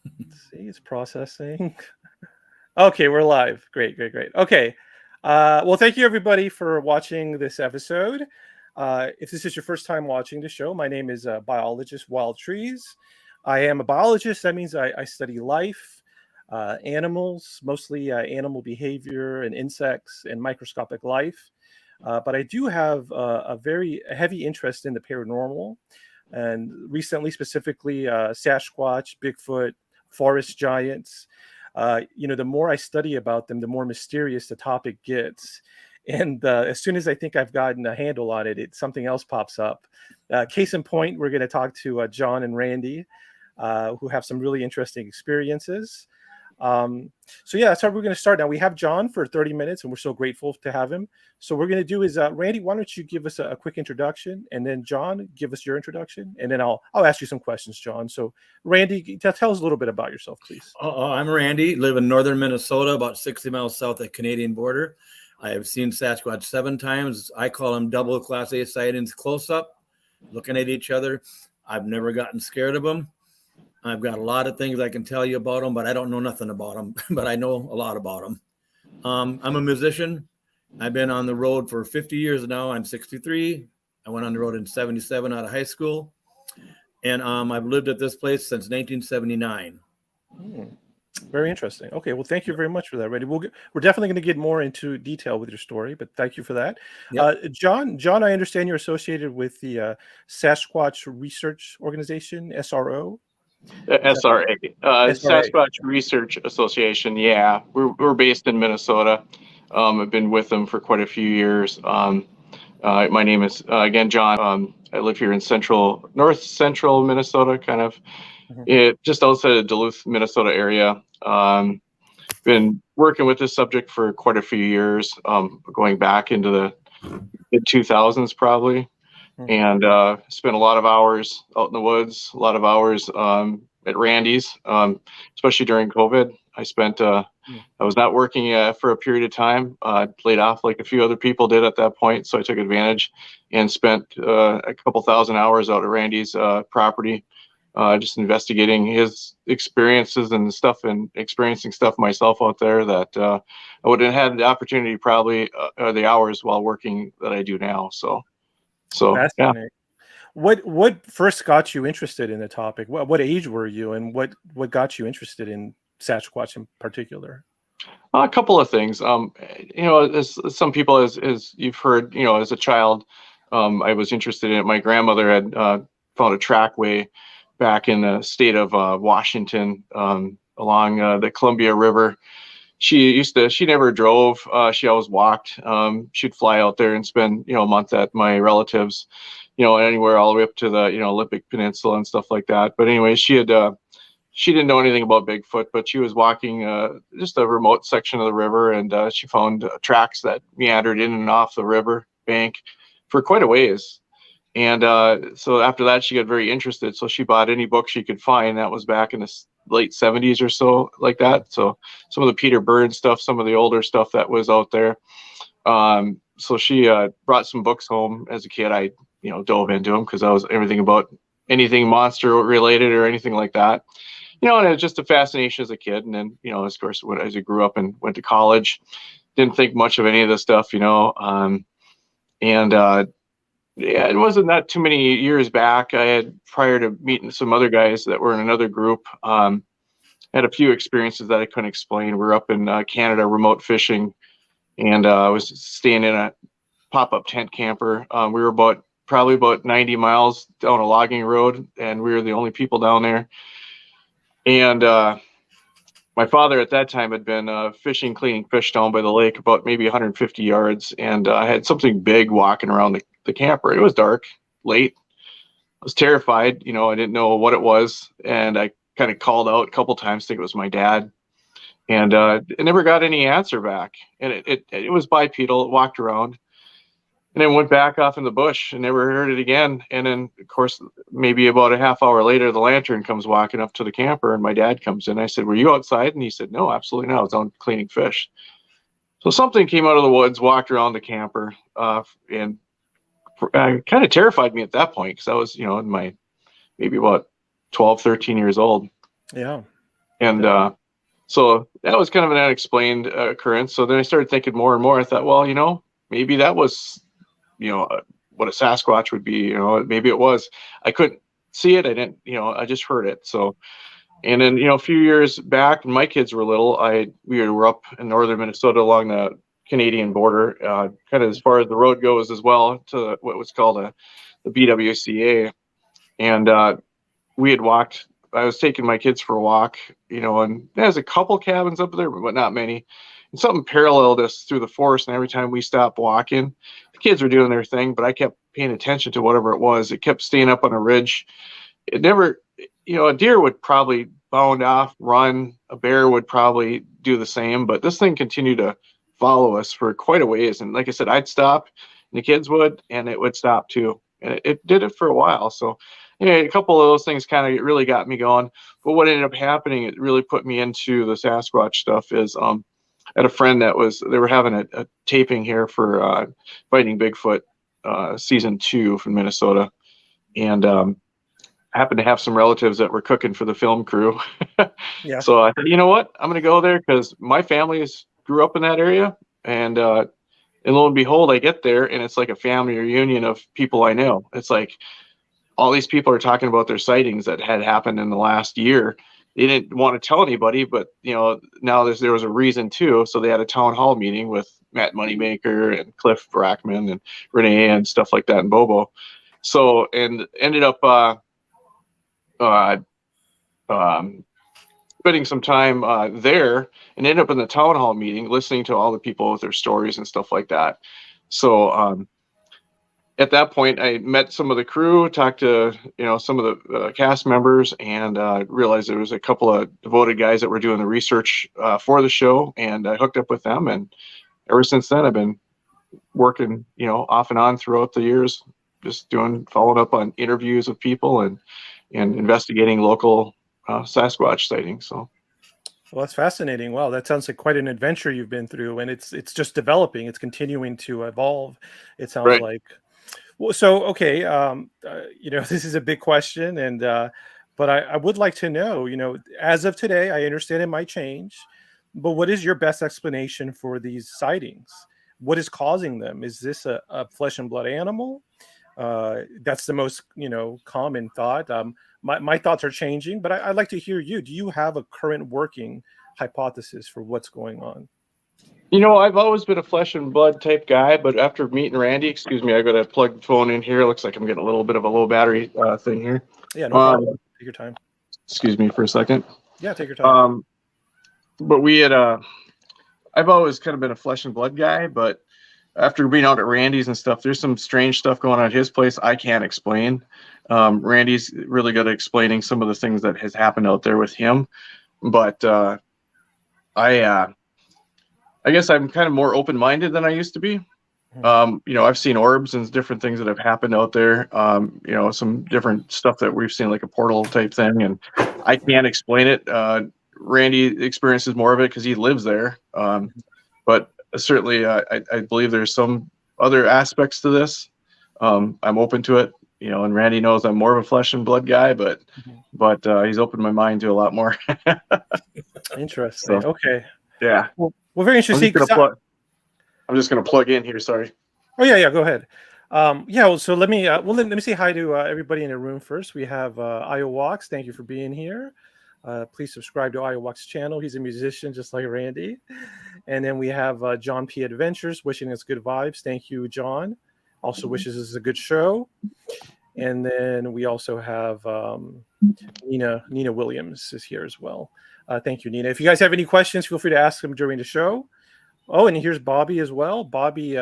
Let's see, it's processing. Okay, we're live. Great. Okay. Well, thank you everybody for watching this episode. If this is your first time watching the show, my name is biologist Wild Trees. I am a biologist. That means I study life, animals, mostly animal behavior and insects and microscopic life. But I do have a very heavy interest in the paranormal, and recently, specifically, Sasquatch, Bigfoot, forest giants. The more I study about them, the more mysterious the topic gets. And as soon as I think I've gotten a handle on it, something else pops up. Case in point, we're going to talk to John and Randy, who have some really interesting experiences. So yeah, that's how we're going to start. Now we have John for 30 minutes, and we're so grateful to have him. So what we're going to do is, Randy, why don't you give us a quick introduction, and then John, give us your introduction, and then I'll ask you some questions, John. So Randy, tell us a little bit about yourself, please. I'm Randy, live in northern Minnesota, about 60 miles south of the Canadian border. I have seen Sasquatch 7 times. I call them double Class A sightings close up, looking at each other. I've never gotten scared of them. I've got a lot of things I can tell you about them, but I don't know nothing about them, but I know a lot about them. I'm a musician. I've been on the road for 50 years now. I'm 63. I went on the road in 77 out of high school. And I've lived at this place since 1979. Very interesting. Okay, well, thank you very much for that, Randy. We're definitely going to get more into detail with your story, but thank you for that. Yep. John, I understand you're associated with the Sasquatch Research Organization, SRO. SRA, Sasquatch Research Association. Yeah, we're based in Minnesota. I've been with them for quite a few years. My name is again John. I live here in north central Minnesota, kind of just outside of Duluth, Minnesota area. Been working with this subject for quite a few years, going back into the mid 2000s probably. And spent a lot of hours out in the woods, a lot of hours at Randy's, especially during COVID. I was not working for a period of time, laid off like a few other people did at that point. So I took advantage and spent a couple thousand hours out at Randy's property, just investigating his experiences and stuff, and experiencing stuff myself out there that I wouldn't have had the opportunity probably the hours while working that I do now. So yeah. What first got you interested in the topic? What age were you, and what got you interested in Sasquatch in particular? A couple of things. As some people, as you've heard, as a child, I was interested in it. My grandmother had found a trackway back in the state of Washington along the Columbia River. She never drove. She always walked. She'd fly out there and spend, a month at my relatives, anywhere all the way up to the, Olympic Peninsula and stuff like that. But anyway, she didn't know anything about Bigfoot, but she was walking just a remote section of the river, and she found tracks that meandered in and off the river bank for quite a ways. And so after that, she got very interested. So she bought any book she could find. That was back in the late 70s or so, like that. So some of the Peter Byrne stuff, some of the older stuff that was out there. So she brought some books home. As a kid, I dove into them because I was everything about anything monster related or anything like that. And it was just a fascination as a kid. And then, of course, as I grew up and went to college, didn't think much of any of this stuff, yeah, it wasn't that too many years back. I had, prior to meeting some other guys that were in another group, had a few experiences that I couldn't explain. We're up in Canada, remote fishing, and I was staying in a pop-up tent camper. We were probably about 90 miles down a logging road, and we were the only people down there. And my father at that time had been cleaning fish down by the lake, about maybe 150 yards, and I had something big walking around the camper. It was dark, late. I was terrified. I didn't know what it was, and I kind of called out a couple times, think it was my dad, and it never got any answer back. And it was bipedal. It walked around, and then went back off in the bush and never heard it again. And then, of course, maybe about a half hour later, the lantern comes walking up to the camper, and my dad comes in. I said, "Were you outside?" And he said, "No, absolutely not. I was out cleaning fish." So something came out of the woods, walked around the camper, and kind of terrified me at that point, because I was, in my maybe about 12, 13 years old. Yeah. And so that was kind of an unexplained occurrence. So then I started thinking more and more. I thought, well, maybe that was, what a Sasquatch would be. Maybe it was. I couldn't see it. I didn't, I just heard it. So, and then, a few years back when my kids were little, we were up in northern Minnesota along the Canadian border, kind of as far as the road goes as well, to what was called the BWCA. And we had walked. I was taking my kids for a walk, and there's a couple cabins up there, but not many. And something paralleled us through the forest. And every time we stopped walking, the kids were doing their thing, but I kept paying attention to whatever it was. It kept staying up on a ridge. It never, a deer would probably bound off, run. A bear would probably do the same, but this thing continued to follow us for quite a ways. And like I said, I'd stop, and the kids would, and it would stop too. And it did it for a while. So, a couple of those things kind of really got me going. But what ended up happening, it really put me into the Sasquatch stuff, is I had a friend they were having a taping here for Fighting Bigfoot season 2 from Minnesota. And I happened to have some relatives that were cooking for the film crew. Yeah. So I thought, you know what? I'm going to go there because my family grew up in that area. And lo and behold, I get there, and it's like a family reunion of people I know. It's like all these people are talking about their sightings that had happened in the last year. They didn't want to tell anybody, but now there was a reason too. So they had a town hall meeting with Matt Moneymaker and Cliff Brackman and Renee and stuff like that, and Bobo. So, and ended up spending some time there, and ended up in the town hall meeting, listening to all the people with their stories and stuff like that. So at that point, I met some of the crew, talked to some of the cast members, and realized there was a couple of devoted guys that were doing the research for the show, and I hooked up with them. And ever since then, I've been working off and on throughout the years, just following up on interviews with people and investigating local Sasquatch sightings. So. Well, that's fascinating. Wow, that sounds like quite an adventure you've been through, and it's just developing. It's continuing to evolve. It sounds right. like. Well, so okay, this is a big question, and but I would like to know, as of today, I understand it might change, but what is your best explanation for these sightings? What is causing them? Is this a flesh and blood animal? That's the most common thought. My thoughts are changing, but I'd like to hear you. Do you have a current working hypothesis for what's going on? I've always been a flesh and blood type guy, but after meeting Randy, excuse me, I got to plug the phone in here. It looks like I'm getting a little bit of a low battery thing here. Yeah, no problem. Take your time. Excuse me for a second. Yeah, take your time. But we had I've always kind of been a flesh and blood guy, but after being out at Randy's and stuff, there's some strange stuff going on at his place I can't explain. Randy's really good at explaining some of the things that has happened out there with him, but I guess I'm kind of more open-minded than I used to be. I've seen orbs and different things that have happened out there. Some different stuff that we've seen, like a portal type thing, and I can't explain it. Randy experiences more of it because he lives there. But certainly, I believe there's some other aspects to this. I'm open to it. And Randy knows I'm more of a flesh and blood guy, but he's opened my mind to a lot more. Interesting. So, okay. Yeah. Well, very interesting. I'm just going to plug in here. Sorry. Oh yeah. Go ahead. So let me let me say hi to everybody in the room first. We have Iowax. Thank you for being here. Please subscribe to Iowax's channel. He's a musician just like Randy. And then we have John P. Adventures wishing us good vibes. Thank you, John. Also wishes us a good show. And then we also have Nina Williams is here as well. Thank you, Nina. If you guys have any questions, feel free to ask them during the show. Oh, and here's Bobby as well. Bobby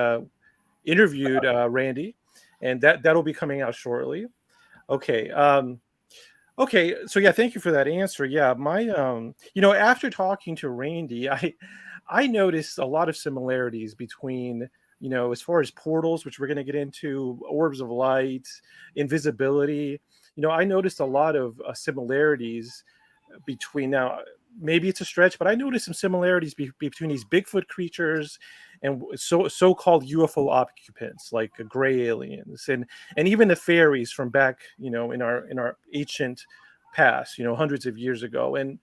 interviewed Randy, and that'll be coming out shortly. Okay. Okay. So yeah, thank you for that answer. Yeah, my after talking to Randy, I noticed a lot of similarities between as far as portals, which we're going to get into, orbs of light, invisibility. I noticed a lot of similarities between. Now maybe it's a stretch, but I noticed some similarities between these Bigfoot creatures and so-called UFO occupants like gray aliens and even the fairies from back in our ancient past, hundreds of years ago. And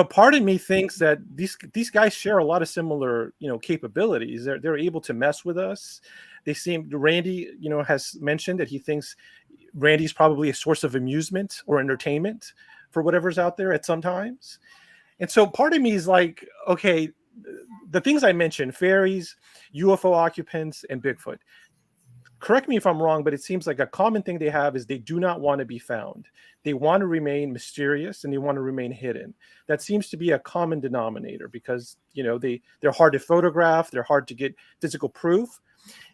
part of me thinks that these guys share a lot of similar, capabilities. They're able to mess with us. Randy, has mentioned that he thinks Randy's probably a source of amusement or entertainment for whatever's out there at some times. And so part of me is like, okay, the things I mentioned, fairies, UFO occupants, and Bigfoot. Correct me if I'm wrong, but it seems like a common thing they have is they do not want to be found. They want to remain mysterious and they want to remain hidden. That seems to be a common denominator because, they're hard to photograph. They're hard to get physical proof.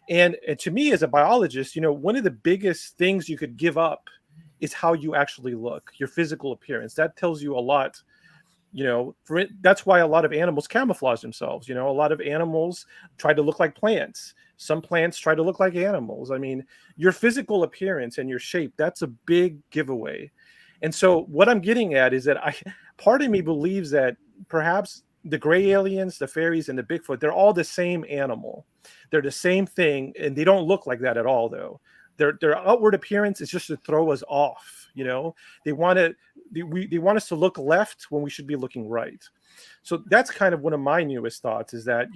And to me, as a biologist, one of the biggest things you could give up is how you actually look, your physical appearance. That tells you a lot. That's why a lot of animals camouflage themselves. A lot of animals try to look like plants. Some plants try to look like animals. I mean, your physical appearance and your shape, that's a big giveaway. And so what I'm getting at is that part of me believes that perhaps the gray aliens, the fairies, and the Bigfoot, they're all the same animal. They're the same thing, and they don't look like that at all, though. Their outward appearance is just to throw us off. They want us to look left when we should be looking right. So that's kind of one of my newest thoughts is that,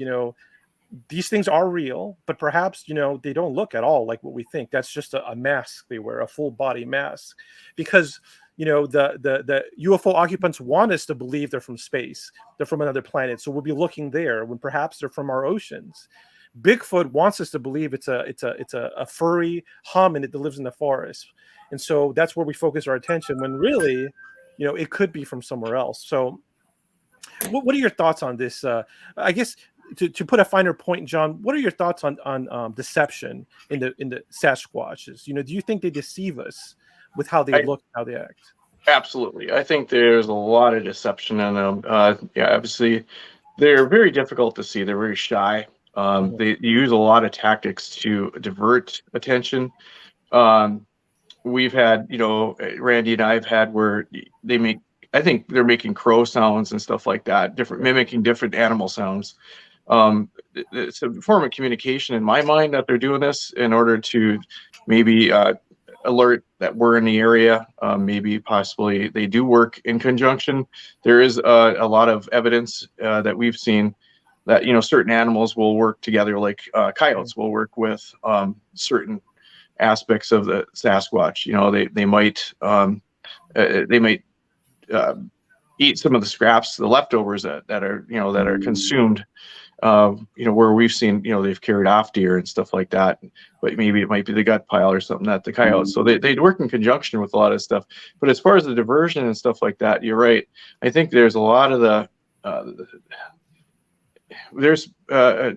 these things are real, but perhaps, they don't look at all like what we think. That's just a mask they wear, a full body mask, because, the UFO occupants want us to believe they're from space. They're from another planet. So we'll be looking there when perhaps they're from our oceans. Bigfoot wants us to believe it's a furry hominid that lives in the forest. And so that's where we focus our attention when really, it could be from somewhere else. So what are your thoughts on this? I guess to put a finer point, John, what are your thoughts on deception in the Sasquatches? Do you think they deceive us with how they look, how they act? Absolutely. I think there's a lot of deception in them. Obviously, they're very difficult to see. They're very shy. They use a lot of tactics to divert attention. We've had, Randy and I have had where I think they're making crow sounds and stuff like that, mimicking different animal sounds. It's a form of communication in my mind that they're doing this in order to maybe alert that we're in the area. Maybe possibly they do work in conjunction. There is a lot of evidence that we've seen that certain animals will work together, like coyotes will work with certain aspects of the Sasquatch. They might eat some of the scraps, the leftovers that are consumed. Where we've seen they've carried off deer and stuff like that, but maybe it might be the gut pile or something that the coyotes. So they work in conjunction with a lot of stuff. But as far as the diversion and stuff like that, you're right. I think there's a lot of there's a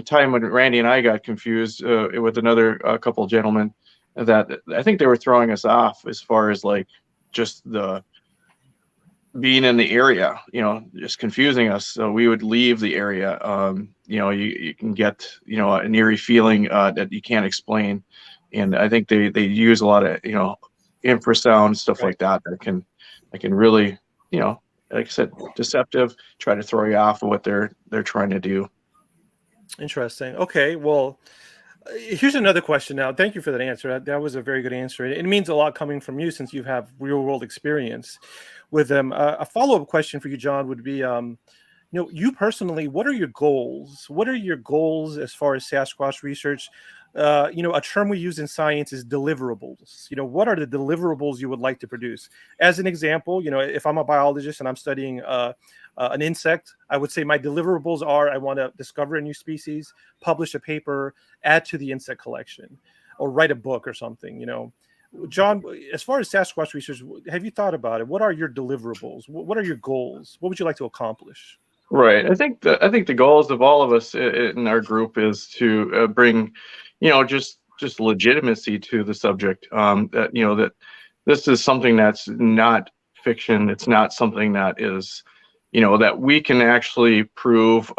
time when Randy and I got confused with another couple gentlemen that I think they were throwing us off as far as like just the being in the area, just confusing us. So we would leave the area. You can get, an eerie feeling that you can't explain. And I think they use a lot of, infrasound, stuff like that can really, like I said, deceptive, try to throw you off of what they're trying to do. Interesting. Okay. Well, here's another question now. Thank you for that answer. That was a very good answer. It means a lot coming from you since you have real world experience with them. A follow-up question for you, John, would be, you personally, what are your goals? What are your goals as far as Sasquatch research? A term we use in science is deliverables. What are the deliverables you would like to produce? As an example, if I'm a biologist and I'm studying an insect, I would say my deliverables are I want to discover a new species, publish a paper, add to the insect collection, or write a book or something. John, as far as Sasquatch research, have you thought about it? What are your deliverables? What are your goals? What would you like to accomplish? Right. I think the goals of all of us in our group is to bring, just legitimacy to the subject. That this is something that's not fiction. It's not something that is, that we can actually prove,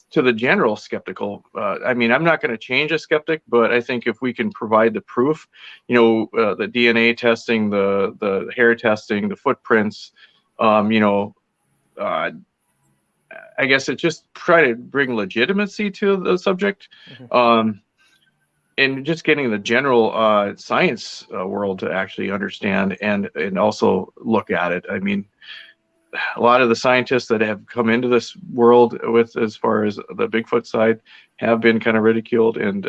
to the general skeptical. I'm not going to change a skeptic, but I think if we can provide the proof, the DNA testing, the hair testing, the footprints, I guess it just try to bring legitimacy to the subject. Mm-hmm. and just getting the general science world to actually understand and also look at it. I mean, a lot of the scientists that have come into this world with, as far as the Bigfoot side, have been kind of ridiculed, and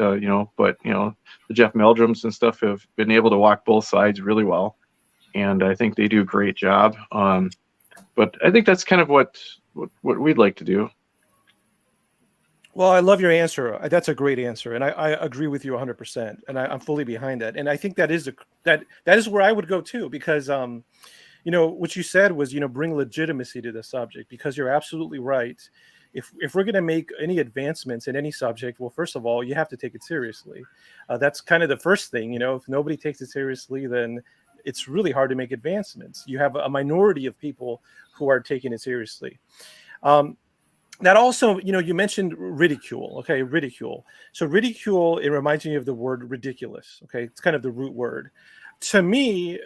but the Jeff Meldrums and stuff have been able to walk both sides really well, and I think they do a great job. But I think that's kind of what we'd like to do. Well, I love your answer. That's a great answer, and I agree with you 100%, and I'm fully behind that. And I think that is that is where I would go too, because what you said was, bring legitimacy to the subject, because you're absolutely right. If we're going to make any advancements in any subject, well, first of all, you have to take it seriously. That's kind of the first thing. If nobody takes it seriously, then it's really hard to make advancements. You have a minority of people who are taking it seriously. That also, you mentioned ridicule. Okay, ridicule. So ridicule, it reminds me of the word ridiculous. Okay, it's kind of the root word. To me,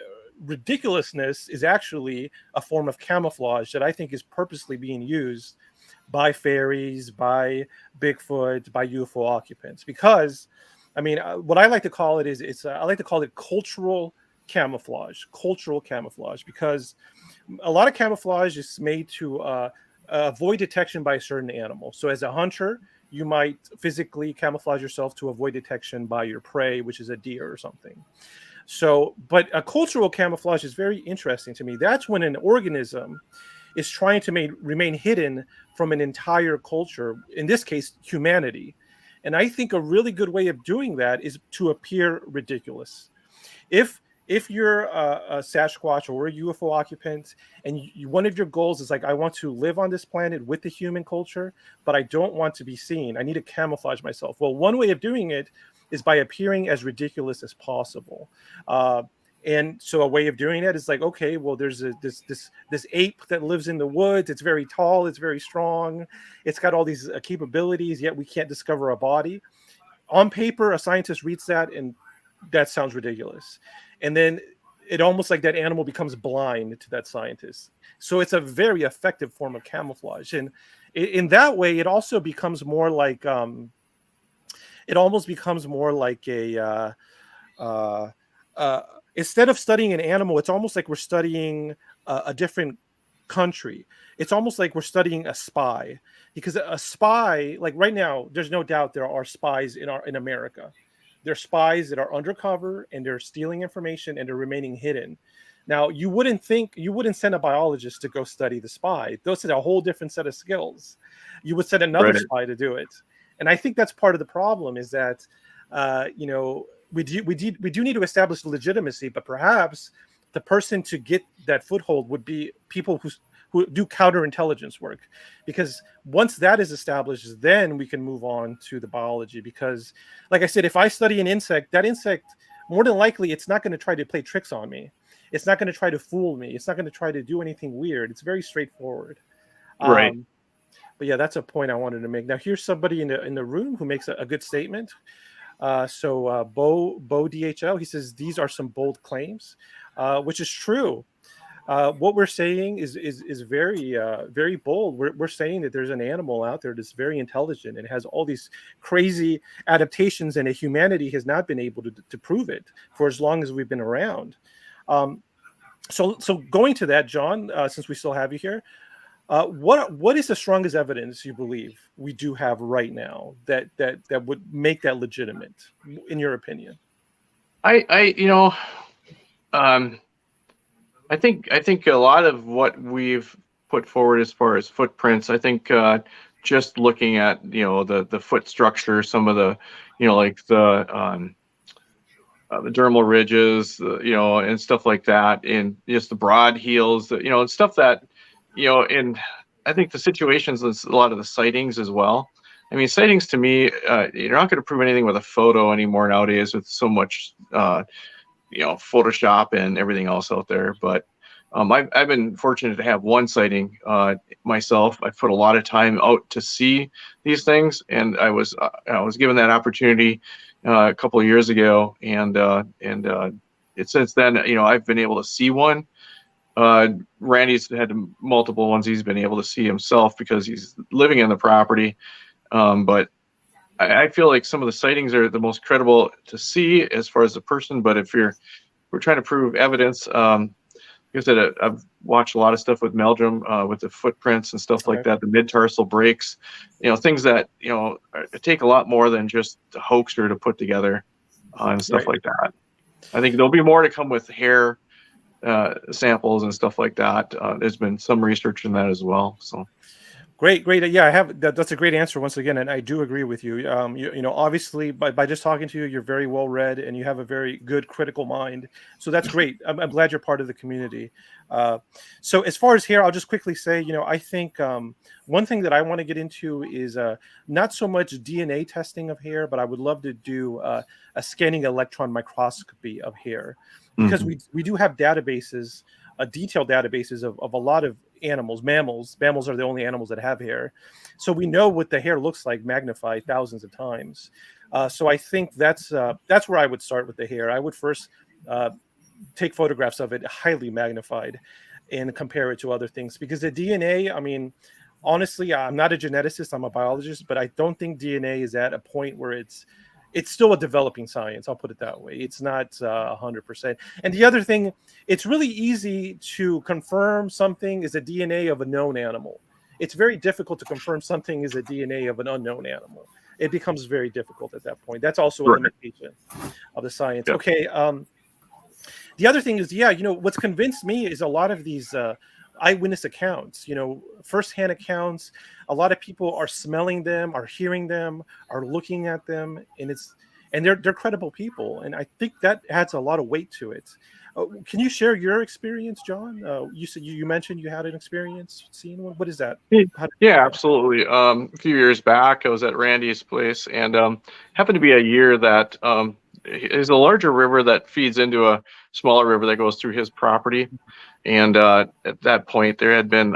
ridiculousness is actually a form of camouflage that I think is purposely being used by fairies, by Bigfoot, by UFO occupants. Because, I mean, what I like to call it is I like to call it cultural camouflage. Cultural camouflage, because a lot of camouflage is made to avoid detection by a certain animal. So as a hunter, you might physically camouflage yourself to avoid detection by your prey, which is a deer or something. So, but a cultural camouflage is very interesting to me. That's when an organism is trying to remain hidden from an entire culture, in this case, humanity. And I think a really good way of doing that is to appear ridiculous. If you're a Sasquatch or a UFO occupant, and one of your goals is like, I want to live on this planet with the human culture, but I don't want to be seen, I need to camouflage myself. Well, one way of doing it is by appearing as ridiculous as possible. And so a way of doing that is like, okay, well, there's this ape that lives in the woods. It's very tall. It's very strong. It's got all these capabilities, yet we can't discover a body. On paper, a scientist reads that, and that sounds ridiculous. And then it almost like that animal becomes blind to that scientist. So it's a very effective form of camouflage. And in that way, it also becomes more like, instead of studying an animal, it's almost like we're studying a different country. It's almost like we're studying a spy, because a spy, like right now, there's no doubt there are spies in America. They're spies that are undercover, and they're stealing information, and they're remaining hidden. Now, you wouldn't send a biologist to go study the spy. Those are a whole different set of skills. You would send another spy to do it. And I think that's part of the problem, is that, we do need to establish legitimacy, but perhaps the person to get that foothold would be people who do counterintelligence work, because once that is established, then we can move on to the biology. Because, like I said, if I study an insect, that insect, more than likely, it's not going to try to play tricks on me. It's not going to try to fool me. It's not going to try to do anything weird. It's very straightforward. Right. But yeah, that's a point I wanted to make. Now, here's somebody in the room who makes a good statement. Bo DHL, he says, these are some bold claims, which is true. What we're saying is very, very bold. We're saying that there's an animal out there that's very intelligent and has all these crazy adaptations, and humanity has not been able to prove it for as long as we've been around. So going to that, John, since we still have you here, what is the strongest evidence you believe we do have right now that would make that legitimate, in your opinion? I think a lot of what we've put forward as far as footprints, I think just looking at the foot structure, some of the like the dermal ridges, and stuff like that, and just the broad heels, and stuff that and I think the situations is a lot of the sightings as well. I mean, sightings to me, you're not going to prove anything with a photo anymore nowadays, with so much Photoshop and everything else out there. But I've been fortunate to have one sighting myself. I put a lot of time out to see these things, and I was given that opportunity a couple of years ago, and since then, I've been able to see one. Randy's had multiple ones he's been able to see himself because he's living in the property. But I feel like some of the sightings are the most credible to see as far as the person. But if we're trying to prove evidence, like I said, I've watched a lot of stuff with Meldrum, with the footprints and stuff like that, the mid-tarsal breaks, things that, take a lot more than just a hoaxer to put together and stuff like that. I think there'll be more to come with hair samples and stuff like that. There's been some research in that as well. So. Great. Yeah, I have that's a great answer once again, and I do agree with you. Obviously, by just talking to you, you're very well read, and you have a very good critical mind. So that's great. I'm glad you're part of the community. So as far as here, I'll just quickly say, I think one thing that I want to get into is not so much DNA testing of hair, but I would love to do a scanning electron microscopy of hair, because we do have databases, detailed databases of a lot of animals. Mammals are the only animals that have hair, so we know what the hair looks like magnified thousands of times. So I think that's where I would start with the hair. I would first take photographs of it highly magnified and compare it to other things, because the DNA, I mean, honestly, I'm not a geneticist, I'm a biologist, but I don't think DNA is at a point where it's still a developing science. I'll put it that way. It's not 100%. And the other thing, it's really easy to confirm something is a DNA of a known animal. It's very difficult to confirm something is a DNA of an unknown animal. It becomes very difficult at that point. That's also a limitation of the science. Yeah. Okay. The other thing is, what's convinced me is a lot of these eyewitness accounts, firsthand accounts. A lot of people are smelling them, are hearing them, are looking at them, and they're credible people. And I think that adds a lot of weight to it. Can you share your experience, John? You said you mentioned you had an experience seeing one. What is that? Yeah, absolutely. A few years back, I was at Randy's place, and happened to be a year that is a larger river that feeds into a smaller river that goes through his property. And at that point, there had been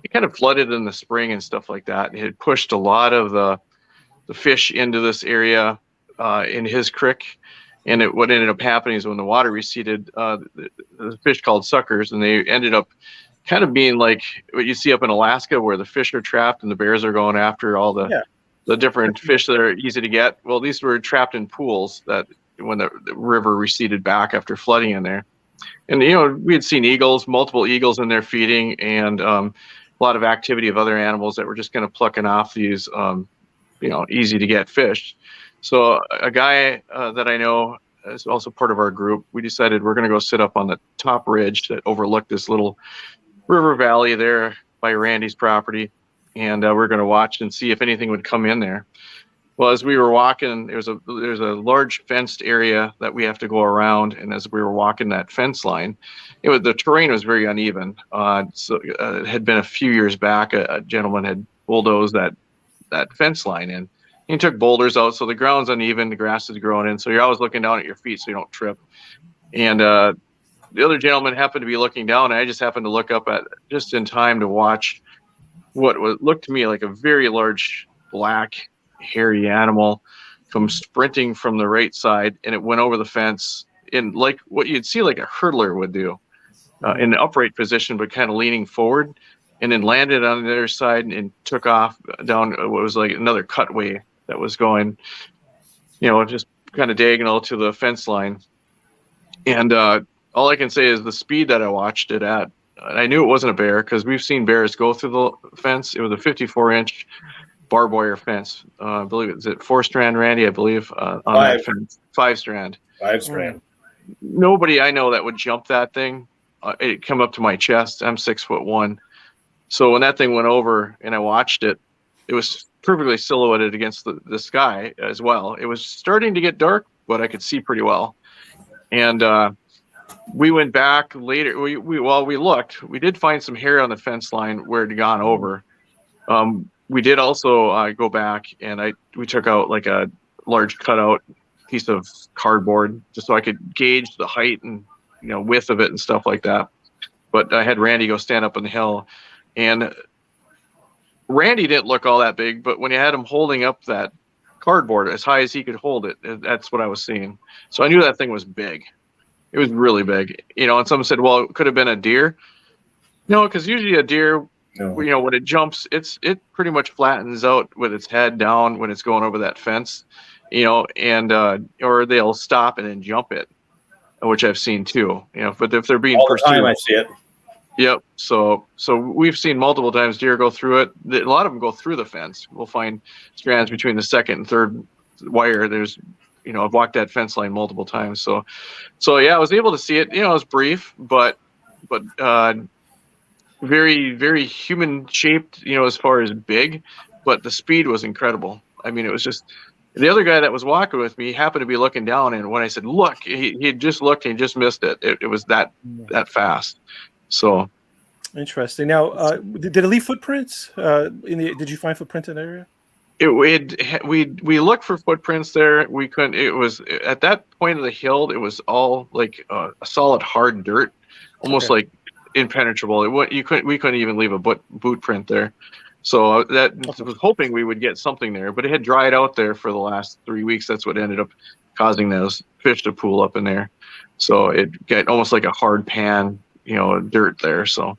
it kind of flooded in the spring and stuff like that. It had pushed a lot of the fish into this area in his creek. And what ended up happening is when the water receded, the fish called suckers, and they ended up kind of being like what you see up in Alaska, where the fish are trapped and the bears are going after all the different fish that are easy to get. Well, these were trapped in pools that when the river receded back after flooding in there. And, we had seen multiple eagles in there feeding, and a lot of activity of other animals that were just kind of plucking off these, easy to get fish. So a guy that I know is also part of our group, we decided we're going to go sit up on the top ridge that overlooked this little river valley there by Randy's property. And we're going to watch and see if anything would come in there. Well, as we were walking, there's a large fenced area that we have to go around. And as we were walking that fence line, the terrain was very uneven. So it had been a few years back, a gentleman had bulldozed that fence line in. He took boulders out, so the ground's uneven, the grass is growing in, so you're always looking down at your feet so you don't trip. And the other gentleman happened to be looking down, and I just happened to look up just in time to watch what looked to me like a very large black hairy animal come sprinting from the right side, and it went over the fence in like what you'd see like a hurdler would do, in an upright position but kind of leaning forward, and then landed on the other side and took off down what was like another cutway that was going, just kind of diagonal to the fence line. And all I can say is the speed that I watched it at, I knew it wasn't a bear because we've seen bears go through the fence. It was a 54-inch barbed wire fence. I believe it's at 4-strand, Randy, I believe, on that fence. 5-strand. 5-strand. Nobody I know that would jump that thing. It come up to my chest. I'm 6'1". So when that thing went over and I watched it, it was perfectly silhouetted against the sky as well. It was starting to get dark, but I could see pretty well. And we went back later. While we looked, we did find some hair on the fence line where it had gone over. We did also go back and we took out like a large cutout piece of cardboard just so I could gauge the height and width of it and stuff like that. But I had Randy go stand up on the hill, and Randy didn't look all that big, but when you had him holding up that cardboard as high as he could hold it, that's what I was seeing. So I knew that thing was big. It was really big, and someone said, well, it could have been a deer. No, because usually a deer, No. when it jumps, it pretty much flattens out with its head down when it's going over that fence, and or they'll stop and then jump it, which I've seen too. But if they're being All the pursued, time I see it. yep. So we've seen multiple times deer go through it. A lot of them go through the fence. We'll find strands between the second and third wire. There's, I've walked that fence line multiple times. So yeah, I was able to see it. It was brief, but very, very human shaped, as far as big, but the speed was incredible. I mean, it was just, the other guy that was walking with me happened to be looking down, and when I said, look, he had just looked and he just missed it. It was that fast. So interesting. Now, did it leave footprints? Did you find footprints in the area? We looked for footprints there. We couldn't. It was at that point of the hill. It was all like a solid hard dirt, almost like impenetrable. We couldn't even leave a boot print there. So I was hoping we would get something there, but it had dried out there for the last 3 weeks. That's what ended up causing those fish to pool up in there. So it got almost like a hard pan, dirt there. So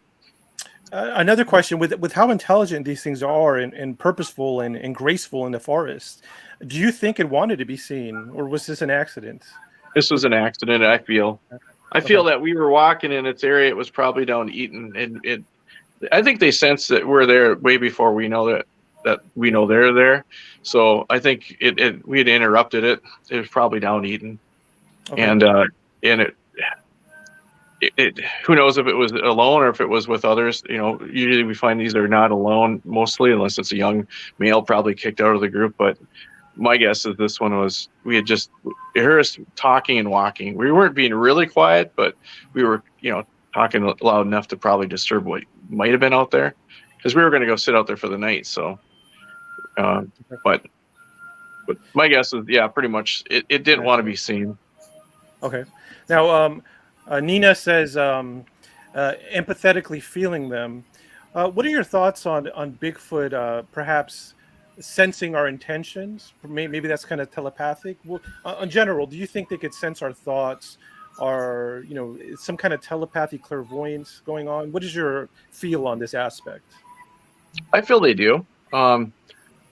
another question, with how intelligent these things are and purposeful and graceful in the forest, do you think it wanted to be seen, or was this an accident? This was an accident. I feel that we were walking in its area. It was probably down eating, and I think they sensed that we're there way before we know that we know they're there. So I think we had interrupted it. It was probably down eating, and it who knows if it was alone or if it was with others. Usually we find these are not alone mostly, unless it's a young male probably kicked out of the group. But my guess is this one was, it heard us talking and walking. We weren't being really quiet, but we were, talking loud enough to probably disturb what might have been out there, because we were going to go sit out there for the night. So, but my guess is, yeah, pretty much it didn't want to be seen. Okay. Now, Nina says, empathetically feeling them. What are your thoughts on Bigfoot perhaps sensing our intentions? Maybe that's kind of telepathic. Well, in general, do you think they could sense our thoughts, or some kind of telepathy, clairvoyance going on? What is your feel on this aspect? I feel they do.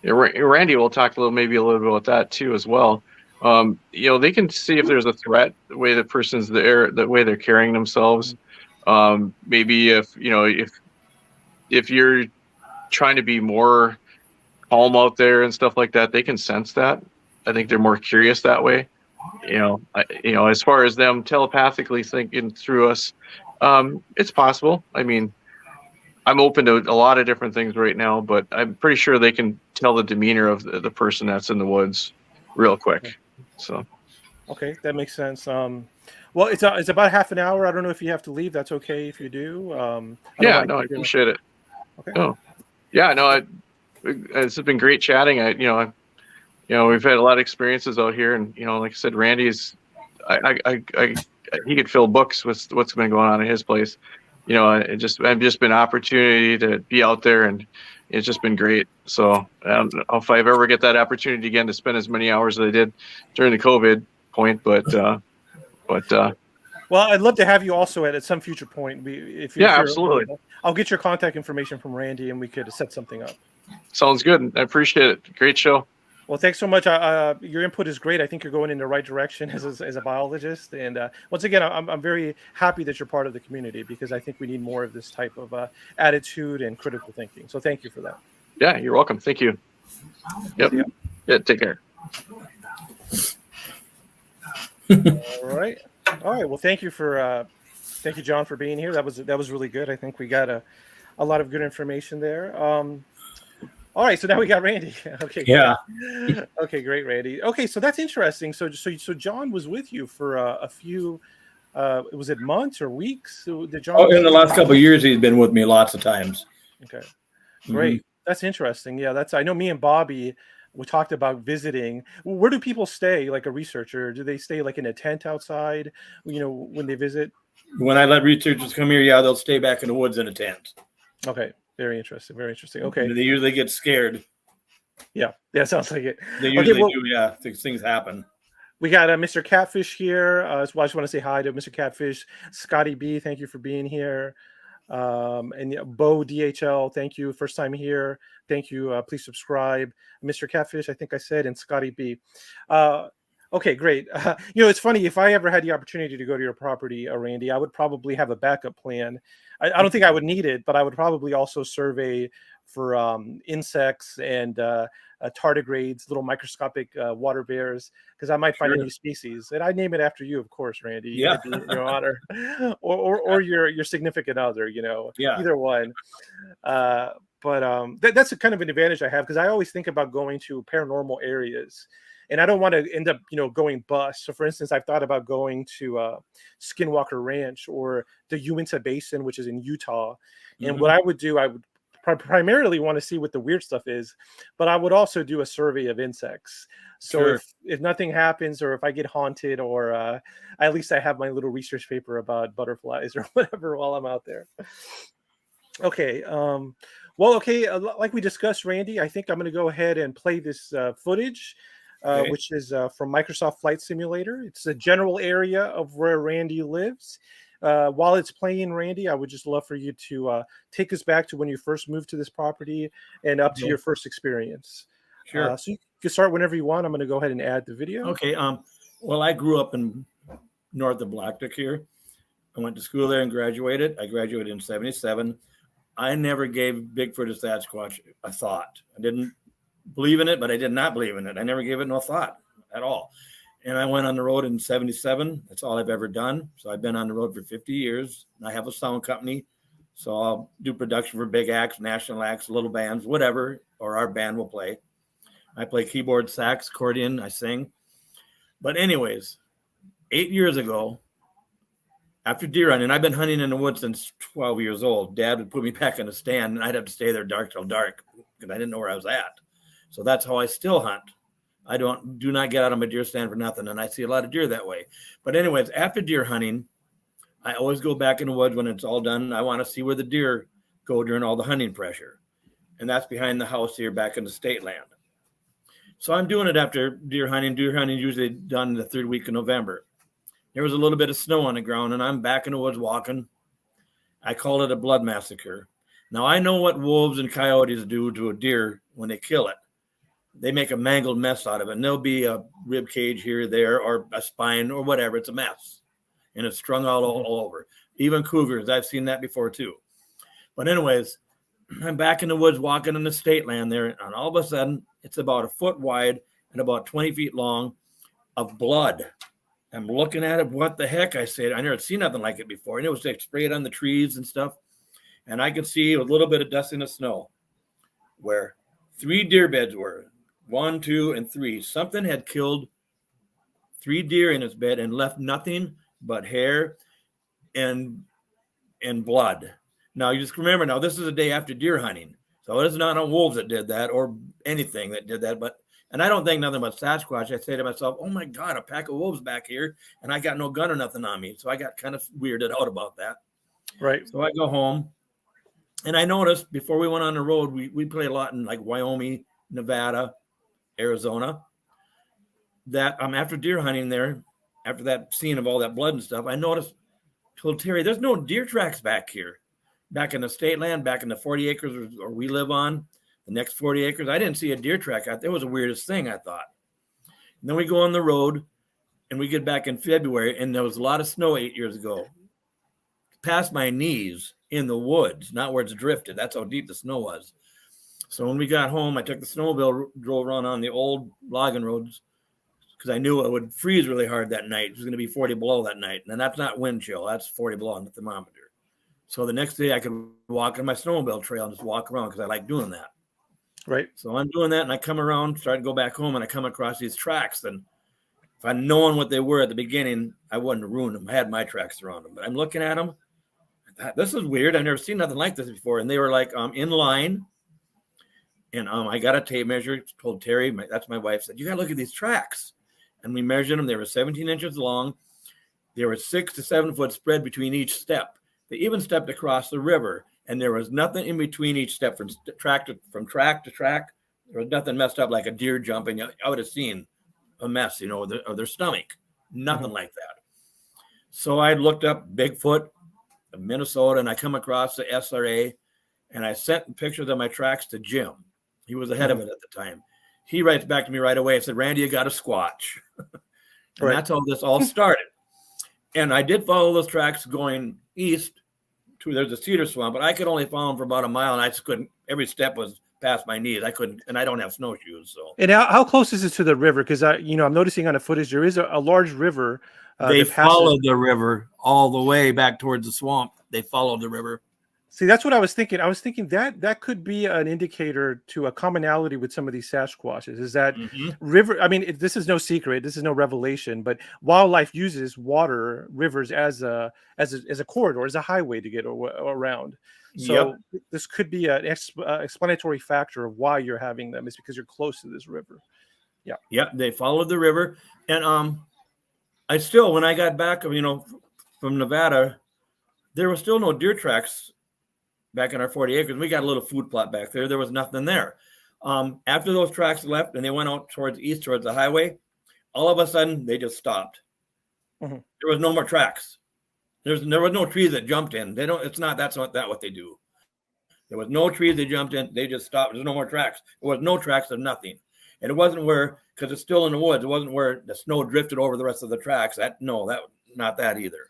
Randy will talk maybe a little bit about that too as well. They can see if there's a threat, the way the person's there, the way they're carrying themselves. Maybe if you're trying to be more calm out there and stuff like that, they can sense that. I think they're more curious that way. As far as them telepathically thinking through us, it's possible. I mean, I'm open to a lot of different things right now, but I'm pretty sure they can tell the demeanor of the person that's in the woods real quick. So, okay, that makes sense. Well, it's about half an hour. I don't know if you have to leave. That's okay if you do. I appreciate it. Okay. Oh, yeah, no, it's been great chatting. We've had a lot of experiences out here, and like I said, Randy's, he could fill books with what's been going on in his place. I've just been opportunity to be out there, and it's just been great. So I don't know if I ever get that opportunity again to spend as many hours as I did during the COVID point, but well, I'd love to have you also at some future point. Absolutely. I'll get your contact information from Randy, and we could set something up. Sounds good. I appreciate it. Great show. Well, thanks so much. Your input is great. I think you're going in the right direction as a biologist. And once again, I'm very happy that you're part of the community, because I think we need more of this type of attitude and critical thinking. So thank you for that. Yeah, you're welcome. Thank you. Yep. Yeah, take care. All right. Well, thank you, John, for being here. That was really good. I think we got a lot of good information there. All right, so now we got Randy. Okay. Yeah. Great. Okay, great, Randy. Okay, so that's interesting. So John was with you for a few. Was it months or weeks? Did John? In the last couple of years, he's been with me lots of times. Okay, great. Mm-hmm. That's interesting. Yeah, I know. Me and Bobby, we talked about visiting. Where do people stay? Like a researcher, do they stay like in a tent outside? When they visit. When I let researchers come here, yeah, they'll stay back in the woods in a tent. Okay. Very interesting. Very interesting. Okay. They usually get scared. Yeah, sounds like it. They usually do. Yeah, things happen. We got Mr. Catfish here. So I just want to say hi to Mr. Catfish. Scotty B, thank you for being here. And Bo DHL, thank you. First time here. Thank you. Please subscribe. Mr. Catfish, I think I said, and Scotty B. Okay, great. It's funny. If I ever had the opportunity to go to your property, Randy, I would probably have a backup plan. I don't think I would need it, but I would probably also survey for insects and tardigrades, little microscopic water bears, because I might find a new species. And I'd name it after you, of course, Randy. Yeah. In your honor, or your significant other. Yeah. Either one. But that's a kind of an advantage I have, because I always think about going to paranormal areas. And I don't want to end up, going bust. So, for instance, I've thought about going to Skinwalker Ranch or the Uinta Basin, which is in Utah. And what I would do, I would primarily want to see what the weird stuff is, but I would also do a survey of insects. So if nothing happens, or if I get haunted, or at least I have my little research paper about butterflies or whatever while I'm out there. Okay. Like we discussed, Randy, I think I'm going to go ahead and play this footage. Which is from Microsoft Flight Simulator. It's a general area of where Randy lives. While it's playing, Randy, I would just love for you to take us back to when you first moved to this property and up to your first experience. Sure. So you can start whenever you want. I'm going to go ahead and add the video. Okay. Well, I grew up in north of Blackduck here. I went to school there and graduated. I graduated in 1977. I never gave Bigfoot or Sasquatch a thought. I didn't believe in it, but I did not believe in it. I never gave it no thought at all. And I went on the road in 1977. That's all I've ever done. So I've been on the road for 50 years. I have a sound company. So I'll do production for big acts, national acts, little bands, whatever, or our band will play. I play keyboard, sax, accordion, I sing. But anyways, 8 years ago, after deer hunting, I've been hunting in the woods since 12 years old. Dad would put me back in the stand, and I'd have to stay there dark till dark because I didn't know where I was at. So that's how I still hunt. I do not get out of my deer stand for nothing, and I see a lot of deer that way. But anyways, after deer hunting, I always go back in the woods when it's all done. I want to see where the deer go during all the hunting pressure. And that's behind the house here back in the state land. So I'm doing it after deer hunting. Deer hunting is usually done the third week of November. There was a little bit of snow on the ground, and I'm back in the woods walking. I call it a blood massacre. Now, I know what wolves and coyotes do to a deer when they kill it. They make a mangled mess out of it, and there'll be a rib cage here, there, or a spine, or whatever. It's a mess, and it's strung all over. Even cougars, I've seen that before too. But anyways, I'm back in the woods walking in the state land there, and all of a sudden, it's about a foot wide and about 20 feet long of blood. I'm looking at it. What the heck? I said, I never seen nothing like it before. And it was like sprayed on the trees and stuff. And I could see a little bit of dust in the snow where 3 deer beds were. 1, 2, and 3. Something had killed 3 deer in its bed and left nothing but hair and blood. Now, you just remember, now this is a day after deer hunting. So it's not on wolves that did that or anything that did that. And I don't think nothing about Sasquatch. I say to myself, oh my God, a pack of wolves back here. And I got no gun or nothing on me. So I got kind of weirded out about that. Right. So I go home. And I noticed before we went on the road, we play a lot in like Wyoming, Nevada, Arizona, that after deer hunting there, after that scene of all that blood and stuff, I told Terry, there's no deer tracks back here. Back in the state land, back in the 40 acres or we live on, the next 40 acres, I didn't see a deer track out there. It was the weirdest thing, I thought. And then we go on the road, and we get back in February, and there was a lot of snow 8 years ago. Past my knees in the woods, not where it's drifted. That's how deep the snow was. So when we got home, I took the snowmobile, drove around on the old logging roads because I knew it would freeze really hard that night. It was going to be 40 below that night. And that's not wind chill. That's 40 below on the thermometer. So the next day I could walk on my snowmobile trail and just walk around because I like doing that. Right. So I'm doing that, and I come around, start to go back home, and I come across these tracks. And if I'd known what they were at the beginning, I wouldn't have ruined them. I had my tracks around them. But I'm looking at them. This is weird. I've never seen nothing like this before. And they were like in line. And I got a tape measure, told Terry, that's my wife, said, you got to look at these tracks. And we measured them. They were 17 inches long. They were 6 to 7 foot spread between each step. They even stepped across the river, and there was nothing in between each step from track to track. There was nothing messed up like a deer jumping. I would have seen a mess, of their stomach. Nothing like that. So I looked up Bigfoot, Minnesota, and I come across the SRA, and I sent pictures of my tracks to Jim. He was the head of it at the time. He writes back to me right away and said, Randy, you got a Squatch. And that's how this all started. And I did follow those tracks going east to, there's a cedar swamp, but I could only follow them for about a mile, and I just couldn't, every step was past my knees. I couldn't, and I don't have snowshoes. So. And how close is it to the river? Because I'm noticing on the footage, there is a large river. They followed the river all the way back towards the swamp. They followed the river. See, that's what I was thinking. I was thinking that could be an indicator to a commonality with some of these Sasquatches. Is that river? I mean, this is no secret. This is no revelation. But wildlife uses rivers as a corridor, as a highway to get around. So this could be an explanatory factor of why you're having them. Is because you're close to this river. Yeah. Yeah. They followed the river, and I still, when I got back, from Nevada, there was still no deer tracks. Back in our 40 acres, we got a little food plot back there. There was nothing there. After those tracks left and they went out towards the highway, all of a sudden they just stopped. There was no more tracks. There was no trees that jumped in. That's not what they do. There was no trees they jumped in. They just stopped. There's no more tracks. There was no tracks of nothing. And it wasn't because it's still in the woods. It wasn't where the snow drifted over the rest of the tracks. Not that either.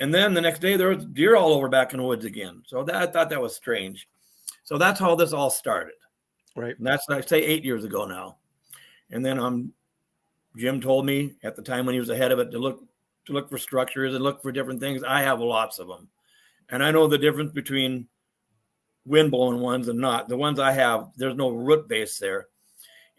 And then the next day, there was deer all over back in the woods again. So I thought that was strange. So that's how this all started. Right. And that's, I say, 8 years ago now. And then Jim told me at the time when he was ahead of it to look for structures and look for different things. I have lots of them. And I know the difference between wind-blown ones and not. The ones I have, there's no root base there.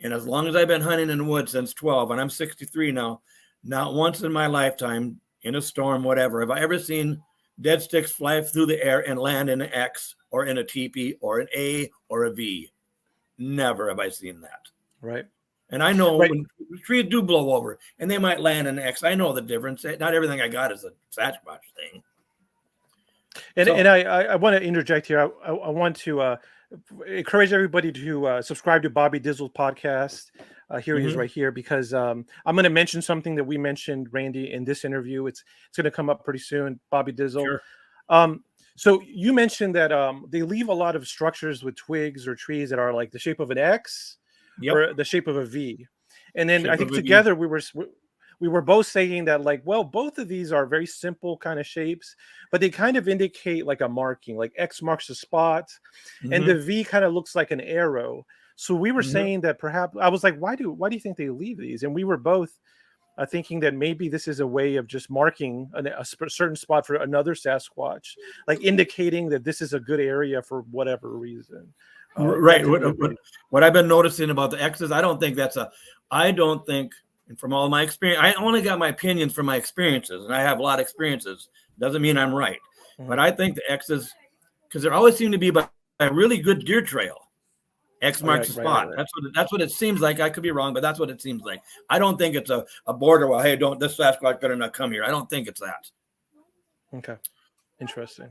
And as long as I've been hunting in the woods since 12, and I'm 63 now, not once in my lifetime, in a storm, whatever, have I ever seen dead sticks fly through the air and land in an X or in a teepee or an A or a V? Never have I seen that. Right. And I know when trees do blow over and they might land in an X, I know the difference. Not everything I got is a Sasquatch thing. And I want to interject here. I want to encourage everybody to subscribe to Bobby Dizzle's podcast. Here he is right here, because I'm going to mention something that we mentioned, Randy, in this interview. It's going to come up pretty soon, Bobby Dizzle. Sure. So you mentioned that they leave a lot of structures with twigs or trees that are like the shape of an X or the shape of a V. And then I think together we were both saying that, like, well, both of these are very simple kind of shapes, but they kind of indicate like a marking, like X marks the spot, and the V kind of looks like an arrow. So we were saying that perhaps, I was like, why do you think they leave these? And we were both thinking that maybe this is a way of just marking a certain spot for another Sasquatch, like indicating that this is a good area for whatever reason. Right. What I've been noticing about the X's, I don't think, and from all my experience, I only got my opinions from my experiences, and I have a lot of experiences. Doesn't mean I'm right. But I think the X's, because there always seem to be a really good deer trail. X marks the spot. Right. That's what it seems like. I could be wrong, but that's what it seems like. I don't think it's a border. Well, hey, this Sasquatch better not come here. I don't think it's that. Okay, interesting.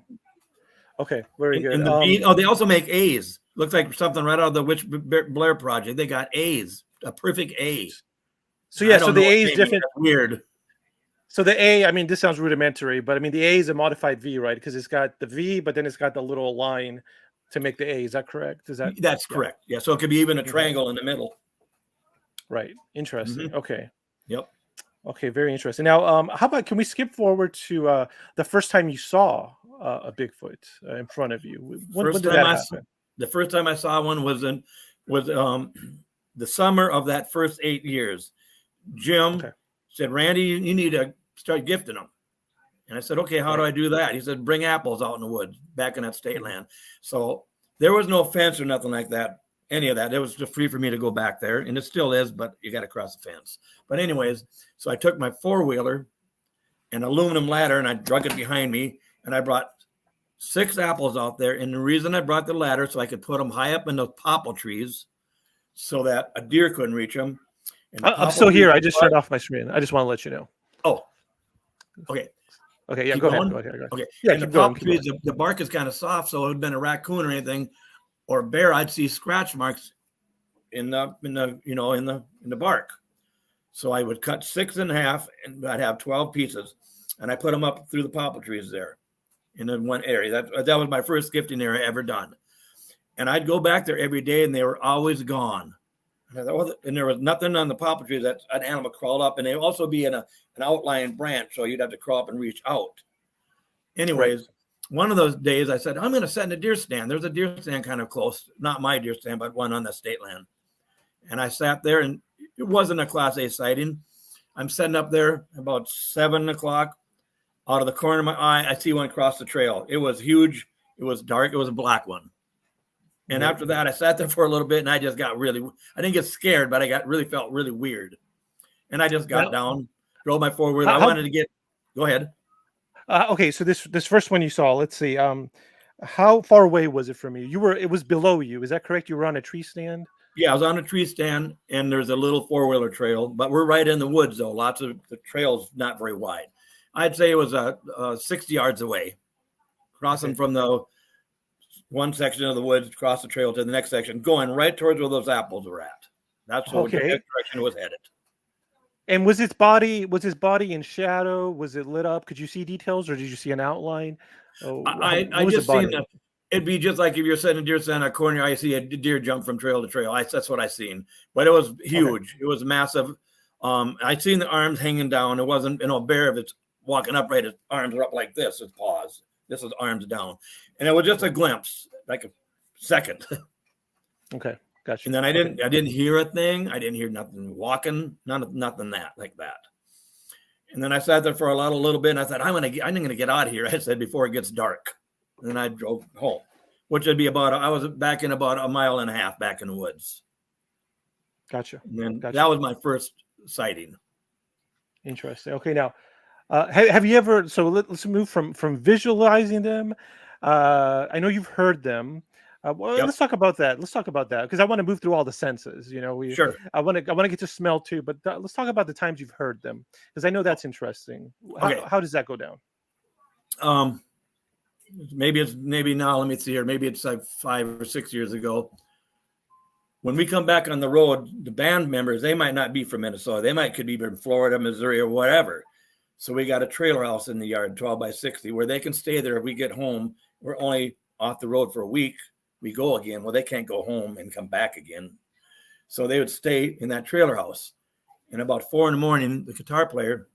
Okay, very good. And they also make A's. Looks like something right out of the Witch Blair project. They got A's, a perfect A. So yeah, so the A is different. Weird. So the A, I mean, this sounds rudimentary, but I mean, the A is a modified V, right? Because it's got the V, but then it's got the little line to make the A. Is that correct? That's correct. Yeah. So it could be even a triangle in the middle. Right. Interesting. Okay. Yep. Okay. Very interesting. Now, how about, can we skip forward to the first time you saw a Bigfoot in front of you? When did that happen? The first time I saw one was the summer of that first 8 years. Jim said, Randy, you need to start gifting them. And I said, okay, how do I do that? He said, bring apples out in the woods back in that state land. So there was no fence or nothing like that, any of that. It was just free for me to go back there. And it still is, but you got to cross the fence. But anyways, so I took my four-wheeler, an aluminum ladder, and I drug it behind me. And I brought 6 apples out there. And the reason I brought the ladder, so I could put them high up in those popple trees so that a deer couldn't reach them. I'm still here. I just turned off my screen. I just want to let you know. Oh, okay. Okay, yeah, go ahead. Okay. Yeah, and the popple trees, the bark is kind of soft, so it would have been a raccoon or anything, or a bear. I'd see scratch marks in the bark. So I would cut 6 in half, and I'd have 12 pieces, and I put them up through the popple trees there. in one area. That was my first gifting area ever done. And I'd go back there every day, and they were always gone. And there was nothing on the poplar trees that an animal crawled up, and they'd also be in an outlying branch, so you'd have to crawl up and reach out. Anyways, one of those days I said, I'm going to set in a deer stand. There's a deer stand kind of close, not my deer stand, but one on the state land. And I sat there, and it wasn't a Class A sighting. I'm sitting up there about 7 o'clock. Out of the corner of my eye, I see one cross the trail. It was huge. It was dark. It was a black one. And after that, I sat there for a little bit, and I just got I didn't get scared, but I felt really weird. And I just got down, drove my four-wheeler. I wanted to go ahead. Okay, so this first one you saw, let's see. How far away was it from you? It was below you. Is that correct? You were on a tree stand? Yeah, I was on a tree stand, and there's a little four-wheeler trail, but we're right in the woods, though. Lots of the trail's not very wide. I'd say it was 60 yards away, crossing from the one section of the woods across the trail to the next section, going right towards where those apples were at. That's where the direction it was headed. And was his body in shadow? Was it lit up? Could you see details, or did you see an outline? I just seen that. It'd be just like if you're sitting in a deer stand on a corner, I see a deer jump from trail to trail. That's what I seen. But it was huge. Okay. It was massive. I'd seen the arms hanging down. It wasn't, a bear, if it's walking upright, his arms are up like this, his paws. This is arms down. And it was just a glimpse, like a second. Okay, gotcha. And then I didn't hear a thing. I didn't hear nothing walking, nothing like that. And then I sat there for a little bit, and I thought, I'm gonna get out of here. I said, before it gets dark. And then I drove home, which would be I was back in about a mile and a half back in the woods. Gotcha. And then that was my first sighting. Interesting. Okay, now, have you ever? So let's move from visualizing them. I know you've heard them. Let's talk about that. Because I want to move through all the senses. Sure. I want to get to smell too, but let's talk about the times you've heard them, because I know that's interesting. How does that go down? Maybe now. Let me see here. Maybe it's like 5 or 6 years ago. When we come back on the road, the band members, they might not be from Minnesota. They could be from Florida, Missouri, or whatever. So we got a trailer house in the yard, 12 by 60, where they can stay there. If we get home, we're only off the road for a week. We go again. Well, they can't go home and come back again. So they would stay in that trailer house. And about 4 a.m, the guitar player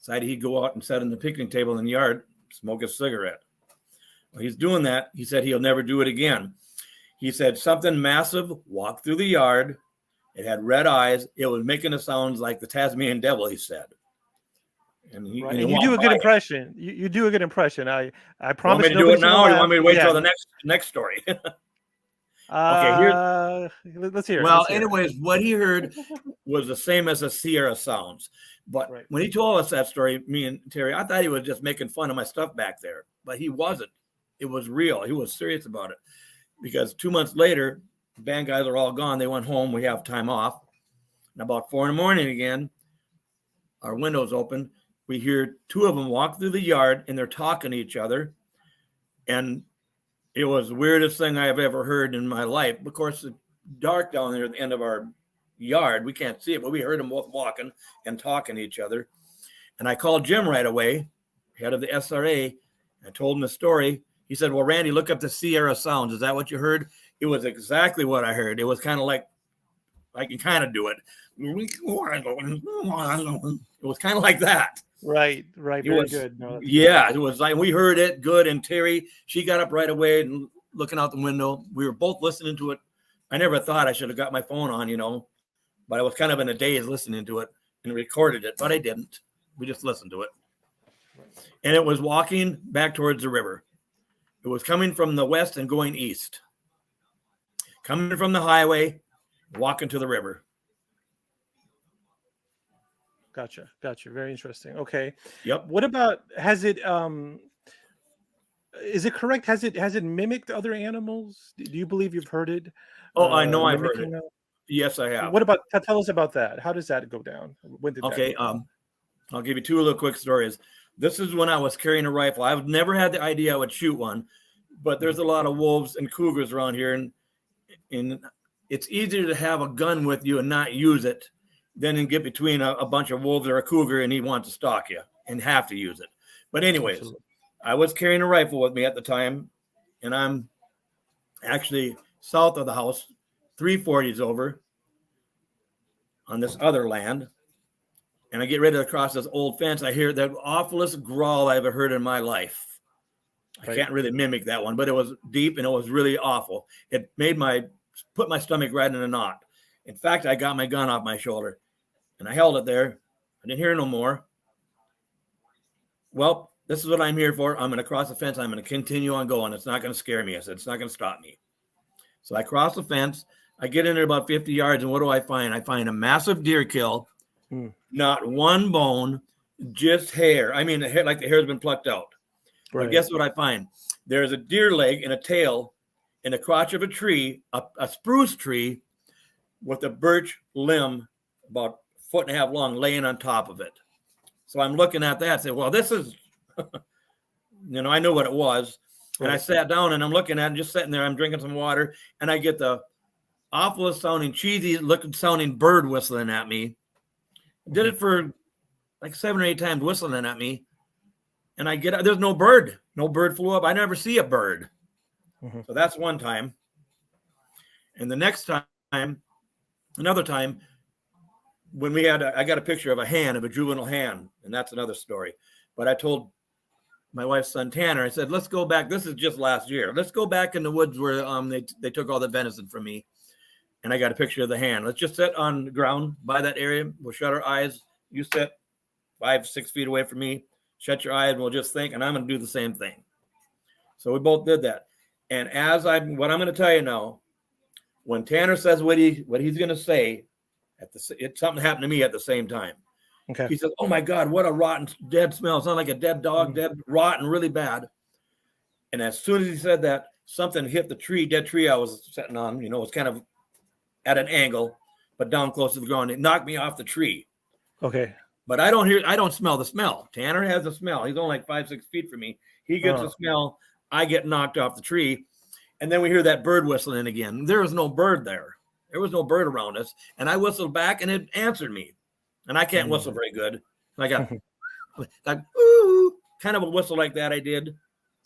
decided he'd go out and sit on the picnic table in the yard, smoke a cigarette. Well, he's doing that. He said he'll never do it again. He said something massive walked through the yard. It had red eyes. It was making the sounds like the Tasmanian devil, he said. And you do a good impression. You do a good impression. I promise. You want me to do it now, or you want me to wait till the next story? Okay, let's hear it. Well, anyways, what he heard was the same as the Sierra sounds. But when he told us that story, me and Terry, I thought he was just making fun of my stuff back there. But he wasn't. It was real. He was serious about it. Because 2 months later, the band guys are all gone. They went home. We have time off. And about 4 a.m. again, our window's open. We hear 2 of them walk through the yard, and they're talking to each other. And it was the weirdest thing I have ever heard in my life. Of course, it's dark down there at the end of our yard. We can't see it, but we heard them both walking and talking to each other. And I called Jim right away, head of the SRA. I told him the story. He said, well, Randy, look up the Sierra sounds. Is that what you heard? It was exactly what I heard. It was kind of like, I can kind of do it. It was kind of like that. Right. Very good. No, it was like, we heard it good. And Terry, she got up right away and looking out the window. We were both listening to it. I never thought I should have got my phone on, but I was kind of in a daze listening to it and recorded it, but I didn't. We just listened to it. And it was walking back towards the river. It was coming from the west and going east. Coming from the highway, walking to the river. Gotcha. Very interesting. Okay. Yep. What about, has it, is it correct? Has it mimicked other animals? Do you believe you've heard it? Oh, I know I've heard it. Yes, I have. What about, tell us about that. How does that go down? When did that go down? I'll give you 2 little quick stories. This is when I was carrying a rifle. I've never had the idea I would shoot one, but there's a lot of wolves and cougars around here, and it's easier to have a gun with you and not use it than to get between a bunch of wolves or a cougar and he wants to stalk you and have to use it. But anyways, I was carrying a rifle with me at the time, and I'm actually south of the house, 340s over on this other land. And I get ready to cross this old fence. I hear the awfullest growl I ever heard in my life. I can't really mimic that one, but it was deep and it was really awful. It put my stomach right in a knot. In fact, I got my gun off my shoulder and I held it there. I didn't hear no more. Well, this is what I'm here for. I'm going to cross the fence. I'm going to continue on going. It's not going to scare me. I said, it's not going to stop me. So I cross the fence. I get in there about 50 yards. And what do I find? I find a massive deer kill. Not one bone, just hair. I mean, the hair, like the hair has been plucked out. Right. But guess what I find? There's a deer leg and a tail in the crotch of a tree, a spruce tree with a birch limb about a foot and a half long laying on top of it. So I'm looking at that and say, well, this is, I know what it was. And I sat down and I'm looking at it, just sitting there. I'm drinking some water and I get the awfulest sounding, cheesy looking sounding bird whistling at me. Did it for like 7 or 8 times, whistling at me. And I get, there's no bird. No bird flew up. I never see a bird. So that's one time. And the next time, another time, when I got a picture of a juvenile hen. And that's another story. But I told my wife's son, Tanner, I said, let's go back. This is just last year. Let's go back in the woods where they took all the venison from me. And I got a picture of the hand. Let's just sit on the ground by that area. We'll shut our eyes. You sit 5-6 feet away from me. Shut your eyes and we'll just think. And I'm going to do the same thing. So we both did that. And what I'm going to tell you now, when Tanner says what he's going to say, something happened to me at the same time. Okay. He says, oh my God, what a rotten dead smell. It sounds like a dead dog, dead, rotten, really bad. And as soon as he said that, something hit the dead tree I was sitting on. It was kind of at an angle, but down close to the ground. It knocked me off the tree. Okay. But I don't smell the smell. Tanner has a smell. He's only like 5-6 feet from me. He gets a smell. I get knocked off the tree. And then we hear that bird whistling again. There was no bird there. There was no bird around us. And I whistled back and it answered me. And I can't whistle very good. I got like, ooh, kind of a whistle like that I did.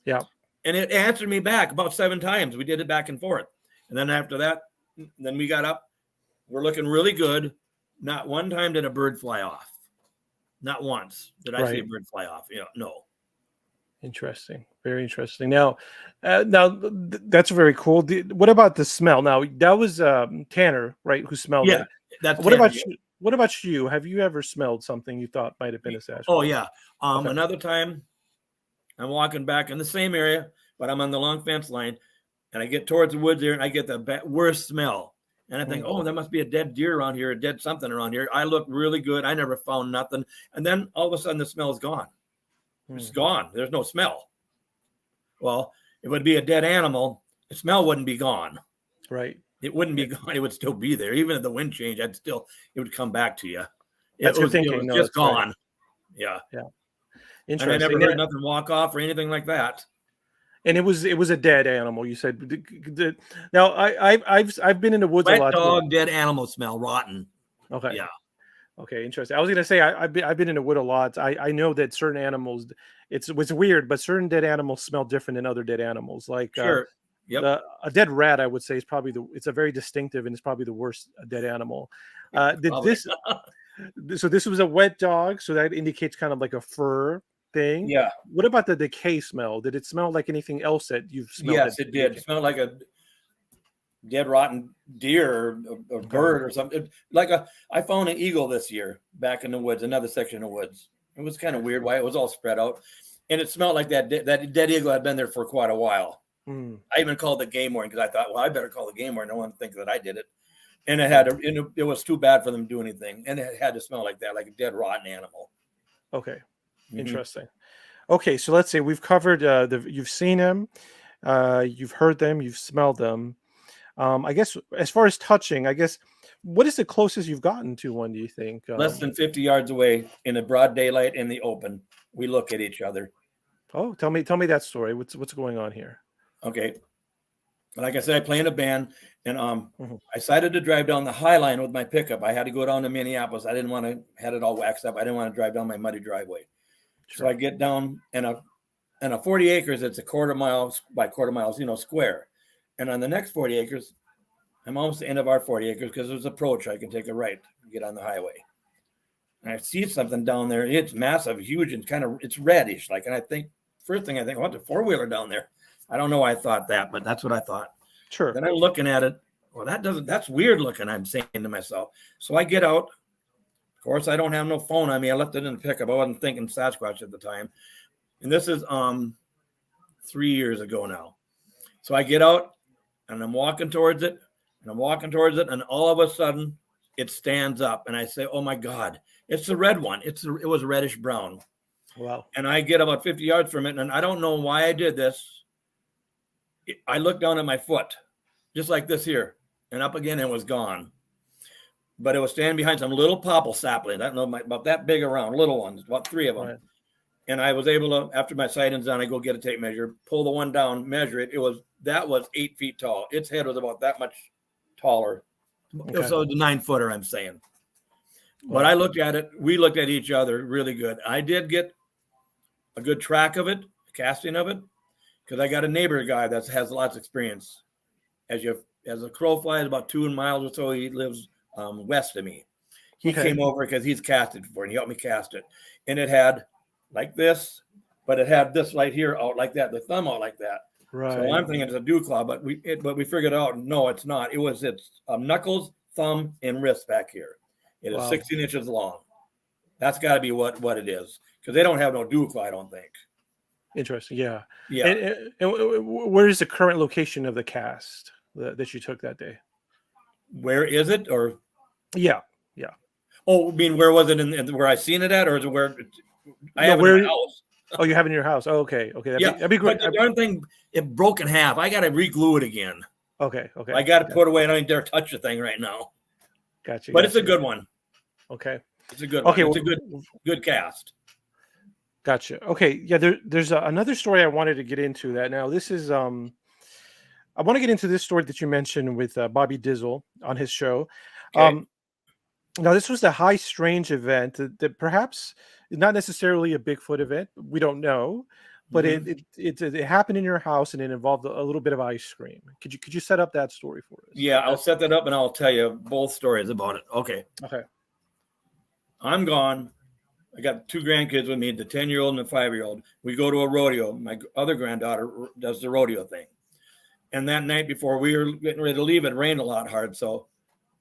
Yeah. And it answered me back about 7 times. We did it back and forth. And then after that, then we got up. We're looking really good. Not one time did a bird fly off. Not once did I see a bird fly off. No. Interesting. Very interesting. Now that's very cool. What about the smell? Now that was Tanner, right? Who smelled it? That's what Tanner, about you? What about you? Have you ever smelled something you thought might have been a Sasquatch? Oh yeah. Another time, I'm walking back in the same area, but I'm on the long fence line. And I get towards the woods there and I get the worst smell. And I think, oh, there must be a dead deer around here, a dead something around here. I look really good. I never found nothing. And then all of a sudden the smell is gone. It's gone. There's no smell. Well, it would be a dead animal. The smell wouldn't be gone. Right. It wouldn't be gone. It would still be there. Even if the wind changed, it would come back to you. That's your thinking. It was just gone. Right. Yeah. Yeah. Interesting. And I never heard nothing walk off or anything like that. And it was a dead animal. You said. Now I've been in the woods a lot. Dog, dead animal smell, rotten. Okay. Yeah. Okay. Interesting. I was going to say I've been in the wood a lot. I know that certain animals, it's weird, but certain dead animals smell different than other dead animals. Like sure. Yep. A dead rat, I would say, is probably it's a very distinctive and it's probably the worst dead animal. So this was a wet dog, so that indicates kind of like a fur thing. Yeah. What about the decay smell? Did it smell like anything else that you've smelled? Yes, it did. It smelled like a dead rotten deer or bird or something. I found an eagle this year back in the woods, another section of woods. It was kind of weird why it was all spread out. And it smelled like that dead eagle had been there for quite a while. I even called the game warden because I thought, well, I better call the game warden. I don't want to think that I did it. And it was too bad for them to do anything. And it had to smell like that, like a dead rotten animal. Okay. Interesting. Okay, so let's say we've covered you've seen them, you've heard them, you've smelled them. I guess as far as touching, what is the closest you've gotten to one, do you think? Less than 50 yards away in the broad daylight in the open. We look at each other. Oh, tell me that story. What's going on here? Okay. Like I said, I play in a band, and I decided to drive down the High Line with my pickup. I had to go down to Minneapolis. I didn't want to have it all waxed up. I didn't want to drive down my muddy driveway. Sure. So I get down, and And a 40 acres, it's a quarter mile by quarter miles, square. And on the next 40 acres, I'm almost the end of our 40 acres because there's an approach. I can take a right and get on the highway. And I see something down there. It's massive, huge, and it's reddish. And I think, first thing I think, what's a four-wheeler down there? I don't know why I thought that, but that's what I thought. Sure. Then I'm looking at it. Well, that's weird looking, I'm saying to myself. So I get out. Of course, I don't have no phone on me. I left it in the pickup. I wasn't thinking Sasquatch at the time. And this is 3 years ago now. So I get out and I'm walking towards it. And all of a sudden it stands up and I say, oh my God, it's the red one. It was reddish brown. Wow. And I get about 50 yards from it. And I don't know why I did this. I looked down at my foot, just like this here, and up again, and it was gone. But it was standing behind some little popple sapling. I don't know, about that big around, little ones, about 3 of them. Right. And I was able to, after my sightings done, I go get a tape measure, pull the one down, measure it. That was 8 feet tall. Its head was about that much taller. Okay. So the 9-footer, I'm saying. But I looked at it. We looked at each other really good. I did get a good track of it, casting of it, because I got a neighbor guy that has lots of experience. As a crow flies about 2 miles or so, he lives west of me. He came over because he's casted before, and he helped me cast it. And it had like this, but it had this right here out like that, the thumb out like that. Right. So I'm thinking it's a dew claw, but we figured out, no, it's not. It's knuckles, thumb, and wrist back here. It is 16 inches long. That's got to be what it is, because they don't have no dew claw, I don't think. Interesting. Yeah. Yeah. And where is the current location of the cast that you took that day? Where is it? Or yeah. Oh, I mean, where was it where I seen it at, or is it where I have it in my house? Oh, you have it in your house. Oh, okay. That'd be great. But the darn thing, it broke in half. I got to re-glue it again. Okay. I got to put away. I don't even dare touch the thing right now. Gotcha. But it's a good one. Okay. It's a good one. It's a good cast. Gotcha. Okay. Yeah. There's another story I wanted to get into that. Now, this is I want to get into this story that you mentioned with Bobby Dizzle on his show. Okay. Now, this was the high-strange event that perhaps is not necessarily a Bigfoot event. We don't know, but it happened in your house and it involved a little bit of ice cream. Could you set up that story for us? Yeah, I'll set that up and I'll tell you both stories about it. Okay. I'm gone. I got 2 grandkids with me, the 10-year-old and the 5-year-old. We go to a rodeo. My other granddaughter does the rodeo thing. And that night before we were getting ready to leave, it rained a lot hard. So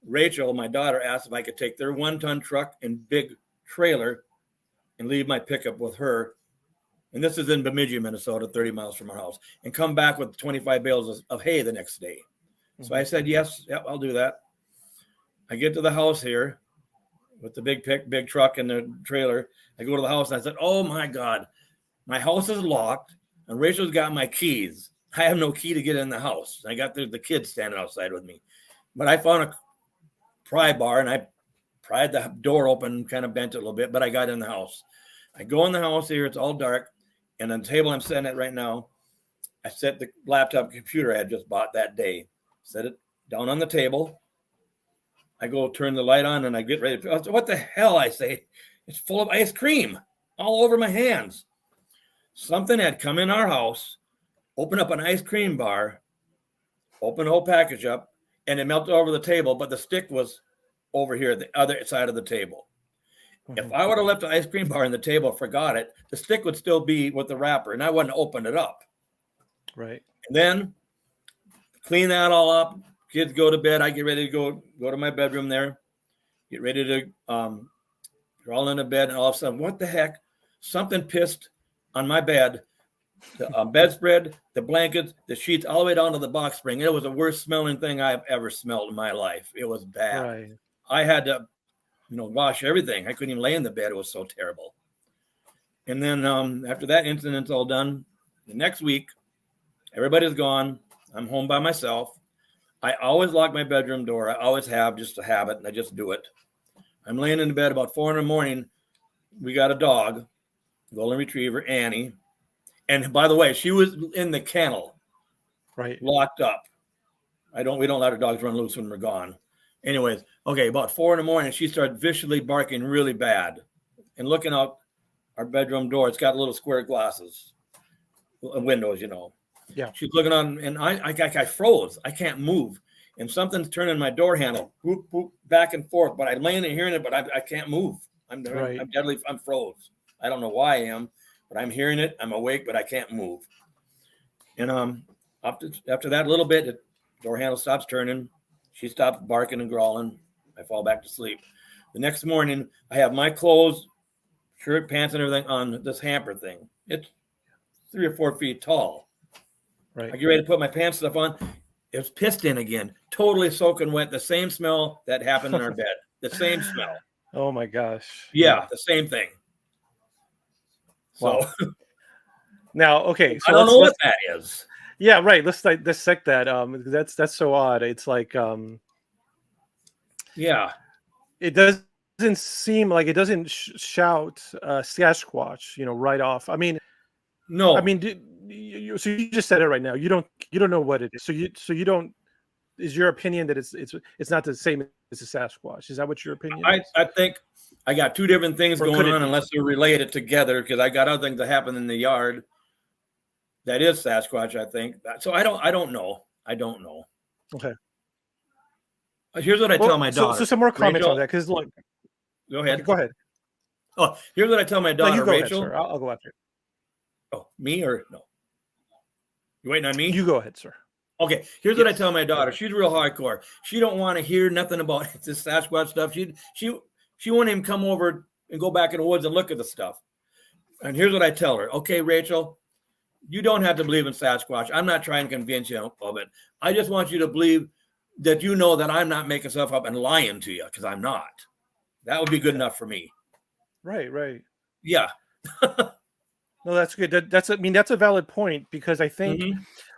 Rachel, my daughter, asked if I could take their 1-ton truck and big trailer and leave my pickup with her. And this is in Bemidji, Minnesota, 30 miles from our house, and come back with 25 bales of hay the next day. So I said, yes, I'll do that. I get to the house here with the big truck and the trailer. I go to the house and I said, oh my God, my house is locked and Rachel's got my keys. I have no key to get in the house. I got the kids standing outside with me, but I found a pry bar and I pried the door open, kind of bent it a little bit, but I got in the house. I go in the house here, it's all dark. And on the table I'm sitting at right now, I set the laptop computer I had just bought that day, set it down on the table. I go turn the light on and I get ready. What the hell, I say? It's full of ice cream all over my hands. Something had come in our house, opened up an ice cream bar, opened the whole package up, and it melted over the table, but the stick was over here, the other side of the table. If I would have left the ice cream bar on the table, forgot it, the stick would still be with the wrapper, and I wouldn't open it up. Right. And then clean that all up. Kids go to bed. I get ready to go to my bedroom there. Get ready to crawl into bed, and all of a sudden, what the heck? Something pissed on my bed. The bedspread, the blankets, the sheets, all the way down to the box spring. It was the worst smelling thing I've ever smelled in my life. It was bad. Right. I had to, wash everything. I couldn't even lay in the bed. It was so terrible. And then after that incident's all done, the next week, everybody's gone. I'm home by myself. I always lock my bedroom door. I always have, just a habit, and I just do it. I'm laying in the bed about 4 in. We got a dog, golden retriever, Annie. And by the way, she was in the kennel, right, locked up. We don't let our dogs run loose when we're gone. Anyways, okay, about 4 in, she started viciously barking really bad and looking out our bedroom door. It's got little square glasses. windows, you know. Yeah. She's looking on, and I froze. I can't move, and something's turning my door handle, boop, boop, back and forth. But I'm laying there hearing it, but I can't move. I'm froze. I don't know why I am, but I'm hearing it. I'm awake, but I can't move. And after that little bit, the door handle stops turning. She stops barking and growling. I fall back to sleep. The next morning, I have my clothes, shirt, pants, and everything on this hamper thing. It's 3 or 4 feet tall. Right. I get ready to put my pants stuff on. It was pissed in again, totally soaking wet. The same smell that happened in our bed. The same smell. Oh my gosh. Yeah, the same thing. So wow. Now, okay. So I don't know what that is. Yeah, right. Let's dissect that. That's so odd. It's like yeah. It doesn't seem like it doesn't shout Sasquatch, right off. I mean, no. I mean, so you just said it right now. You don't know what it is. So you don't. Is your opinion that it's not the same as a Sasquatch? Is that what your opinion is? I think I got two different things going on unless they're related together, because I got other things that happen in the yard. That is Sasquatch, I think. So I don't know. I don't know. Okay. Here's what I tell my daughter. So some more comments Rachel, on that, because look. Go ahead. Okay, go ahead. Oh, here's what I tell my daughter, no, you go Rachel. ahead, sir. I'll go after. Oh, me or no? You waiting on me? You go ahead, sir. Okay, here's what I tell my daughter. She's real hardcore. She don't want to hear nothing about this Sasquatch stuff. She won't even come over and go back in the woods and look at the stuff. And here's what I tell her. Okay, Rachel, you don't have to believe in Sasquatch. I'm not trying to convince you of it. I just want you to believe that you know that I'm not making stuff up and lying to you, because I'm not. That would be good enough for me. Right. Yeah. No, that's good. That's a valid point, because I think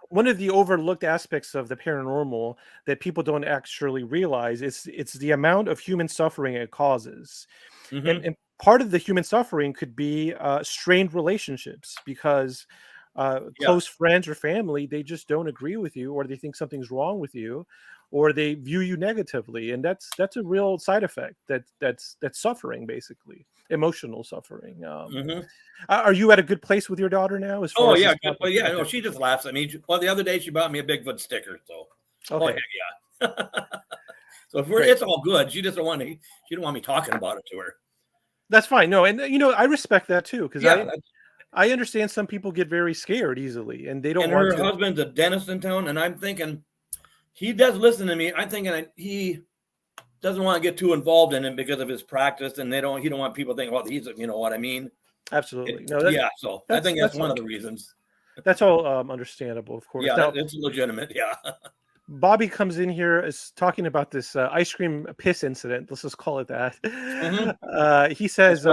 one of the overlooked aspects of the paranormal that people don't actually realize is it's the amount of human suffering it causes. And part of the human suffering could be strained relationships, because close friends or family, they just don't agree with you, or they think something's wrong with you, or they view you negatively, and that's a real side effect that's suffering, basically emotional suffering. Are you at a good place with your daughter now? Oh yeah, well, yeah. No, she just laughs at me. Well, the other day she bought me a Bigfoot sticker. So okay, yeah. So it's all good. She doesn't want to. She don't want me talking about it to her. That's fine. No, and I respect that too, because I understand some people get very scared easily, and they don't. And her husband's a dentist in town, and I'm thinking he does listen to me. I'm thinking he doesn't want to get too involved in it because of his practice, and he don't want people thinking, well, he's, you know what I mean? Absolutely. So I think that's one of the reasons. That's all understandable, of course. Yeah, now, it's legitimate. Yeah. Bobby comes in here is talking about this ice cream piss incident. Let's just call it that. He says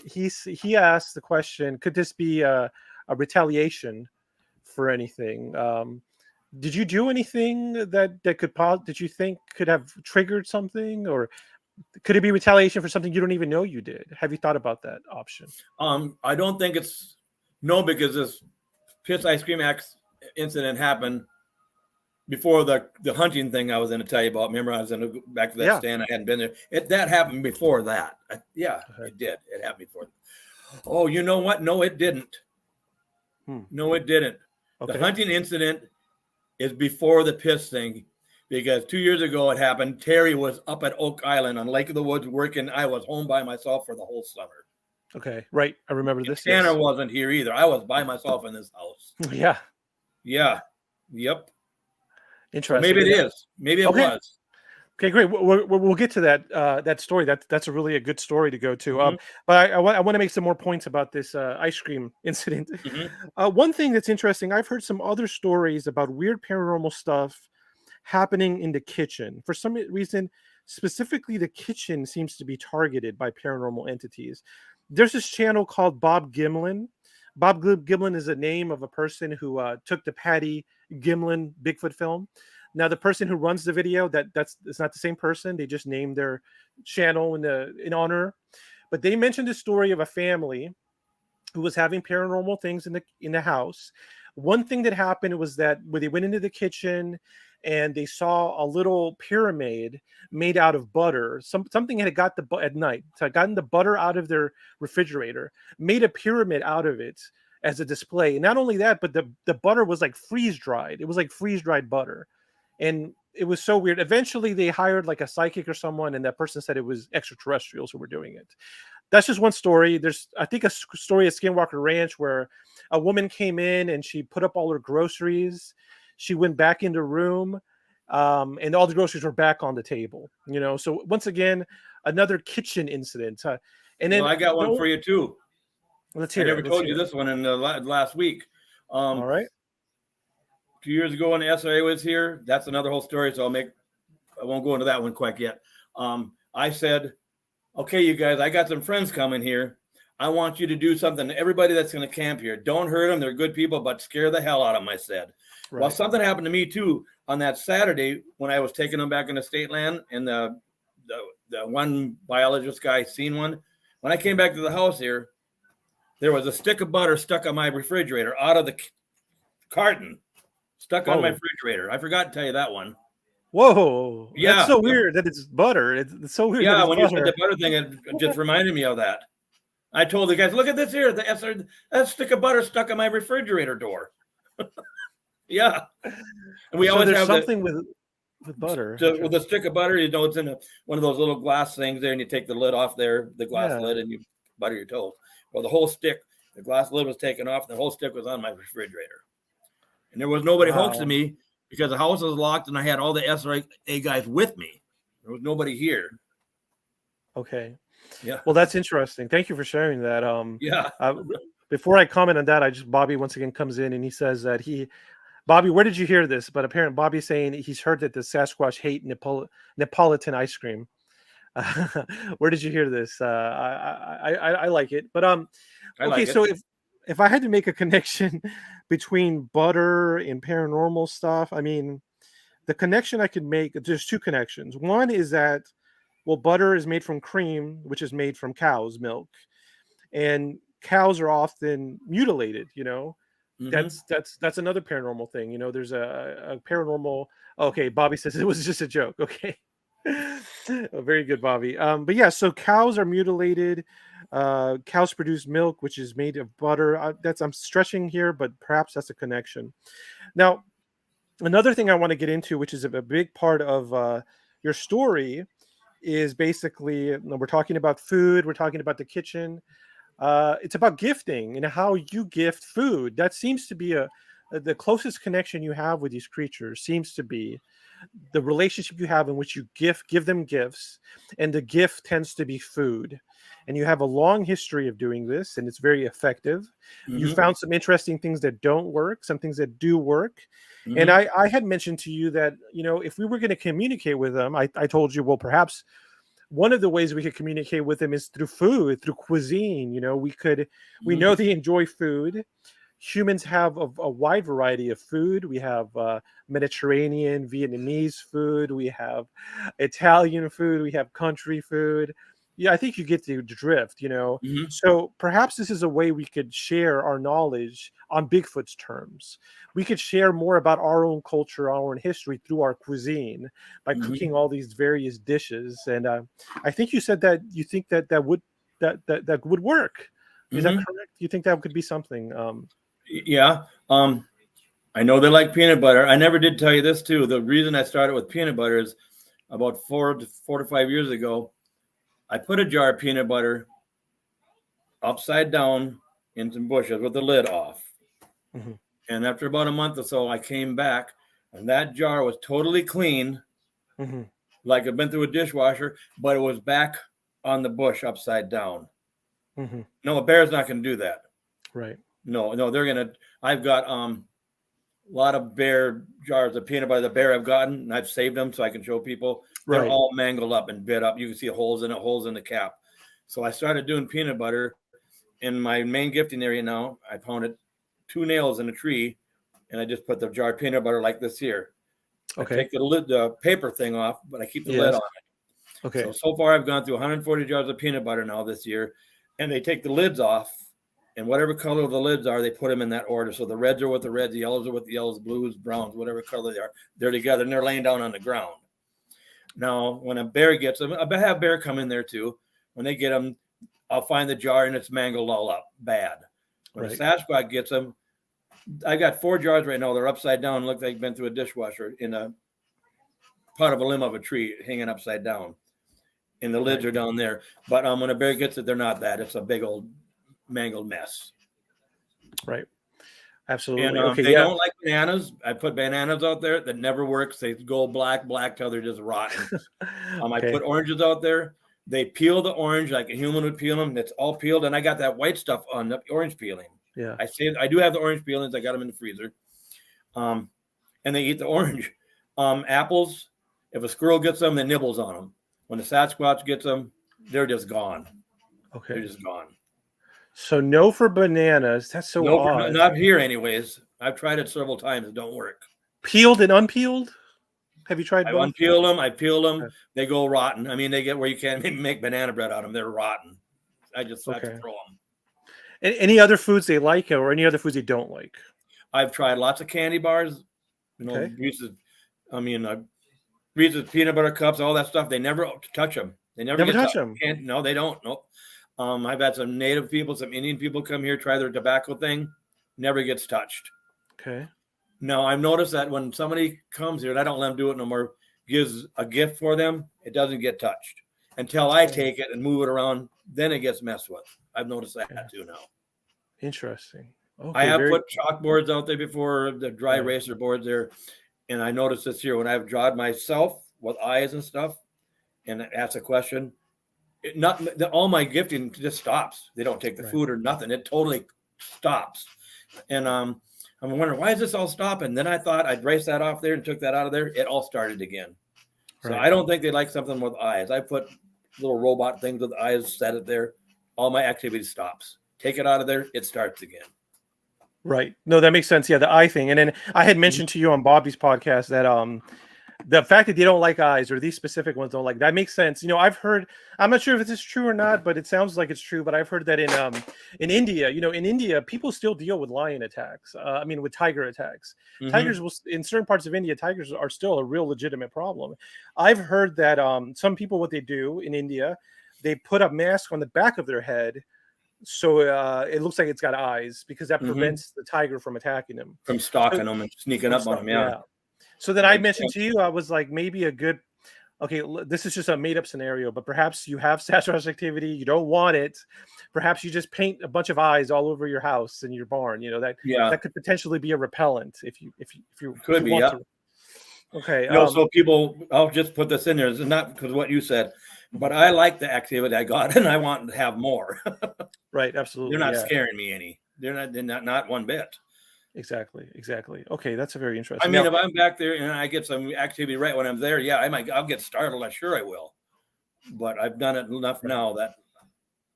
he asked the question: could this be a retaliation for anything? Did you do anything that you think could have triggered something, or could it be retaliation for something you don't even know you did? Have you thought about that option? I don't think it's because this piss ice cream incident happened before the hunting thing I was going to tell you about. Remember, I was in back to that stand. I hadn't been there. That happened before that. It did. It happened before. Oh, you know what? No, it didn't. No, it didn't. Okay. The hunting incident is before the piss thing, because 2 years ago it happened. Terry was up at Oak Island on Lake of the Woods working. I was home by myself for the whole summer. Okay, right. I remember this. Tanner wasn't here either. I was by myself in this house. Yeah. Yep. Interesting. Maybe it is. Maybe it was. Okay, great. We'll get to that story. That's a really a good story to go to. But I want to make some more points about this ice cream incident. One thing that's interesting, I've heard some other stories about weird paranormal stuff happening in the kitchen. For some reason, specifically the kitchen seems to be targeted by paranormal entities. There's this channel called Bob Gimlin. Bob Gimlin is a name of a person who took the Patty Gimlin Bigfoot film. Now, the person who runs the video, it's not the same person. They just named their channel in honor. But they mentioned the story of a family who was having paranormal things in the house. One thing that happened was that when they went into the kitchen and they saw a little pyramid made out of butter. Something had got at night. So gotten the butter out of their refrigerator, made a pyramid out of it, as a display. And not only that, but the butter was like freeze dried. It was like freeze dried butter, and it was so weird. Eventually, they hired like a psychic or someone, and that person said it was extraterrestrials who were doing it. That's just one story. There's, I think, a story at Skinwalker Ranch where a woman came in and she put up all her groceries. She went back into room, and all the groceries were back on the table. So once again, another kitchen incident. And then I got one for you too. Let's hear I never told you this one in the last week. All right. 2 years ago when the SRA was here, that's another whole story. So I won't go into that one quite yet. I said, okay, you guys, I got some friends coming here. I want you to do something to everybody that's going to camp here. Don't hurt them. They're good people, but scare the hell out of them, I said. Right. Well, something happened to me too on that Saturday when I was taking them back into state land, and the one biologist guy seen one. When I came back to the house here, there was a stick of butter stuck on my refrigerator out of the carton, stuck on my refrigerator. I forgot to tell you that one. Whoa. Yeah. That's so weird that it's butter. It's so weird. Yeah, when you said the butter thing, it just reminded me of that. I told the guys, look at this here. That stick of butter stuck on my refrigerator door. Yeah. And we always have something with butter. With a stick of butter, it's in one of those little glass things there, and you take the lid off there, the glass lid, and you butter your toast. Well, the whole stick, the glass lid was taken off, and the whole stick was on my refrigerator. And there was nobody hoaxing me because the house was locked, and I had all the SRA guys with me. There was nobody here. Okay. Yeah. Well, that's interesting. Thank you for sharing that. Yeah. Before I comment on that, Bobby once again comes in and he says that Bobby, where did you hear this? But apparently Bobby's saying he's heard that the Sasquatch hate Neapolitan ice cream. Where did you hear this? I like it. But okay, so if I had to make a connection between butter and paranormal stuff, I mean, the connection I could make, there's two connections. One is that, well, butter is made from cream, which is made from cow's milk, and cows are often mutilated. That's another paranormal thing. There's a paranormal. Okay, Bobby says it was just a joke. Okay. Very good, Bobby. But yeah, so cows are mutilated. Cows produce milk, which is made of butter. I'm stretching here, but perhaps that's a connection. Now, another thing I want to get into, which is a big part of your story, is basically, we're talking about food. We're talking about the kitchen. It's about gifting and how you gift food. That seems to be the closest connection you have with these creatures. Seems to be the relationship you have in which you give them gifts, and the gift tends to be food. And you have a long history of doing this, and it's very effective. Mm-hmm. You found some interesting things that don't work, some things that do work. Mm-hmm. And I had mentioned to you that, if we were going to communicate with them, I told you, well, perhaps one of the ways we could communicate with them is through food, through cuisine. We know they enjoy food. Humans have a wide variety of food. We have Mediterranean, Vietnamese food. We have Italian food. We have country food. Yeah, I think you get the drift, Mm-hmm. So perhaps this is a way we could share our knowledge on Bigfoot's terms. We could share more about our own culture, our own history through our cuisine by mm-hmm. cooking all these various dishes. And I think you said that you think that would work. Is mm-hmm. that correct? You think that could be something? Yeah. I know they like peanut butter. I never did tell you this too. The reason I started with peanut butter is about 4 to 5 years ago, I put a jar of peanut butter upside down in some bushes with the lid off. Mm-hmm. And after about a month or so, I came back and that jar was totally clean, mm-hmm. like it'd been through a dishwasher, but it was back on the bush upside down. Mm-hmm. No, a bear's not going to do that. Right. No, they're going to, I've got a lot of bear jars of peanut butter. The bear I've gotten, and I've saved them so I can show people. They're right. all mangled up and bit up. You can see holes in the cap. So I started doing peanut butter in my main gifting area now. I pounded 2 nails in a tree, and I just put the jar of peanut butter like this here. Okay. I take the lid, the paper thing off, but I keep the lid on it. Okay. So far I've gone through 140 jars of peanut butter now this year, and they take the lids off, and whatever color the lids are, they put them in that order. So the reds are with the reds, the yellows are with the yellows, blues, browns, whatever color they are. They're together, and they're laying down on the ground. Now, when a bear gets them, I have bear come in there too. When they get them, I'll find the jar and it's mangled all up bad. When Right. a Sasquatch gets them, I got 4 jars right now. They're upside down. Look like they've been through a dishwasher in a part of a limb of a tree hanging upside down. And the lids Right. are down there. But when a bear gets it, they're not that. It's a big old mangled mess. Right. And Absolutely. Okay. they Yeah. don't like bananas. I put bananas out there that never works. They go black till they're just rotten. I Okay. put oranges out there. They peel the orange like a human would peel them. It's all peeled, and I got that white stuff on the orange peeling. Yeah. I do have the orange peelings. I got them in the freezer. And they eat the orange. Apples, if a squirrel gets them, they nibbles on them. When the Sasquatch gets them, they're just gone. Okay. They're just gone. So no for bananas. That's so No, odd. not here anyways. I've tried it several times. It don't work. Peeled and unpeeled? Have you tried I both? unpeel them. I peel them. Okay. They go rotten. I mean, they get where you can't even make banana bread out of them. They're rotten. I just have to throw them. Any other foods they like, or any other foods they don't like? I've tried lots of candy bars. You know, Okay. Reese's peanut butter cups, all that stuff. They never touch them. They never touch them. No, they don't. Nope. I've had some native people, some Indian people come here, try their tobacco thing. Never gets touched. Okay. No, I've noticed that when somebody comes here, and I don't let them do it no more, gives a gift for them, it doesn't get touched until I take it and move it around. Then it gets messed with. I've noticed that too now. Interesting. Okay, I have put chalkboards out there before, the dry eraser boards there, and I noticed this here when I've drawn myself with eyes and stuff, and ask a question. All my gifting just stops. They don't take the food or nothing. It totally stops. And I'm wondering, why is this all stopping? Then I thought I'd erase that off there and took that out of there. It all started again. So I don't think they like something with eyes. I put little robot things with eyes, set it there. All my activity stops. Take it out of there, it starts again. Right. No, that makes sense. Yeah, the eye thing. And then I had mentioned to you on Bobby's podcast that the fact that they don't like eyes, or these specific ones don't like, that makes sense. You know, I've heard, I'm not sure if this is true or not, but it sounds like it's true. But I've heard that in India, in India, people still deal with lion attacks. With tiger attacks. Mm-hmm. Tigers will, in certain parts of India, tigers are still a real legitimate problem. I've heard that some people, what they do in India, they put a mask on the back of their head, so it looks like it's got eyes, because that prevents the tiger from attacking them, from stalking them and sneaking up on them. Yeah. So then I mentioned to you, I was like, maybe a good, okay, this is just a made up scenario, but perhaps you have Sasquatch activity, you don't want it. Perhaps you just paint a bunch of eyes all over your house and your barn. That could potentially be a repellent if you could be. To. Okay. So people, I'll just put this in there. It's not because of what you said, but I like the activity I got, and I want to have more. Right. Absolutely. They're not scaring me any. They're not one bit. Exactly. Okay, that's a very interesting. If I'm back there and I get some activity right when I'm there, I'll get startled. I'm sure I will. But I've done it enough now that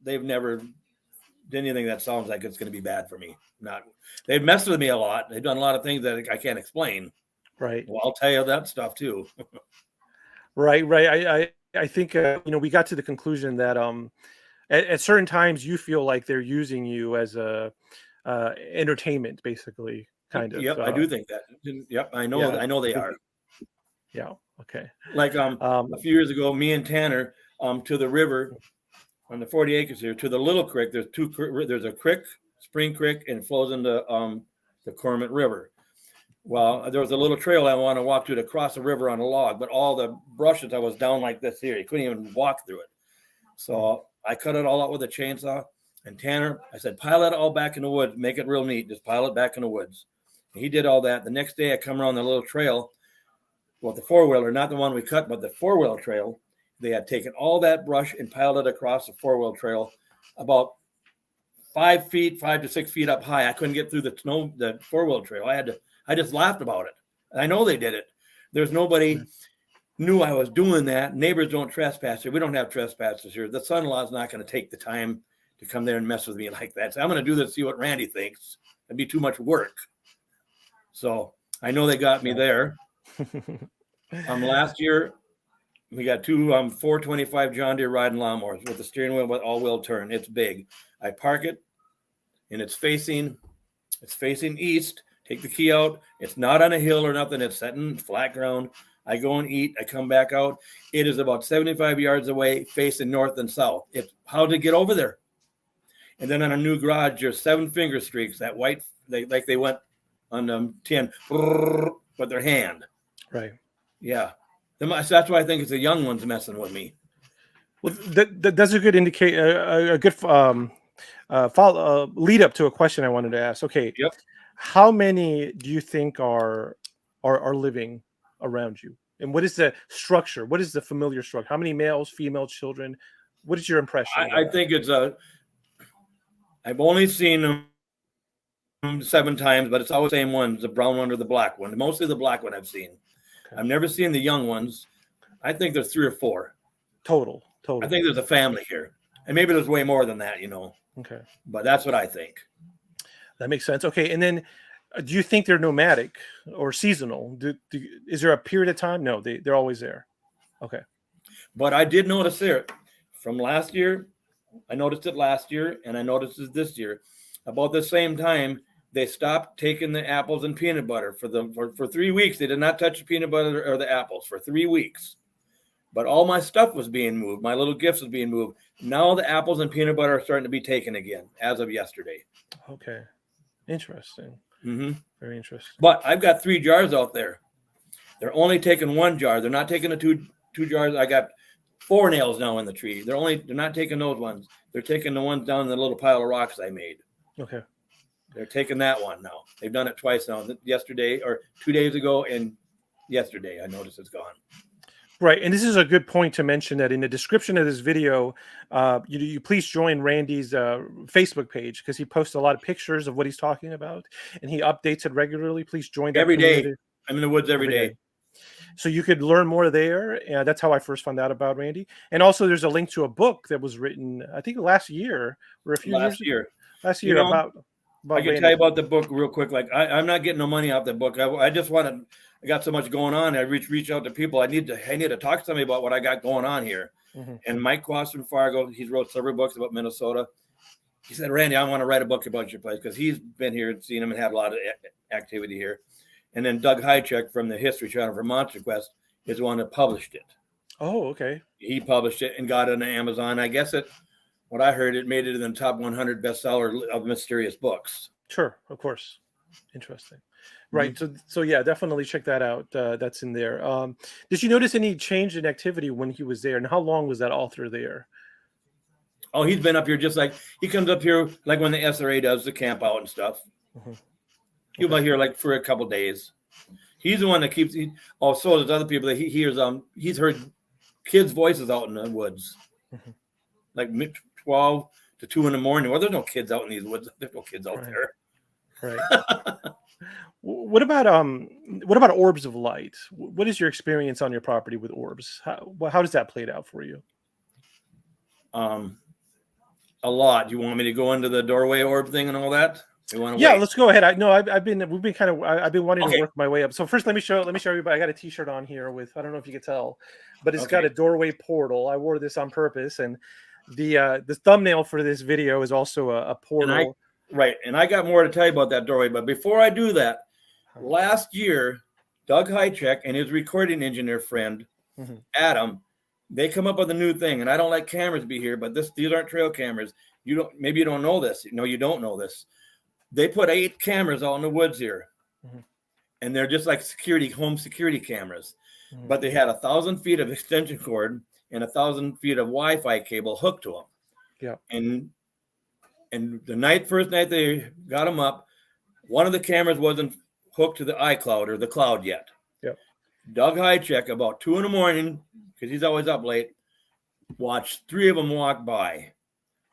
they've never done anything that sounds like it's going to be bad for me. They've messed with me a lot. They've done a lot of things that I can't explain. Right. Well, I'll tell you that stuff too. Right. I think we got to the conclusion that at certain times you feel like they're using you as a entertainment, basically, kind of. Yep, I do think that. Yep, I know. Yeah. I know they are. Yeah. Okay. Like a few years ago, me and Tanner to the river on the 40 acres here, to the little creek. There's a creek, Spring Creek, and it flows into the Cormorant River. Well, there was a little trail I want to walk to cross the river on a log, but all the brushes, I was down like this here. You couldn't even walk through it. So I cut it all out with a chainsaw. And Tanner, I said, pile it all back in the woods. Make it real neat. Just pile it back in the woods. And he did all that. The next day I come around the little trail. Well, the four-wheeler, not the one we cut, but the four-wheel trail. They had taken all that brush and piled it across the four-wheel trail about 5 to 6 feet up high. I couldn't get through the four-wheel trail. I just laughed about it. I know they did it. There's nobody knew I was doing that. Neighbors don't trespass here. We don't have trespassers here. The son-in-law is not going to take the time to come there and mess with me like that. So I'm going to do this, see what Randy thinks. It'd be too much work. So I know they got me there. Last year, we got two 425 John Deere riding lawnmowers with the steering wheel with all-wheel turn. It's big. I park it, and it's facing east. Take the key out. It's not on a hill or nothing. It's setting flat ground. I go and eat. I come back out. It is about 75 yards away, facing north and south. How to get over there? And then on a new garage, there's 7 finger streaks, that white, like they went on 10 with their hand. Right. Yeah. That's why I think it's the young ones messing with me. Well, that's a good a good follow lead up to a question I wanted to ask. Okay. Yep. How many do you think are living around you? And what is the structure? What is the familiar structure? How many males, female, children? What is your impression? I think it's I've only seen them 7 times, but it's always the same ones, the brown one or the black one. Mostly the black one I've seen. Okay. I've never seen the young ones. I think there's 3 or 4. Total. I think there's a family here. And maybe there's way more than that, Okay. But that's what I think. That makes sense. Okay. And then do you think they're nomadic or seasonal? Is there a period of time? No, they're always there. Okay. But I did notice there from last year. I noticed it last year, and I noticed it this year. About the same time, they stopped taking the apples and peanut butter for 3 weeks. They did not touch the peanut butter or the apples for 3 weeks. But all my stuff was being moved. My little gifts was being moved. Now the apples and peanut butter are starting to be taken again as of yesterday. Okay. Interesting. Mm-hmm. Very interesting. But I've got 3 jars out there. They're only taking 1 jar. They're not taking the two jars. I got 4 nails now in the tree. They're not taking those ones. They're taking the ones down in the little pile of rocks I made. Okay. They're taking that one now. They've done it twice now. Yesterday or 2 days ago and yesterday. I noticed it's gone. Right. And this is a good point to mention that in the description of this video, you please join Randy's Facebook page because he posts a lot of pictures of what he's talking about and he updates it regularly. Please join that every community. day. I'm in the woods every day. So you could learn more there. And that's how I first found out about Randy. And also there's a link to a book that was written, I think last year or a few years ago. Last year about I can tell you about the book real quick. Like I'm not getting no money off the book. I just wanted, I got so much going on. I reach out to people. I need to talk to somebody about what I got going on here. Mm-hmm. And Mike Quast from Fargo, he's wrote several books about Minnesota. He said, Randy, I want to write a book about your place because he's been here and seen him and had a lot of activity here. And then Doug Hychek from the History Channel for Monster Quest is the one that published it. Oh, okay. He published it and got it on Amazon. I guess what I heard, it made it in the top 100 bestseller of mysterious books. Sure, of course. Interesting. Right. Mm-hmm. So yeah, definitely check that out. That's in there. Did you notice any change in activity when he was there? And how long was that author there? Oh, he's been up here just like he comes up here like when the SRA does the camp out and stuff. Mm-hmm. He'll be here like for a couple days. He's the one that keeps. So there's other people that he hears. He's heard kids' voices out in the woods, mm-hmm. like 12 to 2 in the morning. Well, there's no kids out in these woods. There's no kids out there. Right. What about orbs of light? What is your experience on your property with orbs? How does that play out for you? A lot. You want me to go into the doorway orb thing and all that? Yeah, let's go ahead. I've been wanting to work my way up. So first, let me show everybody. I got a T-shirt on here with, I don't know if you can tell, but it's got a doorway portal. I wore this on purpose, and the thumbnail for this video is also a portal. And I got more to tell you about that doorway. But before I do that, last year, Doug Hychek and his recording engineer friend, mm-hmm. Adam, they come up with a new thing. And I don't let cameras be here, but these aren't trail cameras. Maybe you don't know this. No, you don't know this. They put 8 cameras out in the woods here. Mm-hmm. And they're just like home security cameras. Mm-hmm. But they had 1,000 feet of extension cord and 1,000 feet of Wi-Fi cable hooked to them. Yeah. And the first night they got them up, one of the cameras wasn't hooked to the iCloud or the cloud yet. Yep. Doug Hychek, about 2 in the morning, because he's always up late, watched 3 of them walk by.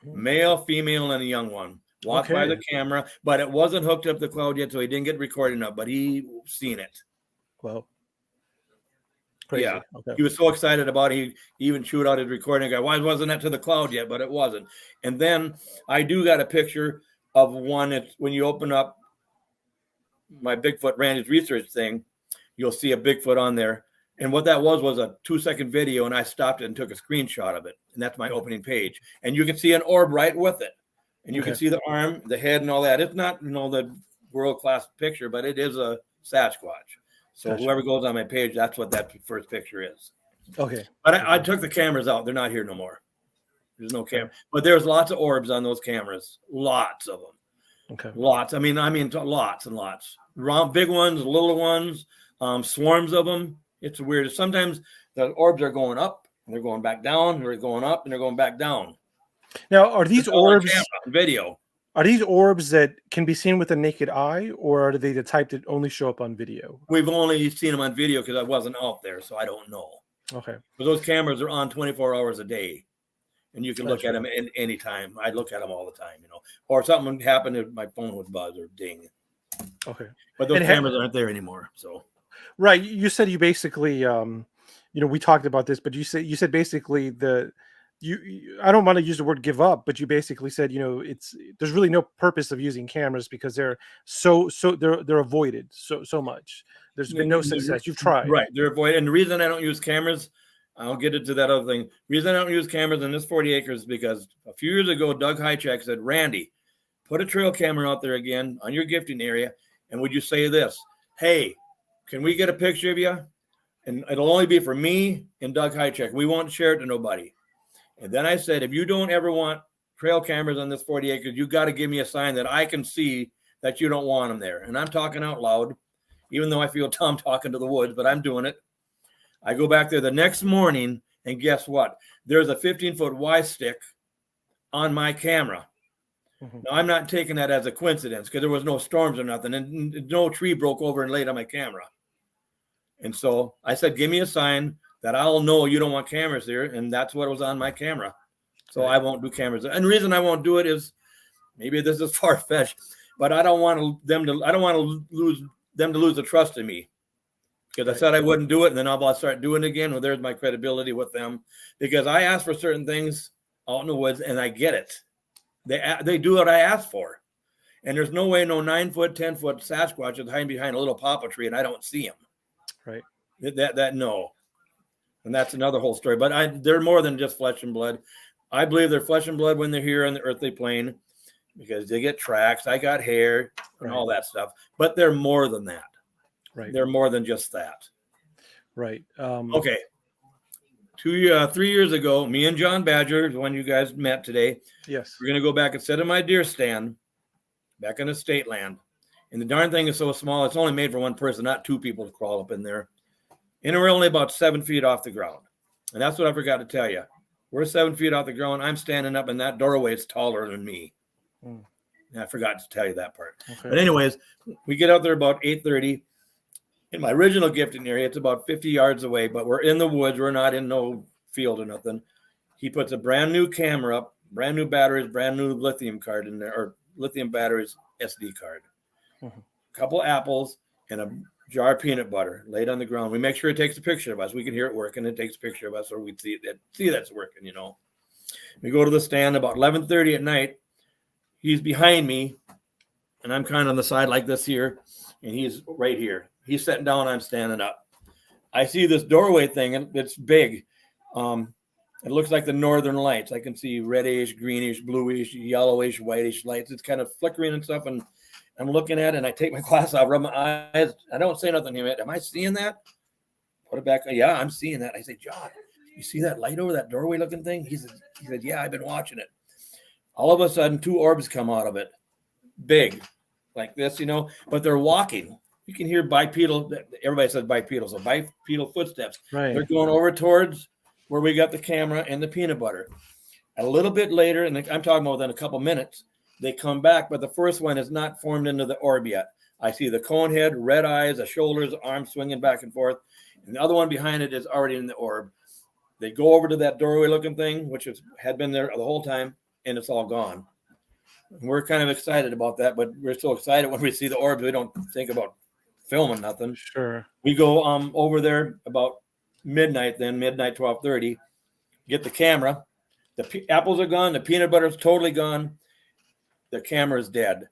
Male, female, and a young one. Walked by the camera, but it wasn't hooked up to the cloud yet, so he didn't get recording up, but he seen it. Well, crazy. Yeah. Okay. He was so excited about it, he even chewed out his recording. Why wasn't that to the cloud yet? But it wasn't. And then I do got a picture of one that when you open up my Bigfoot Randy's research thing, you'll see a Bigfoot on there. And what that was a 2-second video, and I stopped it and took a screenshot of it. And that's my opening page. And you can see an orb right with it. And you can see the arm, the head, and all that. It's not, the world-class picture, but it is a Sasquatch. So whoever goes on my page, that's what that first picture is. Okay. But I took the cameras out. They're not here no more. There's no camera, but there's lots of orbs on those cameras. Lots of them. Okay. Lots. I mean, lots and lots. Big ones, little ones, swarms of them. It's weird. Sometimes the orbs are going up and they're going back down. They're going up and they're going back down. Now, are these orbs video? Are these orbs that can be seen with the naked eye, or are they the type that only show up on video? We've only seen them on video because I wasn't out there, so I don't know. Okay. But those cameras are on 24 hours a day, and you can look at them any time. I look at them all the time, or if something happened, my phone would buzz or ding. Okay. But those cameras aren't there anymore. So. Right. You said you basically, we talked about this, but you said basically I don't want to use the word give up, but you basically said, there's really no purpose of using cameras because they're they're avoided so much. There's been no success. You've tried. Right. They're avoided. And the reason I don't use cameras, I'll get into that other thing. The reason I don't use cameras in this 40 acres is because a few years ago, Doug Highcheck said, Randy, put a trail camera out there again on your gifting area. And would you say this? Hey, can we get a picture of you? And it'll only be for me and Doug Highcheck. We won't share it to nobody. And then I said, if you don't ever want trail cameras on this 40 acres, you got to give me a sign that I can see that you don't want them there. And I'm talking out loud, even though I feel dumb talking to the woods, but I'm doing it. I go back there the next morning, and guess what? There's a 15-foot Y stick on my camera. Mm-hmm. Now, I'm not taking that as a coincidence because there was no storms or nothing, and no tree broke over and laid on my camera. And so I said, give me a sign that I'll know you don't want cameras there, and that's what was on my camera. So I won't do cameras. And the reason I won't do it is maybe this is far-fetched, but I don't want them to lose the trust in me. Because I said I wouldn't do it, and then I'll start doing it again. Well, there's my credibility with them. Because I ask for certain things out in the woods, and I get it. They do what I ask for. And there's no way no 9-foot, 10-foot Sasquatch is hiding behind a little papa tree, and I don't see him. Right. That no. And that's another whole story. But they're more than just flesh and blood. I believe they're flesh and blood when they're here on the earthly plane because they get tracks. I got hair and all that stuff. But they're more than that. Right. They're more than just that. Right. Okay. 3 years ago, me and John Badger, the one you guys met today. Yes. We're going to go back and sit in my deer stand back in the state land. And the darn thing is so small, it's only made for one person, not two people to crawl up in there. And we're only about 7 feet off the ground. And that's what I forgot to tell you. We're 7 feet off the ground. I'm standing up in that doorway. It's taller than me. And I forgot to tell you that part. Okay. But anyways, we get out there about 8:30. In my original gifting area, it's about 50 yards away, but we're in the woods. We're not in no field or nothing. He puts a brand new camera up, brand new batteries, brand new lithium card in there, or lithium batteries SD card. A couple apples and a jar of peanut butter laid on the ground. We make sure it takes a picture of us. We can hear it working. It takes a picture of us, or we see that's working. We go to the stand about 11:30 at night. He's behind me, and I'm kind of on the side like this here, and he's right here. He's sitting down. I'm standing up. I see this doorway thing, and it's big. It looks like the northern lights. I can see reddish, greenish, bluish, yellowish, whitish lights. It's kind of flickering and stuff, and I'm looking at it, and I take my glass off, rub my eyes. I don't say nothing to him. Am I seeing that? Put it back. Yeah, I'm seeing that. I say, John, you see that light over that doorway looking thing? He said, yeah, I've been watching it. All of a sudden, 2 orbs come out of it. Big, like this, but they're walking. You can hear bipedal. Everybody says bipedal, so bipedal footsteps. Right. They're going over towards where we got the camera and the peanut butter. A little bit later, and I'm talking about within a couple minutes, they come back, but the first one is not formed into the orb yet. I see the cone head, red eyes, the shoulders, arms swinging back and forth. And the other one behind it is already in the orb. They go over to that doorway looking thing, which had been there the whole time, and it's all gone. And we're kind of excited about that, but we're so excited when we see the orbs, we don't think about filming nothing. Sure. We go over there about midnight, 12:30, get the camera. The apples are gone. The peanut butter is totally gone. The camera is dead.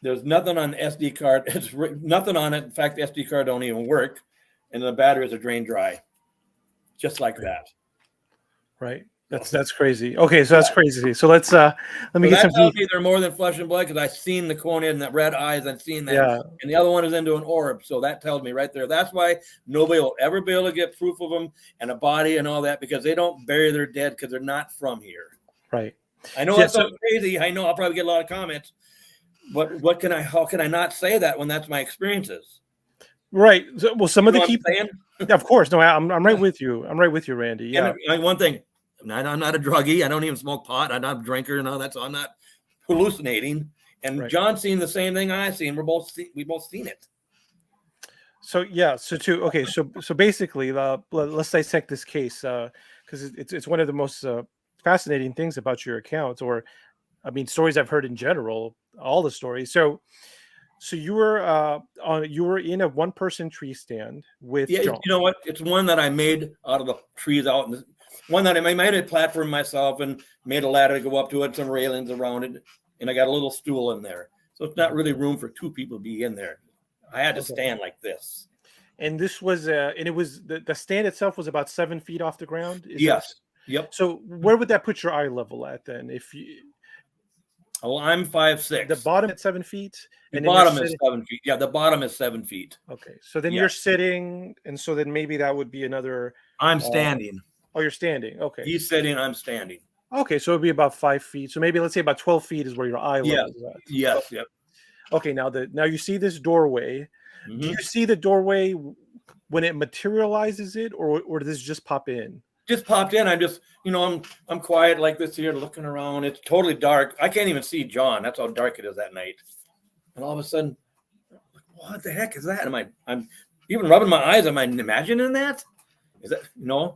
There's nothing on the SD card. It's nothing on it. In fact, the SD card don't even work. And the batteries are drained dry. Just like that. Right. That's crazy. Okay, so that's crazy. So let me get some. Tells me they're more than flesh and blood because I've seen the cone head and that red eyes. I've seen that. Yeah. And the other one is into an orb. So that tells me right there. That's why nobody will ever be able to get proof of them and a body and all that because they don't bury their dead because they're not from here. Right. I know that sounds crazy. I know I'll probably get a lot of comments, but how can I not say that when that's my experiences? Right. So, well, some of the key. saying? Yeah, of course. No, I'm right with you. I'm right with you, Randy. Yeah. And one thing, I'm not a druggie. I don't even smoke pot. I'm not a drinker and all that. So I'm not hallucinating. And Right. John's seen the same thing I've seen. We both seen it. So yeah. So basically, let's dissect this case because it's one of the most fascinating things about your account, or I mean, stories I've heard in general. All the stories. So you were in a one-person tree stand with John. You know what? It's one that I made out of the trees out, and one that I made a platform myself and made a ladder to go up to it, some railings around it, and I got a little stool in there. So it's not really room for two people to be in there. I had to stand like this. And this was and it was the stand itself was about 7 feet off the ground. Yes. Yep. So where would that put your eye level at then? If you Well, I'm 5'6". The bottom at 7 feet. The bottom is 7 feet. Yeah, the bottom is 7 feet. Okay, so then you're sitting, and so then maybe that would be another. I'm standing. Oh, you're standing. Okay. He's sitting. I'm standing. Okay, so it'd be about 5 feet. So maybe let's say about 12 feet is where your eye level is at. Yes. Okay. Yep. Okay. Now you see this doorway. Mm-hmm. Do you see the doorway when it materializes it, or does it just pop in? Just popped in. I'm just, I'm quiet like this here, looking around. It's totally dark. I can't even see John. That's how dark it is that night. And all of a sudden, what the heck is that? I'm even rubbing my eyes. Am I imagining that? Is that,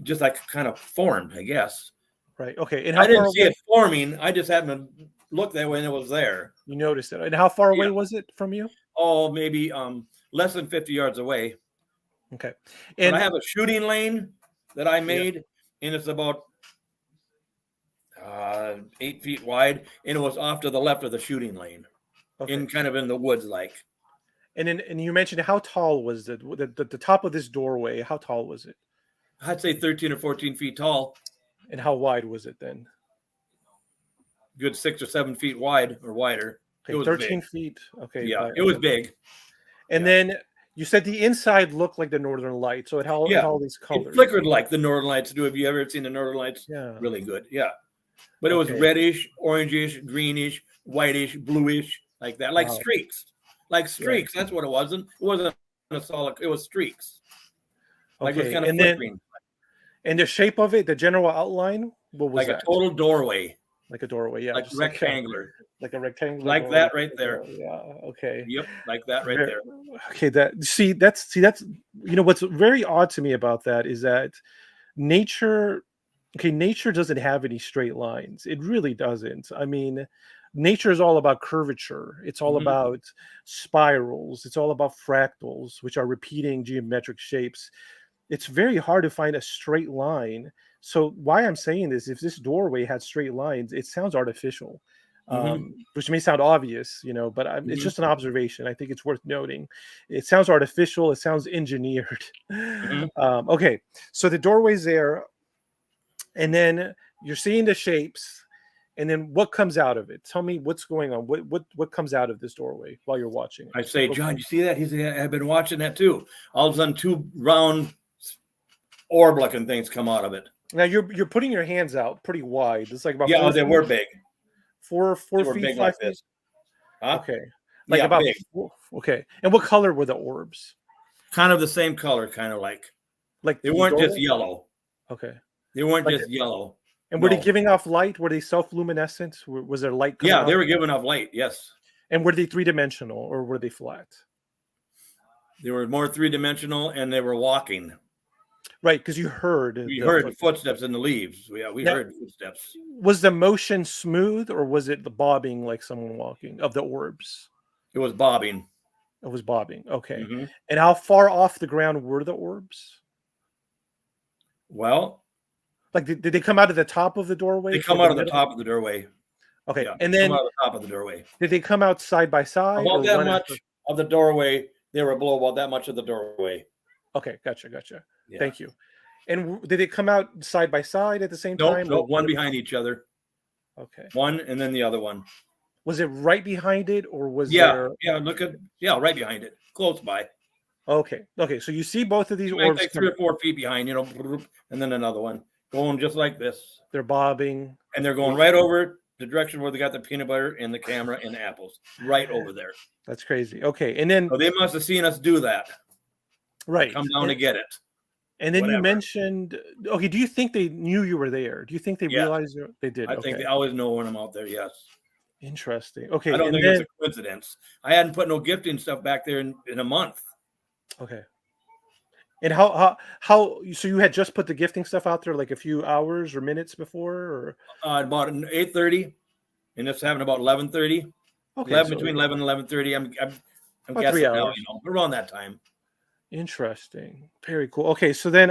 just like kind of formed, I guess. Right. Okay. And I didn't see it forming. I just happened to look that way and it was there. You noticed it. And how far away was it from you? Oh, maybe less than 50 yards away. Okay. And I have a shooting lane that I made, and it's about 8 feet wide, and it was off to the left of the shooting lane, in kind of in the woods, like. And you mentioned how tall was it? The top of this doorway? How tall was it? I'd say 13 or 14 feet tall. And how wide was it then? Good 6 or 7 feet wide or wider. Okay, it was 13 big. feet. Okay. Yeah, it was big. And then you said the inside looked like the Northern Lights, so it had all these colors. It flickered like the Northern Lights do. Have you ever seen the Northern Lights? Yeah. Really good. Yeah. But it was reddish, orangish, greenish, whitish, bluish, like that. Like streaks. Like streaks. That's what it wasn't. It wasn't a solid. It was streaks. Like it was kind of flickering. And the shape of it, the general outline, what was like that? A total doorway. Like a doorway, yeah. Like rectangular. Like a rectangular. Like that right there. Yeah. Okay. Yep. Like that right there. Okay. That's what's very odd to me about that is that nature doesn't have any straight lines. It really doesn't. I mean, nature is all about curvature. It's all about spirals. It's all about fractals, which are repeating geometric shapes. It's very hard to find a straight line. So why I'm saying this, if this doorway had straight lines, it sounds artificial, which may sound obvious, but it's just an observation. I think it's worth noting. It sounds artificial. It sounds engineered. Okay, so the doorway's there, and then you're seeing the shapes, and then what comes out of it? Tell me what's going on. What comes out of this doorway while you're watching it? I say, John, you see that? I've been watching that too. All of a sudden, two round orb-looking things come out of it. Now you're putting your hands out pretty wide. It's like about they were big. 4 they feet, big 5 like feet. this. Huh? Okay, like about big. Okay. And what color were the orbs? Kind of the same color, kind of like they weren't just yellow. Okay, they weren't just yellow. And were they giving off light? Were they self-luminescent? Was there light? Yeah, they were giving off light. Yes. And were they 3-dimensional or were they flat? They were more 3-dimensional, and they were walking. Right, because you heard. We heard the footsteps in the leaves. We heard footsteps. Was the motion smooth, or was it the bobbing like someone walking of the orbs? It was bobbing. It was bobbing. Okay. And how far off the ground were the orbs? Well, like did they come out of the top of the doorway? They come out of the top of the doorway. Okay, yeah, and then come out of the top of the doorway. Did they come out side by side? About that much of the doorway. They were below about that much of the doorway. Okay, gotcha. Yeah. Thank you. And did it come out side by side at the same time? No, one behind each other. Okay. One and then the other one. Was it right behind it, or was there? Yeah, right behind it, close by. Okay. So you see both of these orbs. Like 3 or 4 feet behind, and then another one. going just like this. They're bobbing. And they're going right over the direction where they got the peanut butter and the camera and the apples. Right over there. That's crazy. Okay. And then so they must have seen us do that. Right. Come down to get it. And then you mentioned, okay, do you think they knew you were there? Do you think they realized they did? I think they always know when I'm out there, yes. Interesting. Okay. I don't think it's a coincidence. I hadn't put no gifting stuff back there in a month. Okay. And how so you had just put the gifting stuff out there like a few hours or minutes before, or about 8:30, and it's happened about 11:30. Okay, between 11 and 11:30. I'm guessing 3 hours. now, around that time. Interesting. Very cool. Okay, so then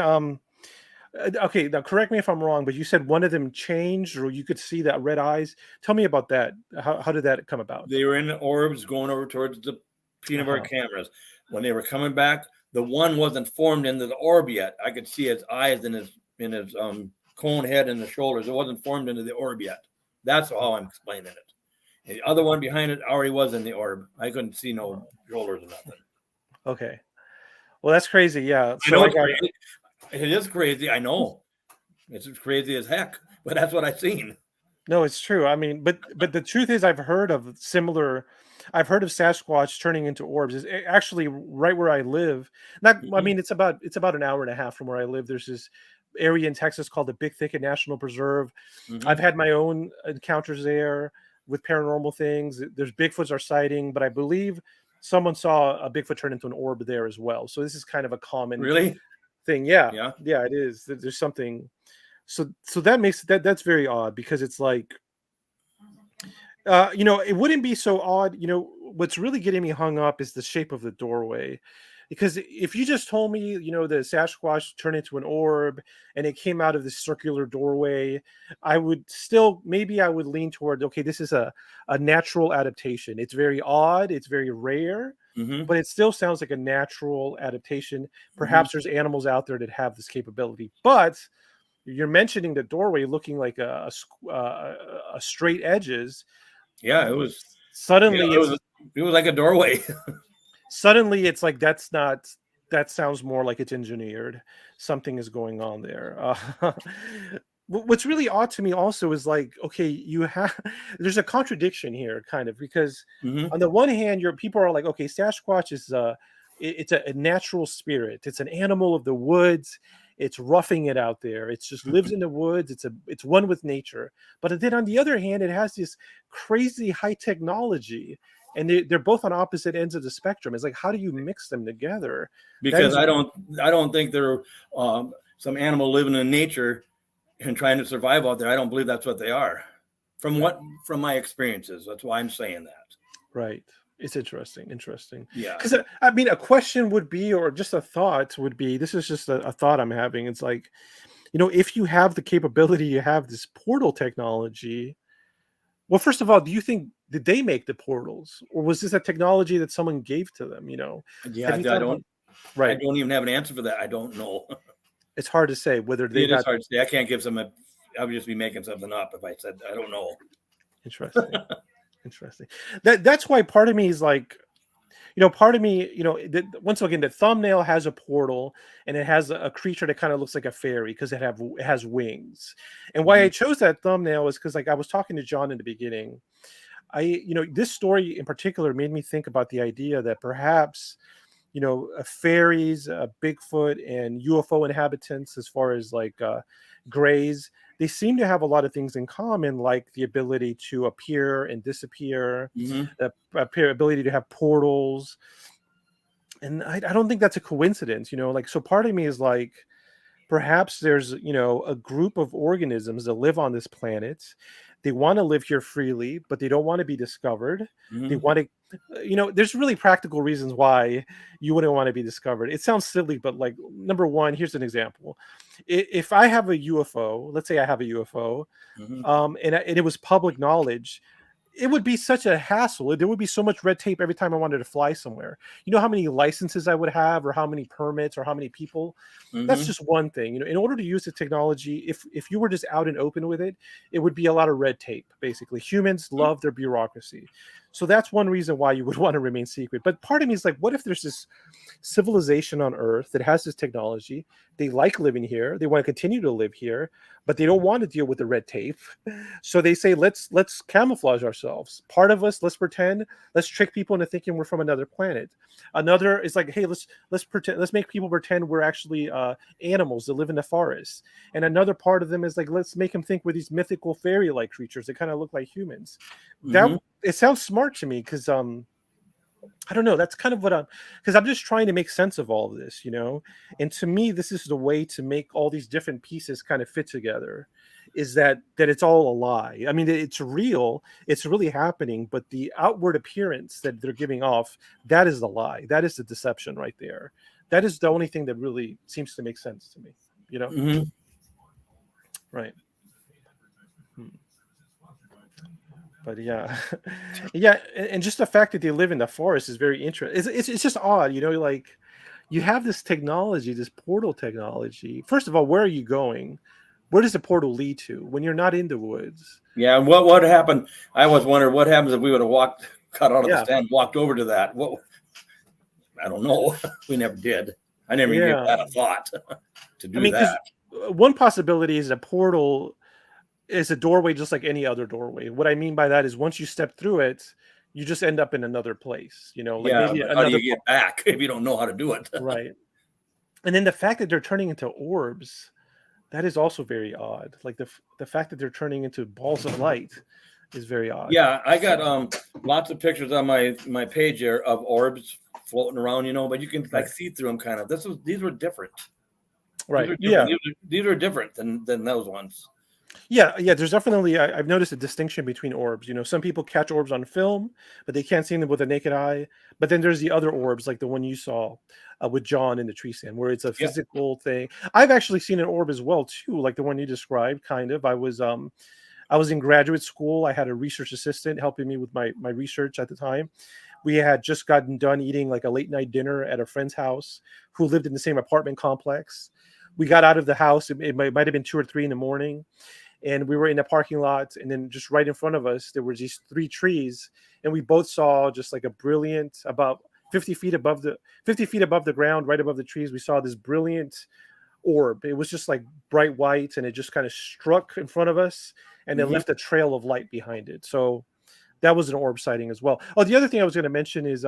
okay, now correct me if I'm wrong, but you said one of them changed, or you could see that red eyes. Tell me about that. How did that come about? They were in the orbs going over towards the peanut butter cameras. When they were coming back, the one wasn't formed into the orb yet. I could see his eyes in his cone head and the shoulders. It wasn't formed into the orb yet. That's how I'm explaining it. And the other one behind it already was in the orb. I couldn't see no shoulders or nothing. Okay. Well, that's crazy. Yeah. So I know crazy. It is crazy. I know. It's crazy as heck, but that's what I've seen. No, it's true. I mean, but the truth is I've heard of Sasquatch turning into orbs. Is actually right where I live. I mean, it's about an hour and a half from where I live. There's this area in Texas called the Big Thicket National Preserve. I've had my own encounters there with paranormal things. There's Bigfoots are sighting, but I believe someone saw a Bigfoot turn into an orb there as well. So this is kind of a common thing. Yeah, it is. There's something. So that makes that's very odd, because it's like, it wouldn't be so odd. What's really getting me hung up is the shape of the doorway, because if you just told me, the Sasquatch turned into an orb and it came out of this circular doorway, I would lean toward, okay, this is a natural adaptation. It's very odd. It's very rare, but it still sounds like a natural adaptation. Perhaps there's animals out there that have this capability, but you're mentioning the doorway looking like a straight edges. Yeah, it was suddenly. It was like a doorway. Suddenly, it's like that sounds more like it's engineered. Something is going on there. What's really odd to me also is like, okay, there's a contradiction here, kind of, because on the one hand, people are like, okay, Sasquatch is it's a natural spirit. It's an animal of the woods. It's roughing it out there. It's just lives in the woods. It's one with nature. But then on the other hand, it has this crazy high technology, and they're both on opposite ends of the spectrum. It's like, how do you mix them together? Because I don't think they're some animal living in nature and trying to survive out there. I don't believe that's what they are. From my experiences, that's why I'm saying that. Right. It's interesting. Yeah. Because I mean, a question would be, or just a thought would be, this is just a thought I'm having. It's like, if you have the capability, you have this portal technology. Well, first of all, do you think, did they make the portals, or was this a technology that someone gave to them? Yeah, I don't even have an answer for that. I don't know. It's hard to say whether they. It is hard to say. I can't give I would just be making something up if I said I don't know. Interesting. That's why part of me is like, once again, the thumbnail has a portal and it has a creature that kind of looks like a fairy because it has wings. And why I chose that thumbnail is because, like, I was talking to John in the beginning. This story in particular made me think about the idea that perhaps, fairies, Bigfoot, and UFO inhabitants, as far as like grays, they seem to have a lot of things in common, like the ability to appear and disappear, the ability to have portals. And I don't think that's a coincidence, so part of me is like, perhaps there's, a group of organisms that live on this planet. They want to live here freely, but they don't want to be discovered. They want to, there's really practical reasons why you wouldn't want to be discovered. It sounds silly, but like, number one, here's an example. If I have a UFO, let's say I have a UFO, and it was public knowledge, it would be such a hassle. There would be so much red tape every time I wanted to fly somewhere. You know how many licenses I would have, or how many permits, or how many people? That's just one thing. In order to use the technology, if you were just out and open with it, it would be a lot of red tape, basically. Humans love their bureaucracy. So that's one reason why you would want to remain secret. But part of me is like, what if there's this civilization on Earth that has this technology? They like living here. They want to continue to live here, but they don't want to deal with the red tape. So they say, let's camouflage ourselves. Part of us, let's pretend, let's trick people into thinking we're from another planet. Another is like, hey, let's pretend, let's make people pretend we're actually animals that live in the forest. And another part of them is like, let's make them think we're these mythical fairy-like creatures that kind of look like humans. That it sounds smart to me because I don't know. That's kind of what because I'm just trying to make sense of all of this, you know. And to me, this is the way to make all these different pieces kind of fit together. Is that it's all a lie? I mean, it's real. It's really happening, but the outward appearance that they're giving off, that is the lie. That is the deception right there. That is the only thing that really seems to make sense to me, you know. Right. But yeah, yeah, and just the fact that they live in the forest is very interesting. It's just odd, you know. Like, you have this technology, this portal technology. First of all, where are you going? Where does the portal lead to when you're not in the woods? Yeah, what happened? I was wondering what happens if we would have cut out of the stand, walked over to that. What? I don't know. We never did. I never even gave that a thought to do that. One possibility is a portal is a doorway just like any other doorway. What I mean by that is once you step through it, you just end up in another place, you know. Like maybe how do you get back if you don't know how to do it? Right. And then the fact that they're turning into orbs, that is also very odd. Like the fact that they're turning into balls of light is very odd. Yeah, I got lots of pictures on my page here of orbs floating around, you know, but you can like see through them kind of. These were different. Right. These are different than those ones. Yeah, there's definitely I've noticed a distinction between orbs. You know, some people catch orbs on film, but they can't see them with the naked eye. But then there's the other orbs, like the one you saw with John in the tree stand, where it's a physical thing. I've actually seen an orb as well too, like the one you described. Kind of. I was in graduate school. I had a research assistant helping me with my research at the time. We had just gotten done eating like a late night dinner at a friend's house who lived in the same apartment complex. We got out of the house. It might have been 2 or 3 in the morning. And we were in a parking lot. And then just right in front of us, there were these 3 trees. And we both saw just like a brilliant, about 50 feet above the ground, right above the trees. We saw this brilliant orb. It was just like bright white. And it just kind of struck in front of us and then left a trail of light behind it. So that was an orb sighting as well. Oh, the other thing I was going to mention is,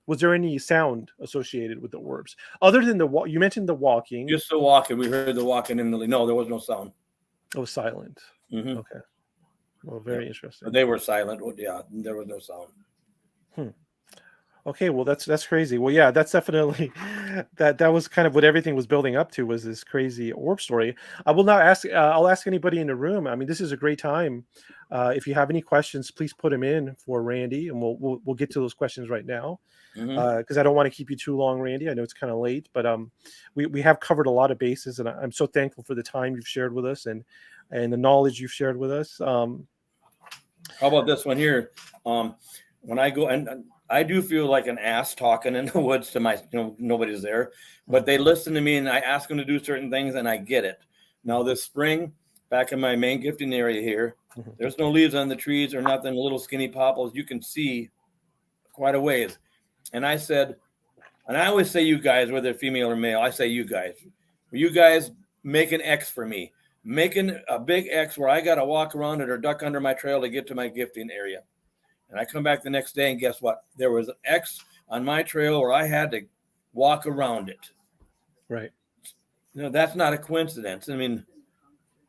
was there any sound associated with the orbs other than you mentioned the walking? Just the walking. We heard the walking in the. No, there was no sound. It was silent. Mm-hmm. Okay. Well, very interesting. They were silent. Yeah, there was no sound. Okay, well that's crazy. Well, yeah, that's definitely that was kind of what everything was building up to, was this crazy orb story. I will now ask. I'll ask anybody in the room. I mean, this is a great time. If you have any questions, please put them in for Randy, and we'll get to those questions right now. Because I don't want to keep you too long, Randy. I know it's kind of late, but we have covered a lot of bases, and I'm so thankful for the time you've shared with us and the knowledge you've shared with us. How about this one here? When I go, and I do feel like an ass talking in the woods to nobody's there, but they listen to me and I ask them to do certain things and I get it. Now this spring, back in my main gifting area here, there's no leaves on the trees or nothing, little skinny popples. You can see quite a ways. And I said, and I always say you guys, whether female or male, I say you guys. Will you guys make an X for me? Making a big X where I got to walk around it or duck under my trail to get to my gifting area. And I come back the next day and guess what? There was an X on my trail where I had to walk around it. Right. You know, that's not a coincidence. I mean,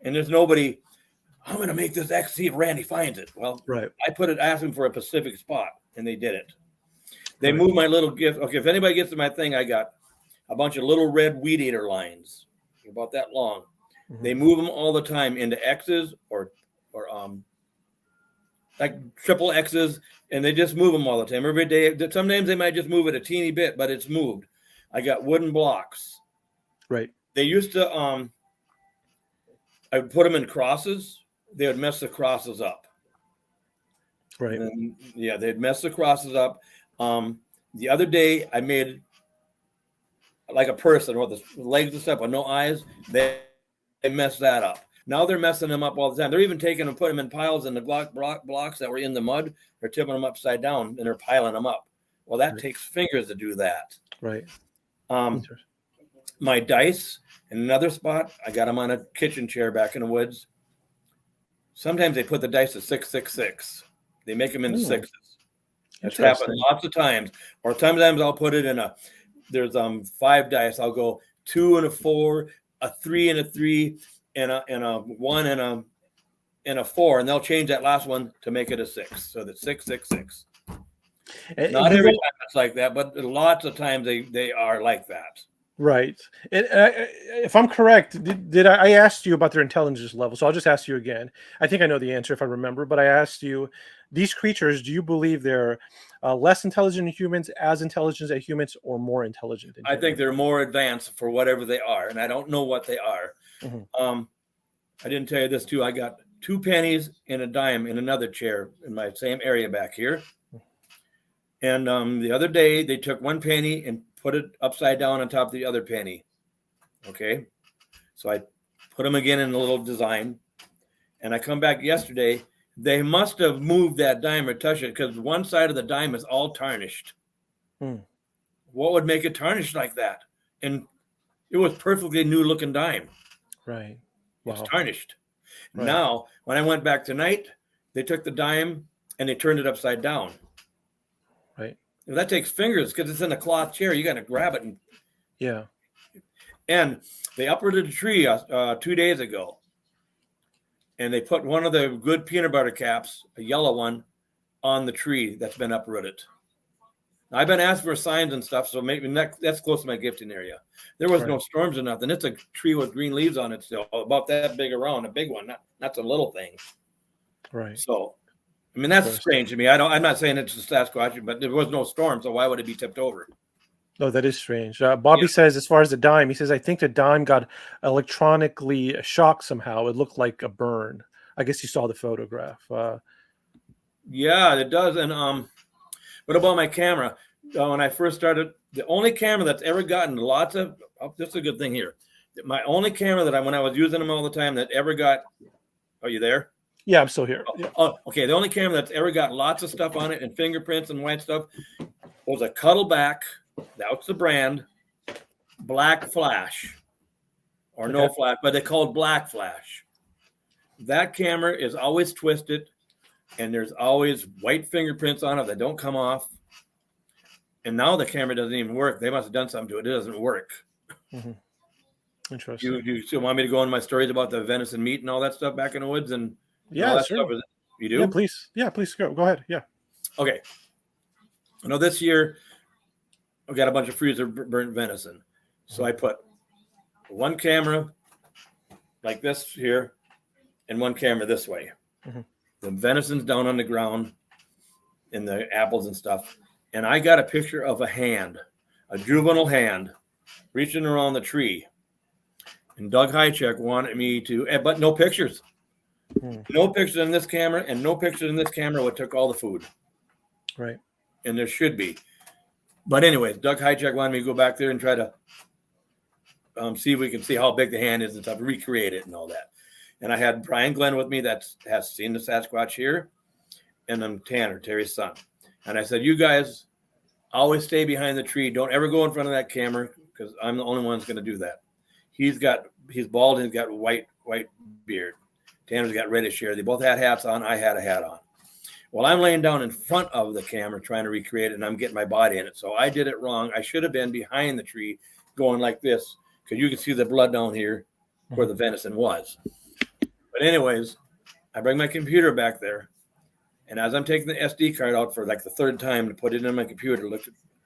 and there's nobody, I'm going to make this X, see if Randy finds it. Well, right. I asked him for a specific spot and they did it. They moved my little gift. Okay, if anybody gets to my thing, I got a bunch of little red weed eater lines, about that long. They move them all the time into X's or like triple X's, and they just move them all the time. Every day, sometimes they might just move it a teeny bit, but it's moved. I got wooden blocks. Right. They used to, I would put them in crosses. They would mess the crosses up. Right. And, yeah, they'd mess the crosses up. The other day, I made like a person with the legs and stuff with no eyes. They messed that up. Now they're messing them up all the time. They're even taking them, putting them in piles in the blocks that were in the mud. They're tipping them upside down and they're piling them up. Well, that takes fingers to do that. Right. My dice in another spot, I got them on a kitchen chair back in the woods. Sometimes they put the dice at 666. They make them into sixes. That's happened lots of times. Or sometimes I'll put it in there's 5 dice. I'll go 2 and a 4, a 3 and a 3, and a 1 and a 4, and they'll change that last one to make it a 6. So that's 666. Not every time it's like that, but lots of times they are like that. Right. And if I'm correct, did I asked you about their intelligence level? So I'll just ask you again. I think I know the answer if I remember, but I asked you, these creatures, do you believe they're less intelligent than humans, as intelligent as humans, or more intelligent than humans? I think they're more advanced for whatever they are, and I don't know what they are. I didn't tell you this too. I got 2 pennies and a dime in another chair in my same area back here. And the other day, they took 1 penny and put it upside down on top of the other penny. Okay. So I put them again in a little design. And I come back yesterday. They must have moved that dime or touched it because one side of the dime is all tarnished. What would make it tarnished like that? And it was perfectly new looking dime. Right. Wow. It's tarnished. Right. Now, when I went back tonight, they took the dime and they turned it upside down. Right. And that takes fingers because it's in a cloth chair. You got to grab it. And they uprooted a tree 2 days ago. And they put one of the good peanut butter caps, a yellow one, on the tree that's been uprooted. Now, I've been asking for signs and stuff, so maybe that's close to my gifting area. There was no storms or nothing. It's a tree with green leaves on it still, about that big around, a big one, not some little thing. Right. So, I mean, that's strange to me. I'm not saying it's a Sasquatch, but there was no storm, so why would it be tipped over? No, that is strange. Bobby says, as far as the dime, he says, I think the dime got electronically shocked somehow. It looked like a burn. I guess you saw the photograph. Yeah, it does. And what about my camera? When I first started, the only camera that's ever gotten lots of, this is a good thing here. My only camera that when I was using them all the time that ever got, are you there? Yeah, I'm still here. Okay. The only camera that's ever got lots of stuff on it and fingerprints and white stuff was a Cuddleback. That's the brand. Black Flash. Or no flash, but they called Black Flash. That camera is always twisted and there's always white fingerprints on it that don't come off. And now the camera doesn't even work. They must have done something to it. It doesn't work. Interesting. You still want me to go into my stories about the venison meat and all that stuff back in the woods and yeah, all that sure. stuff? You do? Yeah, please. Yeah, please go ahead. Yeah. Okay. I know this year I've got a bunch of freezer burnt venison. So I put one camera like this here and one camera this way. The venison's down on the ground and the apples and stuff. And I got a picture of a hand, a juvenile hand, reaching around the tree. And Doug Hychek wanted me to, but no pictures. No pictures in this camera and no pictures in this camera what took all the food. Right. And there should be. But anyways, Doug Hychek wanted me to go back there and try to see if we can see how big the hand is and stuff, recreate it and all that. And I had Brian Glenn with me that has seen the Sasquatch here, and then Tanner, Terry's son. And I said, you guys always stay behind the tree. Don't ever go in front of that camera because I'm the only one that's going to do that. He's bald and he's got white beard. Tanner's got reddish hair. They both had hats on. I had a hat on. Well, I'm laying down in front of the camera trying to recreate it, and I'm getting my body in it. So I did it wrong. I should have been behind the tree going like this because you can see the blood down here where the venison was. But anyways, I bring my computer back there, and as I'm taking the SD card out for like the third time to put it in my computer, look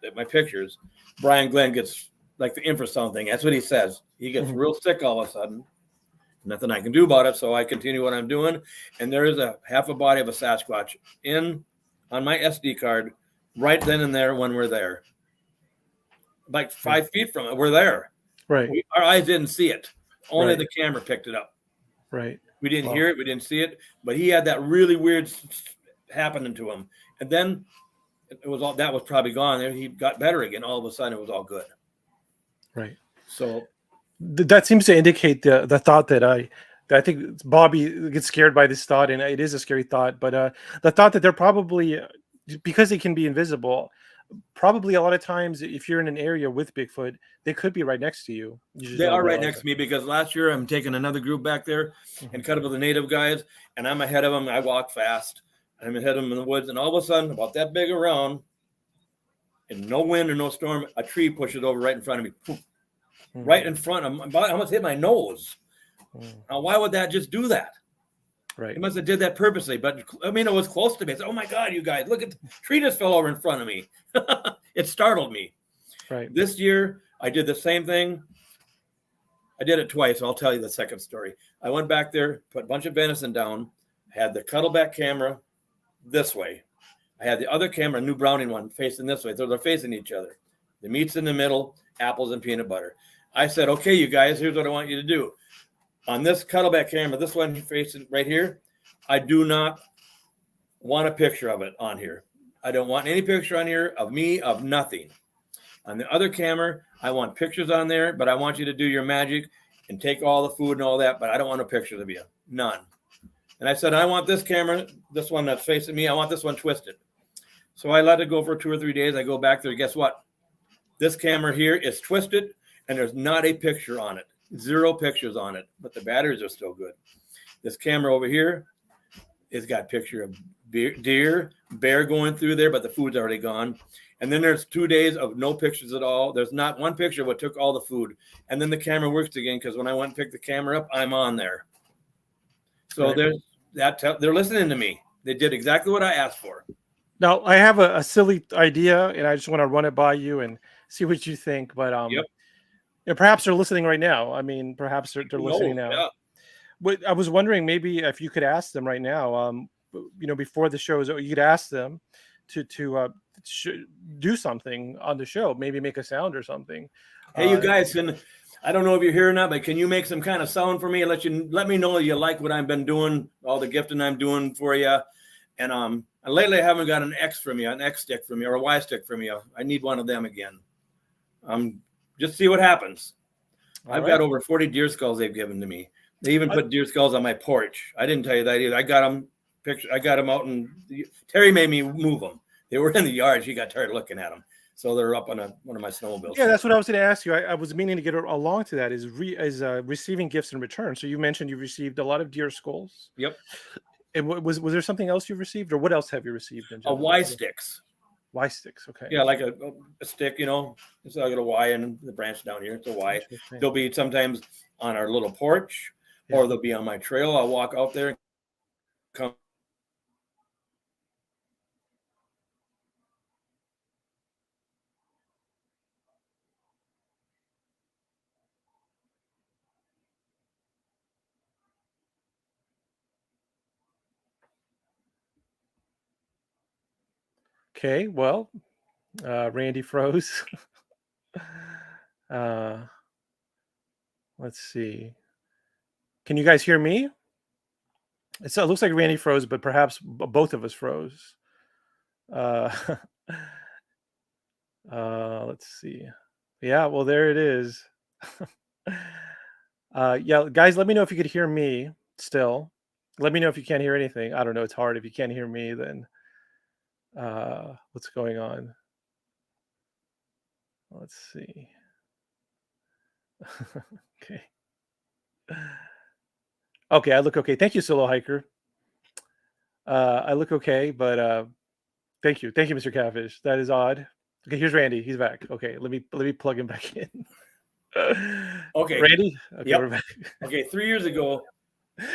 at my pictures, Brian Glenn gets like the infrasound thing. That's what he says. He gets real sick all of a sudden. Nothing I can do about it, so I continue what I'm doing. And there is a half a body of a Sasquatch on my SD card right then and there when we're there. Like 5 feet from it, we're there. Right. Our eyes didn't see it. Only the camera picked it up. Right. We didn't hear it. We didn't see it. But he had that really weird happening to him. And then it was all that was probably gone. He got better again. All of a sudden, it was all good. Right. So that seems to indicate the thought that I think Bobby gets scared by this thought, and it is a scary thought. But the thought that they're probably, because they can be invisible, probably a lot of times if you're in an area with Bigfoot, they could be right next to you. They are right next to me, because last year I'm taking another group back there and cut up with the native guys, and I'm ahead of them. I walk fast. I'm ahead of them in the woods, and all of a sudden, about that big around, and no wind or no storm, a tree pushes over right in front of me. Poof, right in front of me. I almost hit my nose. Now, why would that just do that? Right. He must have did that purposely, but I mean, it was close to me. I said, "Oh my God, you guys, look at the tree just fell over in front of me." It startled me. Right. This year, I did the same thing. I did it twice. I'll tell you the second story. I went back there, put a bunch of venison down, had the cuttleback camera this way. I had the other camera, a new Browning one, facing this way. So they're facing each other. The meat's in the middle, apples and peanut butter. I said, "Okay, you guys, here's what I want you to do. On this cuttleback camera, this one facing right here, I do not want a picture of it on here. I don't want any picture on here of me, of nothing. On the other camera, I want pictures on there, but I want you to do your magic and take all the food and all that, but I don't want no pictures of you. None." And I said, "I want this camera, this one that's facing me, I want this one twisted." So I let it go for 2 or 3 days. I go back there. Guess what? This camera here is twisted, and there's not a picture on it. 0 pictures on it, but the batteries are still good. This camera over here has got a picture of deer, bear going through there, but the food's already gone. And then there's 2 days of no pictures at all. There's not one picture of what took all the food. And then the camera works again, because when I went and picked the camera up, I'm on there. So Right. they're listening to me. They did exactly what I asked for. Now, I have a silly idea, and I just want to run it by you and see what you think. But Yep. and perhaps they're listening right now. I mean, perhaps they're listening now. Yeah. But I was wondering, maybe if you could ask them right now, before the show is over, you could ask them to do something on the show, maybe make a sound or something. Hey, you guys, I don't know if you're here or not, but can you make some kind of sound for me? Let me know you like what I've been doing, all the gifting I'm doing for you. And lately I haven't got an X from you, an X stick from you, or a Y stick from you. I need one of them again. Just see what happens. I've got over 40 deer skulls they've given to me. They even put deer skulls on my porch. I didn't tell you that either. I got them out, and Terry made me move them. They were in the yard. She got tired of looking at them. So they're up on one of my snowmobiles. Yeah, that's what I was going to ask you. I was meaning to get along to that. Is receiving gifts in return. So you mentioned you received a lot of deer skulls. Yep. And was there something else you received, or what else have you received? In general? Y sticks. Y sticks. Okay. Yeah, like a stick. It's like a Y and the branch down here. It's a Y. They'll be sometimes on our little porch, or they'll be on my trail. I'll walk out there and come. Okay, well, Randy froze. Let's see. Can you guys hear me? It looks like Randy froze, but perhaps both of us froze. Let's see. Yeah, well, there it is. Yeah, guys, let me know if you could hear me still. Let me know if you can't hear anything. I don't know. It's hard. If you can't hear me, then what's going on? Let's see. Okay. Okay, I look okay. Thank you, Solo Hiker. I look okay, but thank you, Mr. Catfish. That is odd. Okay, here's Randy. He's back. Okay, let me plug him back in. Okay, Randy. Okay, yep. we're back. Okay, 3 years ago.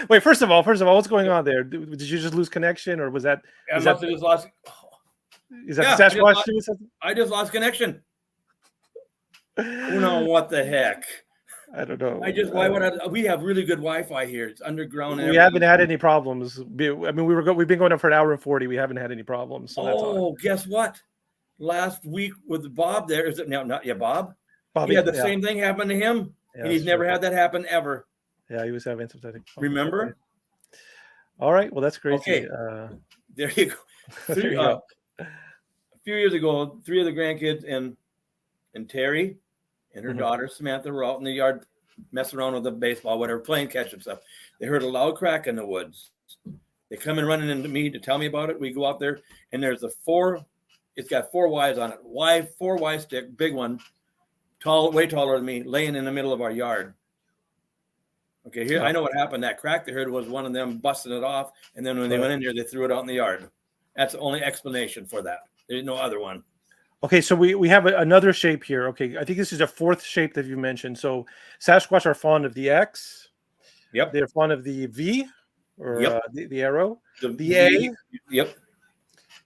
Wait, first of all, what's going on there? Did you just lose connection, or was that? I must have just lost. Is that the Sasquatch doing something? I just lost connection. Who knows what the heck? I don't know. We have really good Wi-Fi here. It's underground. We haven't had any problems. I mean, we've been going up for an hour and 40. We haven't had any problems. So that's odd. Guess what? Last week with Bob, there is it now? Not Bob. Bobby, he had the same thing happen to him, and he's never had that happen ever. Yeah, he was having something. Remember? All right. Well, that's great. Okay. There you go. A few years ago, 3 of the grandkids and Terry and her daughter Samantha were out in the yard messing around with the baseball, whatever, playing catch and stuff. They heard a loud crack in the woods. They come in running into me to tell me about it. We go out there, and there's it's got 4 Ys on it. 4 Y stick, big one, tall, way taller than me, laying in the middle of our yard. Okay, here, I know what happened. That crack they heard was one of them busting it off, and then when they went in there, they threw it out in the yard. That's the only explanation for that. There's no other one. Okay, so we have another shape here. Okay, I think this is a 4th shape that you mentioned. So Sasquatch are fond of the X. Yep. They're fond of the V, or the arrow. The A. Yep.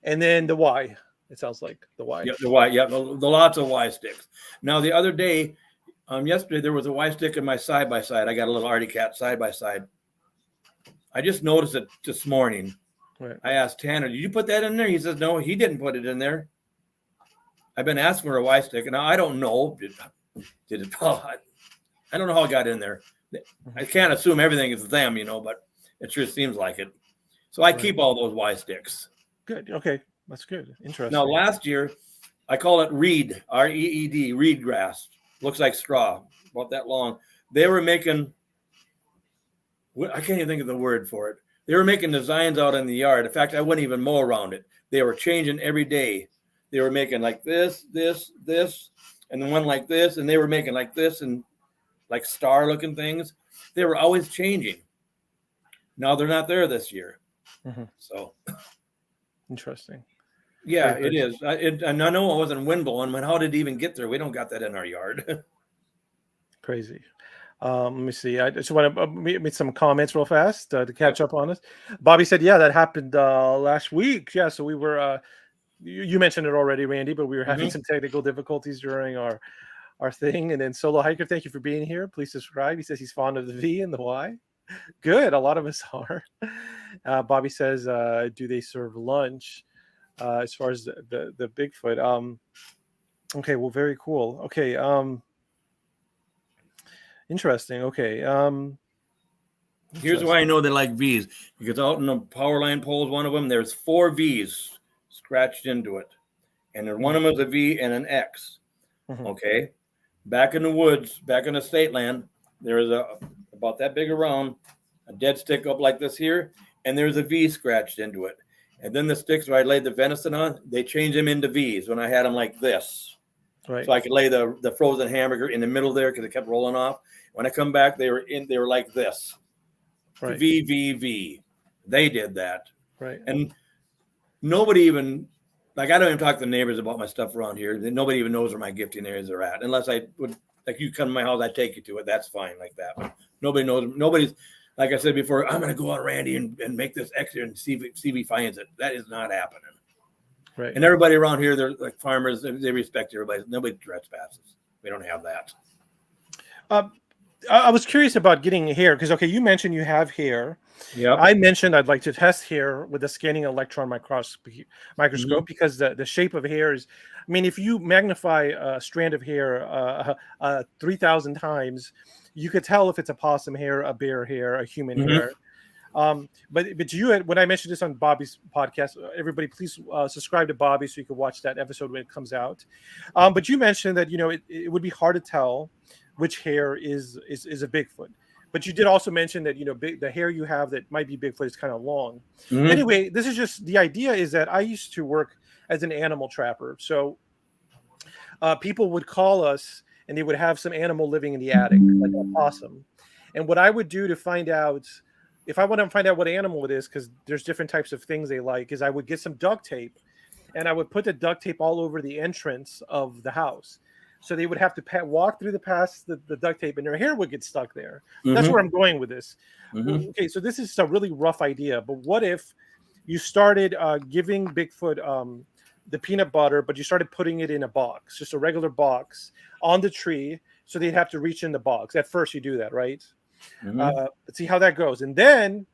And then the Y. It sounds like the Y. Yep, the Y. Yep, the lots of Y sticks. Now, the other day, yesterday, there was a Y stick in my side-by-side. I got a little Artie Cat side-by-side. I just noticed it this morning. Right. I asked Tanner, did you put that in there? He says, no, he didn't put it in there. I've been asking for a Y stick, and now I don't know. Did it? I don't know how it got in there. I can't assume everything is them, but it sure seems like it. So I keep all those Y sticks. Good. Okay. That's good. Interesting. Now, last year, I call it reed, R-E-E-D, reed grass. Looks like straw, about that long. They were making, I can't even think of the word for it. They were making designs out in the yard. In fact, I wouldn't even mow around it. They were changing every day. They were making like this, and then one like this, and they were making like this and like star-looking things. They were always changing. Now they're not there this year. Mm-hmm. So interesting. Yeah, it is. And I know it wasn't wind blowing, but how did it even get there? We don't got that in our yard. Crazy. Let me see. I just want to make some comments real fast to catch up on us. Bobby said, yeah, that happened last week. Yeah, so we were, you mentioned it already, Randy, but we were having some technical difficulties during our thing. And then Solo Hiker, thank you for being here. Please subscribe. He says he's fond of the V and the Y. Good. A lot of us are. Bobby says, do they serve lunch? As far as the Bigfoot. Okay, well, very cool. Okay. Interesting. Okay. Here's why I know they like V's, because out in the power line poles, one of them, there's 4 V's scratched into it. And then one of them is a V and an X. Mm-hmm. Okay. Back in the woods, back in the state land, there is about that big around, a dead stick up like this here, and there's a V scratched into it. And then the sticks where I laid the venison on, they changed them into V's when I had them like this. Right. So I could lay the frozen hamburger in the middle there because it kept rolling off. When I come back, they were like this. Right. V, V, V. They did that. Right. And nobody even, I don't even talk to the neighbors about my stuff around here. Nobody even knows where my gifting areas are at. Unless I would, like you come to my house, I take you to it. That's fine like that. But nobody knows. Nobody's, like I said before, I'm going to go on Randy and make this extra and see if he finds it. That is not happening. Right. And everybody around here, they're like farmers. They respect everybody. Nobody trespasses. We don't have that. I was curious about getting hair because, okay, you mentioned you have hair. Yeah. I mentioned I'd like to test hair with a scanning electron microscope because the shape of hair is, I mean, if you magnify a strand of hair 3,000 times, you could tell if it's a possum hair, a bear hair, a human hair. But you had, when I mentioned this on Bobby's podcast, everybody please subscribe to Bobby so you can watch that episode when it comes out. But you mentioned that it would be hard to tell which hair is a Bigfoot. But you did also mention that the hair you have that might be Bigfoot is kind of long. Anyway, this is just the idea is that I used to work as an animal trapper, so people would call us and they would have some animal living in the attic, like a possum. And what I would do to find out, if I want to find out what animal it is, because there's different types of things they like, is I would get some duct tape and I would put the duct tape all over the entrance of the house. So they would have to walk through the duct tape and their hair would get stuck there. That's where I'm going with this. Okay, so this is a really rough idea, but what if you started giving Bigfoot the peanut butter, but you started putting it in a box, just a regular box on the tree, so they'd have to reach in the box. At first you do that, right? Let's see how that goes. And then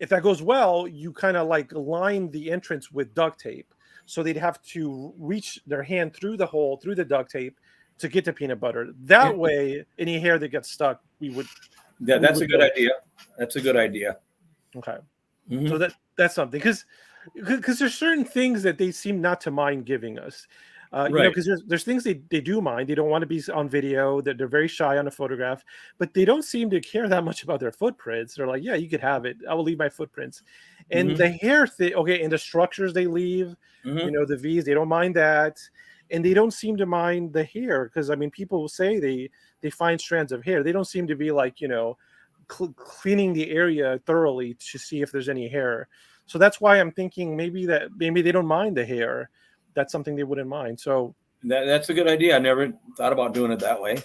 if that goes well, you kind of like line the entrance with duct tape. So they'd have to reach their hand through the hole, through the duct tape to get the peanut butter. That way, any hair that gets stuck, we would. Yeah, that's a good idea. That's a good idea. Okay. So that's something. Because there's certain things that they seem not to mind giving us. Right. because there's things they do mind. They don't want to be on video. They're very shy on a photograph, but they don't seem to care that much about their footprints. They're like, yeah, you could have it. I will leave my footprints. And the hair thing, okay, and the structures they leave, the V's, they don't mind that. And they don't seem to mind the hair, because I mean, people will say they find strands of hair. They don't seem to be like, cleaning the area thoroughly to see if there's any hair. So that's why I'm thinking maybe they don't mind the hair. That's something they wouldn't mind. So that's a good idea. I never thought about doing it that way.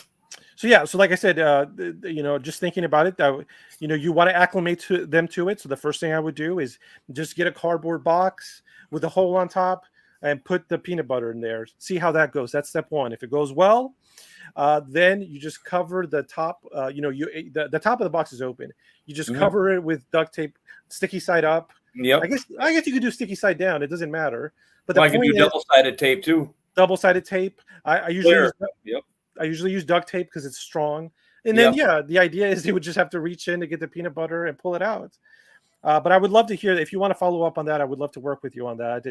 So yeah, so like I said, just thinking about it, that you want to acclimate them to it. So the first thing I would do is just get a cardboard box with a hole on top and put the peanut butter in there. See how that goes. That's step one. If it goes well, then you just cover the top. The top of the box is open. You just cover it with duct tape, sticky side up. Yep. I guess you could do sticky side down. It doesn't matter. But I can do double-sided tape too. Double-sided tape. I usually use duct tape because it's strong. And then the idea is they would just have to reach in to get the peanut butter and pull it out. But I would love to hear that. If you want to follow up on that, I would love to work with you on that.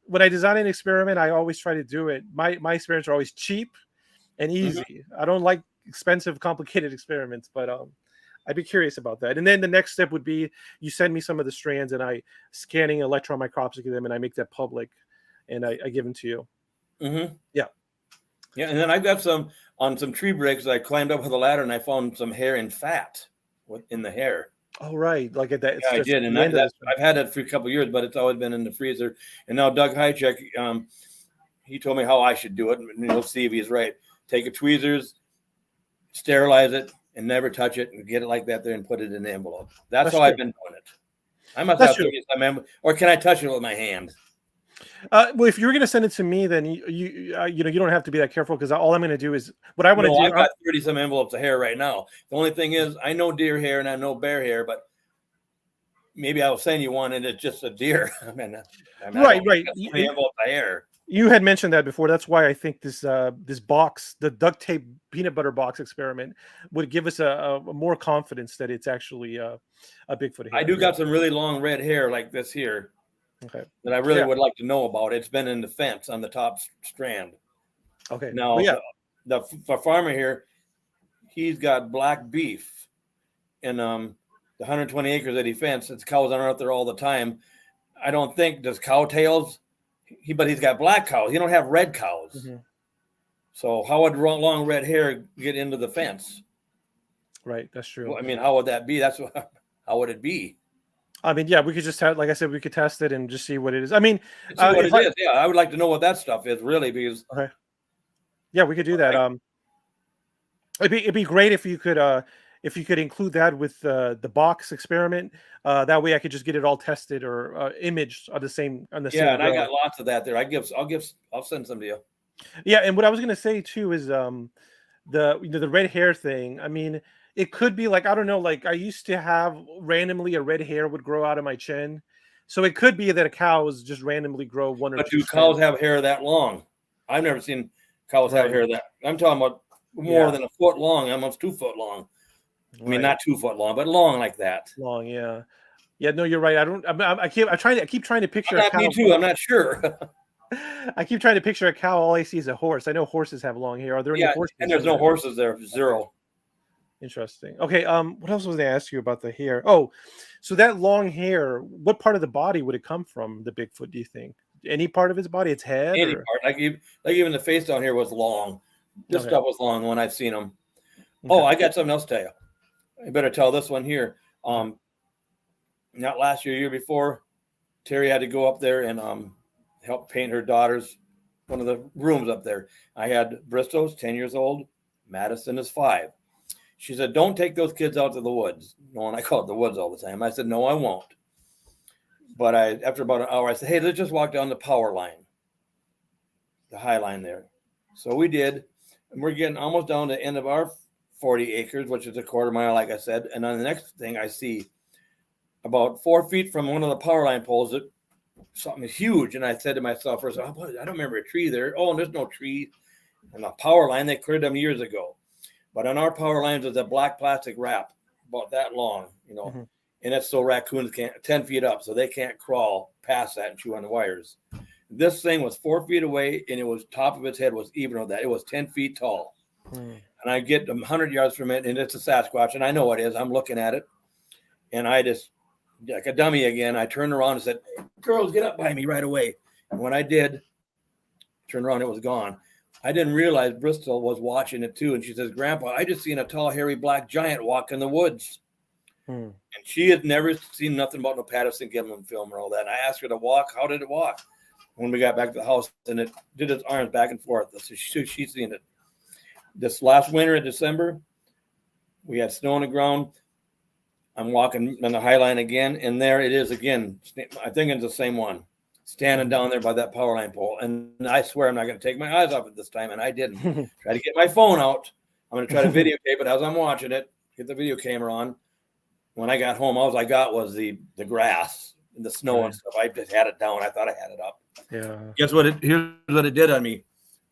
When I design an experiment, I always try to do it. My experiments are always cheap and easy. I don't like expensive, complicated experiments, but I'd be curious about that. And then the next step would be you send me some of the strands and I scanning electron microscopy them and I make that public and I give them to you. Yeah. Yeah. And then I've got some tree breaks. I climbed up with a ladder and I found some hair and fat in the hair. Oh, right. Like that. Yeah, I did. And I've had it for a couple of years, but it's always been in the freezer. And now Doug Hychek, he told me how I should do it. And you'll see if he's right. Take a tweezers, sterilize it, and never touch it, and get it like that there and put it in the envelope. That's how I've been doing it. I must have to use some or can I touch it with my hand? Well, if you're going to send it to me, then you don't have to be that careful, because all I'm going to do is what I want to do. I've got 30 some envelopes of hair right now. The only thing is, I know deer hair and I know bear hair, but maybe I'll send you one and it's just a deer. Right. Envelope of hair. You had mentioned that before. That's why I think this box, the duct tape peanut butter box experiment, would give us a more confidence that it's actually a Bigfoot hair. I do got some really long red hair like this here. Okay. That I really would like to know about. It's been in the fence on the top strand. Okay. Now, the farmer here, he's got black beef in the 120 acres that he fenced. It's cows aren't out there all the time. I don't think does cow tails. But he's got black cows. He don't have red cows. So how would long red hair get into the fence? Right. That's true. Well, I mean, how would that be? How would it be? I mean, we could just have, like I said, we could test it and just see what it is. I mean, what it is. Yeah, I would like to know what that stuff is really, because. Okay. Yeah, we could do that. It'd be great if you could include that with the box experiment. That way, I could just get it all tested or imaged on the same. Yeah, and I got lots of that there. I'll send some to you. Yeah, and what I was gonna say too is the red hair thing. I mean, it could be like, I don't know, like I used to have randomly a red hair would grow out of my chin. So it could be that a cows just randomly grow one or two. But do cows have hair that long? I've never seen cows have hair that. I'm talking about more than a foot long, almost 2 foot long. I mean, not 2 foot long, but long like that. Long, yeah. Yeah, no, you're right. I keep trying to picture a cow. Me too. I'm not sure. I keep trying to picture a cow. All I see is a horse. I know horses have long hair. Are there any horses? And there's no horses there. Zero. Interesting. Okay. What else was I ask you about the hair? Oh, so that long hair, what part of the body would it come from, the Bigfoot, do you think? Any part of its body? Its head? Any part. Like even the face down here was long. This stuff was long when I've seen them. Okay. Oh, I got something else to tell you. I better tell this one here. Not last year, year before, Terry had to go up there and help paint her daughter's one of the rooms up there. I had Bristow's 10 years old. Madison is 5. She said, "Don't take those kids out to the woods." No, and I call it the woods all the time. I said, "No, I won't." But after about an hour, I said, "Hey, let's just walk down the power line, the high line there." So we did, and we're getting almost down to the end of our 40 acres, which is a quarter mile, like I said. And on the next thing, I see about 4 feet from one of the power line poles, something huge. And I said to myself, first, I don't remember a tree there. Oh, and there's no tree. And the power line, they cleared them years ago. But on our power lines, there's a black plastic wrap about that long, and that's so raccoons can't 10 feet up, so they can't crawl past that and chew on the wires. And This thing was 4 feet away, and it was top of its head was even with that. It was 10 feet tall. And I get 100 yards from it, and it's a Sasquatch, and I know it is. I'm looking at it, and I just, like a dummy again, I turned around and said, "Hey, girls, get up by me right away." And when I did, turned around, it was gone. I didn't realize Bristol was watching it too, and she says, "Grandpa, I just seen a tall, hairy black giant walk in the woods." And she had never seen nothing about no Patterson Gimlin film or all that. And I asked her to walk. How did it walk? When we got back to the house, and it did its arms back and forth. So she's seen it. This last winter in December, we had snow on the ground. I'm walking on the High Line again, and there it is again. I think it's the same one, standing down there by that power line pole. And I swear I'm not going to take my eyes off it this time, and I didn't. Try to get my phone out. I'm going to try to videotape it as I'm watching it, get the video camera on. When I got home, all I got was the grass and the snow and stuff. I just had it down. I thought I had it up. Yeah. Guess what? Here's what it did on me.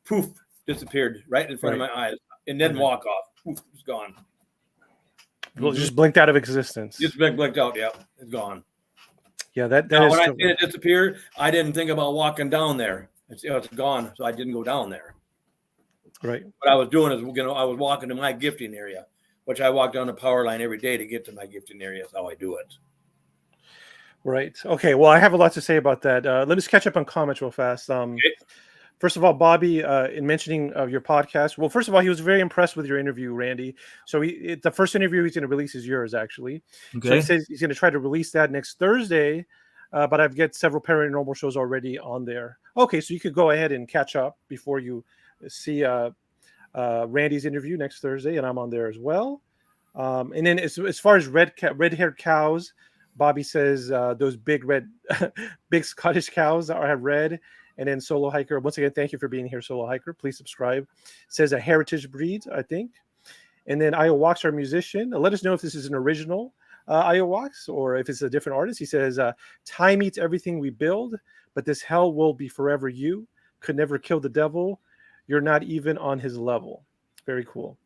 Poof, disappeared right in front of my eyes. It didn't walk off. Poof, it's gone. Well, just blinked out of existence. Just blinked out. Yeah, it's gone. Yeah, that now, is. When I seen it disappear, I didn't think about walking down there. It's gone, so I didn't go down there. Right. What I was doing is, I was walking to my gifting area, which I walk down the power line every day to get to my gifting area. That's how I do it. Right. Okay. Well, I have a lot to say about that. Let me just catch up on comments real fast. Okay. First of all, Bobby, in mentioning of your podcast, well, first of all, he was very impressed with your interview, Randy. So the first interview he's going to release is yours, actually. Okay. So he says he's going to try to release that next Thursday, but I've got several paranormal shows already on there. Okay, so you could go ahead and catch up before you see Randy's interview next Thursday, and I'm on there as well. And then as far as red-haired cows, Bobby says those big Scottish cows have red. And then Solo Hiker, once again, thank you for being here, Solo Hiker. Please subscribe. It says a heritage breed, I think. And then Iowax, our musician. Let us know if this is an original Iowax or if it's a different artist. He says, time eats everything we build, but this hell will be forever you. Could never kill the devil. You're not even on his level. Very cool.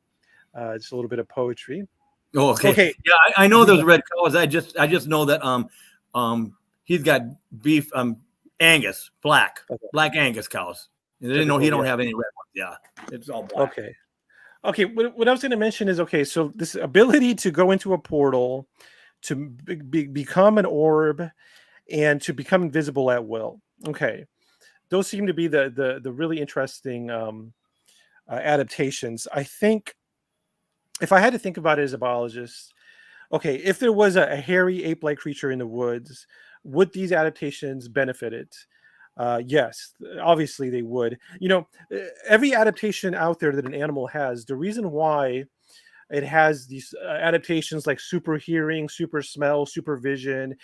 Just a little bit of poetry. Oh, okay. Yeah, I know those red cows. I just know that he's got beef Angus, black Angus cows. They didn't know he don't have any red ones. Yeah, it's all black. Okay. What I was going to mention is so this ability to go into a portal, to become an orb, and to become invisible at will. Okay, those seem to be the really interesting adaptations. I think if I had to think about it as a biologist, if there was a hairy ape-like creature in the woods, would these adaptations benefit it? Yes, obviously they would. Every adaptation out there that an animal has, the reason why it has these adaptations like super hearing, super smell, super vision,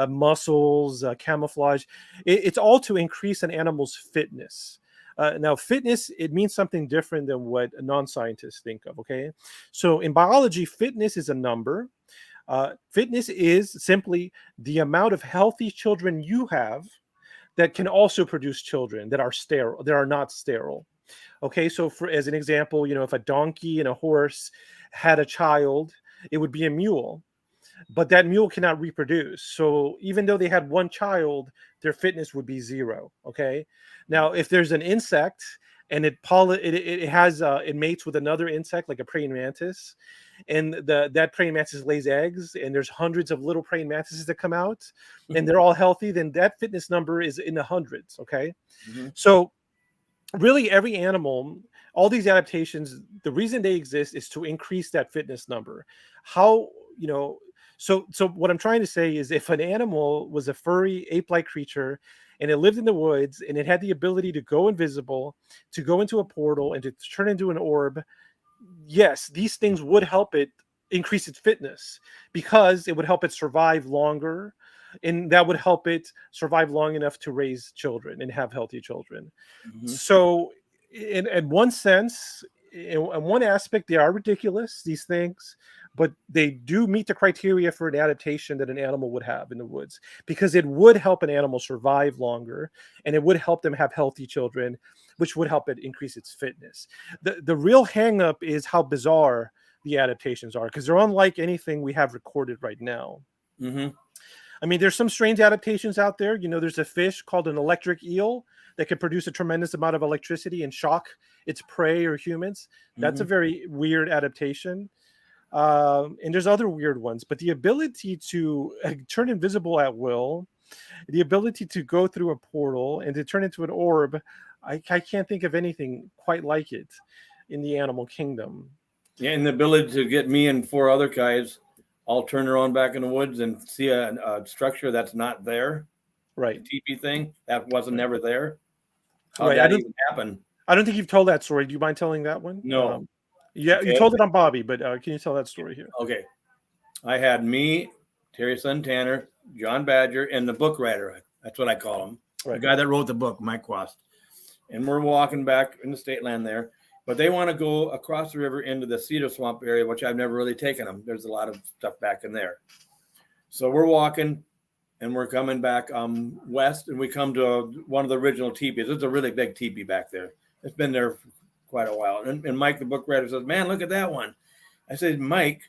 muscles, camouflage, it's all to increase an animal's fitness. Now, fitness, it means something different than what non-scientists think of, okay? So in biology, fitness is a number. Fitness is simply the amount of healthy children you have that can also produce children that are sterile, that are not sterile. Okay, so as an example, if a donkey and a horse had a child, it would be a mule, but that mule cannot reproduce. So even though they had one child, their fitness would be 0. Okay, now if there's an insect and it mates with another insect like a praying mantis, and that praying mantis lays eggs, and there's hundreds of little praying mantises that come out, and they're all healthy, then that fitness number is in the hundreds. Okay, so really every animal, all these adaptations, the reason they exist is to increase that fitness number. How so what I'm trying to say is, if an animal was a furry ape-like creature and it lived in the woods and it had the ability to go invisible, to go into a portal, and to turn into an orb, yes, these things would help it increase its fitness, because it would help it survive longer, and that would help it survive long enough to raise children and have healthy children. So in one sense, in one aspect, they are ridiculous, these things, but they do meet the criteria for an adaptation that an animal would have in the woods, because it would help an animal survive longer, and it would help them have healthy children, which would help it increase its fitness. The real hang up is how bizarre the adaptations are, because they're unlike anything we have recorded right now. I mean, there's some strange adaptations out there. There's a fish called an electric eel that can produce a tremendous amount of electricity and shock its prey or humans. That's a very weird adaptation. And there's other weird ones, but the ability to turn invisible at will, the ability to go through a portal and to turn into an orb, I can't think of anything quite like it in the animal kingdom. Yeah, and the ability to get me and 4 other guys all turned around back in the woods and see a structure that's not there. Right. The teepee thing that wasn't never there. How Right. did that even happen? I don't think you've told that story. Do you mind telling that one? No. Yeah, Okay. you told it on Bobby, but can you tell that story here? Okay. I had me, Terry Son Tanner, John Badger, and the book writer. That's what I call him. Right. The guy that wrote the book, Mike Quast. And we're walking back in the state land there. But they want to go across the river into the cedar swamp area, which I've never really taken them. There's a lot of stuff back in there. So we're walking, and we're coming back west, and we come to one of the original teepees. It's a really big teepee back there. It's been there for quite a while. And Mike, the book writer, says, "Man, look at that one." I said, "Mike,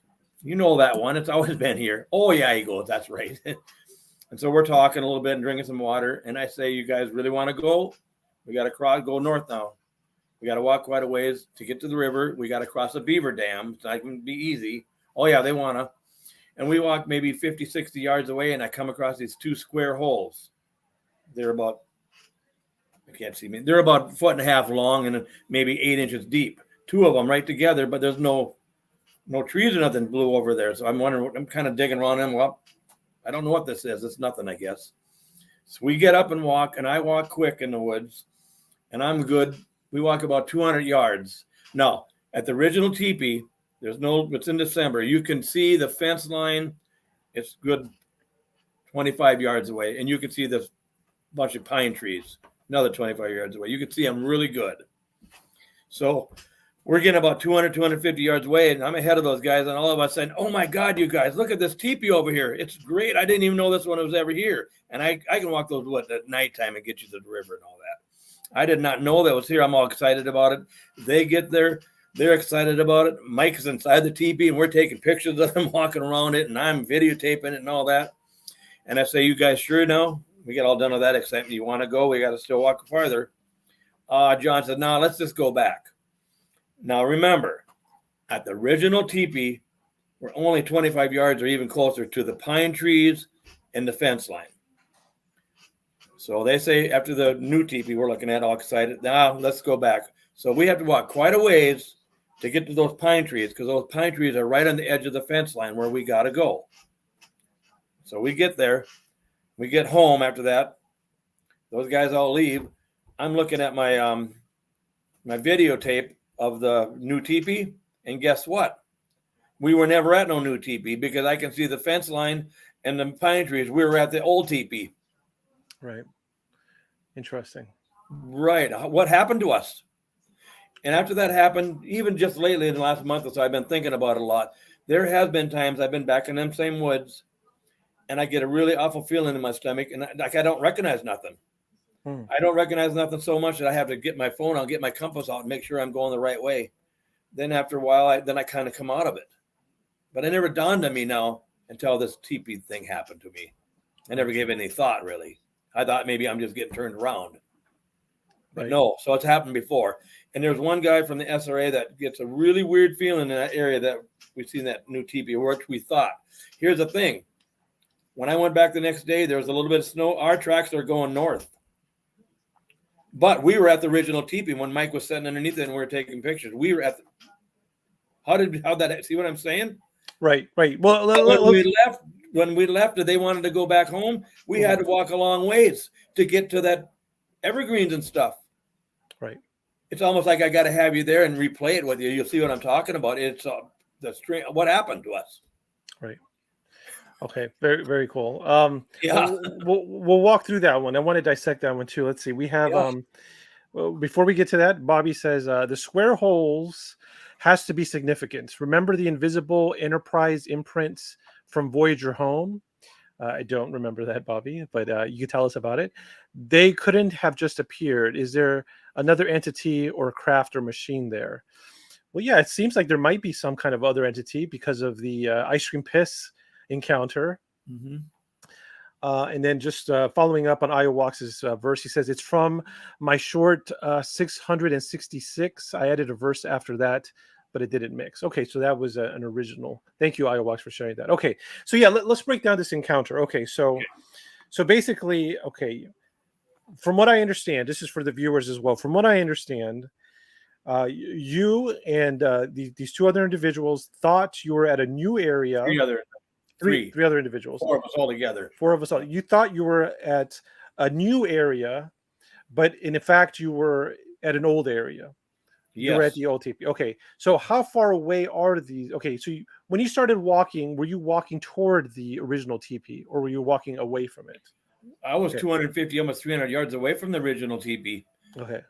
you know that one. It's always been here." "Oh, yeah," he goes, "That's right." And so we're talking a little bit and drinking some water. And I say, "You guys really want to go? We got to go north now. We got to walk quite a ways to get to the river. We got to cross a beaver dam. It's not going to be easy." "Oh, yeah, they want to." And we walk maybe 50, 60 yards away, and I come across these 2 square holes. They're about, I can't see me. They're about 1.5 feet long and maybe 8 inches deep. 2 of them right together, but there's no trees or nothing blew over there. So I'm wondering, I'm kind of digging around them. Well, I don't know what this is. It's nothing, I guess. So we get up and walk, and I walk quick in the woods, and I'm good. We walk about 200 yards. Now, at the original teepee, it's in December. You can see the fence line. It's good 25 yards away, and you can see this bunch of pine trees another 25 yards away. You can see them really good. So we're getting about 200, 250 yards away, and I'm ahead of those guys, and all of us saying, "Oh, my God, you guys, look at this teepee over here. It's great. I didn't even know this one was ever here." And I can walk those woods at nighttime and get you to the river and all that. I did not know that was here. I'm all excited about it. They get there. They're excited about it. Mike is inside the teepee, and we're taking pictures of them walking around it, and I'm videotaping it and all that. And I say, "You guys sure now?" We get all done with that excitement. "You want to go? We got to still walk farther." John said, "No, let's just go back." Now, remember, at the original teepee, we're only 25 yards or even closer to the pine trees and the fence line. So they say after the new teepee we're looking at, all excited, "Now let's go back." So we have to walk quite a ways to get to those pine trees, because those pine trees are right on the edge of the fence line where we got to go. So we get there. We get home after that. Those guys all leave. I'm looking at my my videotape of the new teepee, and guess what? We were never at no new teepee, because I can see the fence line and the pine trees. We were at the old teepee. Right. Interesting. Right. What happened to us? And after that happened, even just lately in the last month or so, I've been thinking about it a lot. There has been times I've been back in them same woods, and I get a really awful feeling in my stomach, and I don't recognize nothing. I don't recognize nothing so much that I have to get my phone out, get my compass out, and make sure I'm going the right way. Then after a while, I kind of come out of it. But it never dawned on me now until this teepee thing happened to me. I never gave it any thought, really. I thought maybe I'm just getting turned around. But Right. no, so it's happened before. And there's one guy from the SRA that gets a really weird feeling in that area that we've seen that new teepee, which we thought. Here's the thing. When I went back the next day, there was a little bit of snow. Our tracks are going north. But we were at the original teepee when Mike was sitting underneath it and we were taking pictures. We were at how'd that, see what I'm saying? Right. Well, when we left, they wanted to go back home. We had to walk a long ways to get to that evergreens and stuff. Right. It's almost like I got to have you there and replay it with you. You'll see what I'm talking about. It's what happened to us. Right. Okay. Very, very cool. Yeah. We'll walk through that one. I want to dissect that one too. Let's see. We have well, before we get to that, Bobby says the square holes has to be significant. Remember the invisible Enterprise imprints from Voyager home? I don't remember that, Bobby, but you can tell us about it. They couldn't have just appeared. Is there another entity or craft or machine there? Well, yeah, it seems like there might be some kind of other entity because of the ice cream piss encounter. Mm-hmm. And then just following up on Iowax's verse, he says, it's from my short 666. I added a verse after that, but it didn't mix. Okay, so that was an original. Thank you, Iowax, for sharing that. Okay, so yeah, let's break down this encounter. Okay, so basically, okay, from what I understand, this is for the viewers as well. From what I understand, you and these two other individuals thought you were at a new area. Three other individuals. Four of us all together. Four of us all. You thought you were at a new area, but in fact, you were at an old area. Yes. You were at the old teepee. Okay. So how far away are these? Okay. So when you started walking, were you walking toward the original teepee, or were you walking away from it? I was 250, almost 300 yards away from the original teepee. Okay.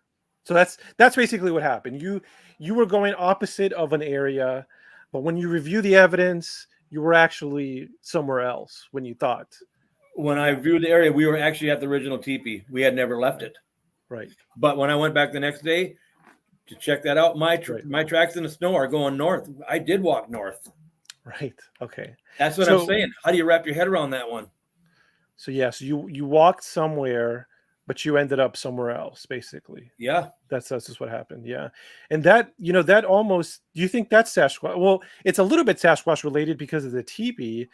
So that's basically what happened. You were going opposite of an area, but when you review the evidence, you were actually somewhere else when you thought. When I viewed the area, we were actually at the original teepee. We had never left it. Right. But when I went back the next day to check that out, my tracks in the snow are going north. I did walk north. Right. Okay. That's what I'm saying. How do you wrap your head around that one? So yes, you walked somewhere, but you ended up somewhere else, basically. Yeah. That's just what happened. Yeah. And that, that almost, do you think that's Sasquatch? Well, it's a little bit Sasquatch related because of the teepee,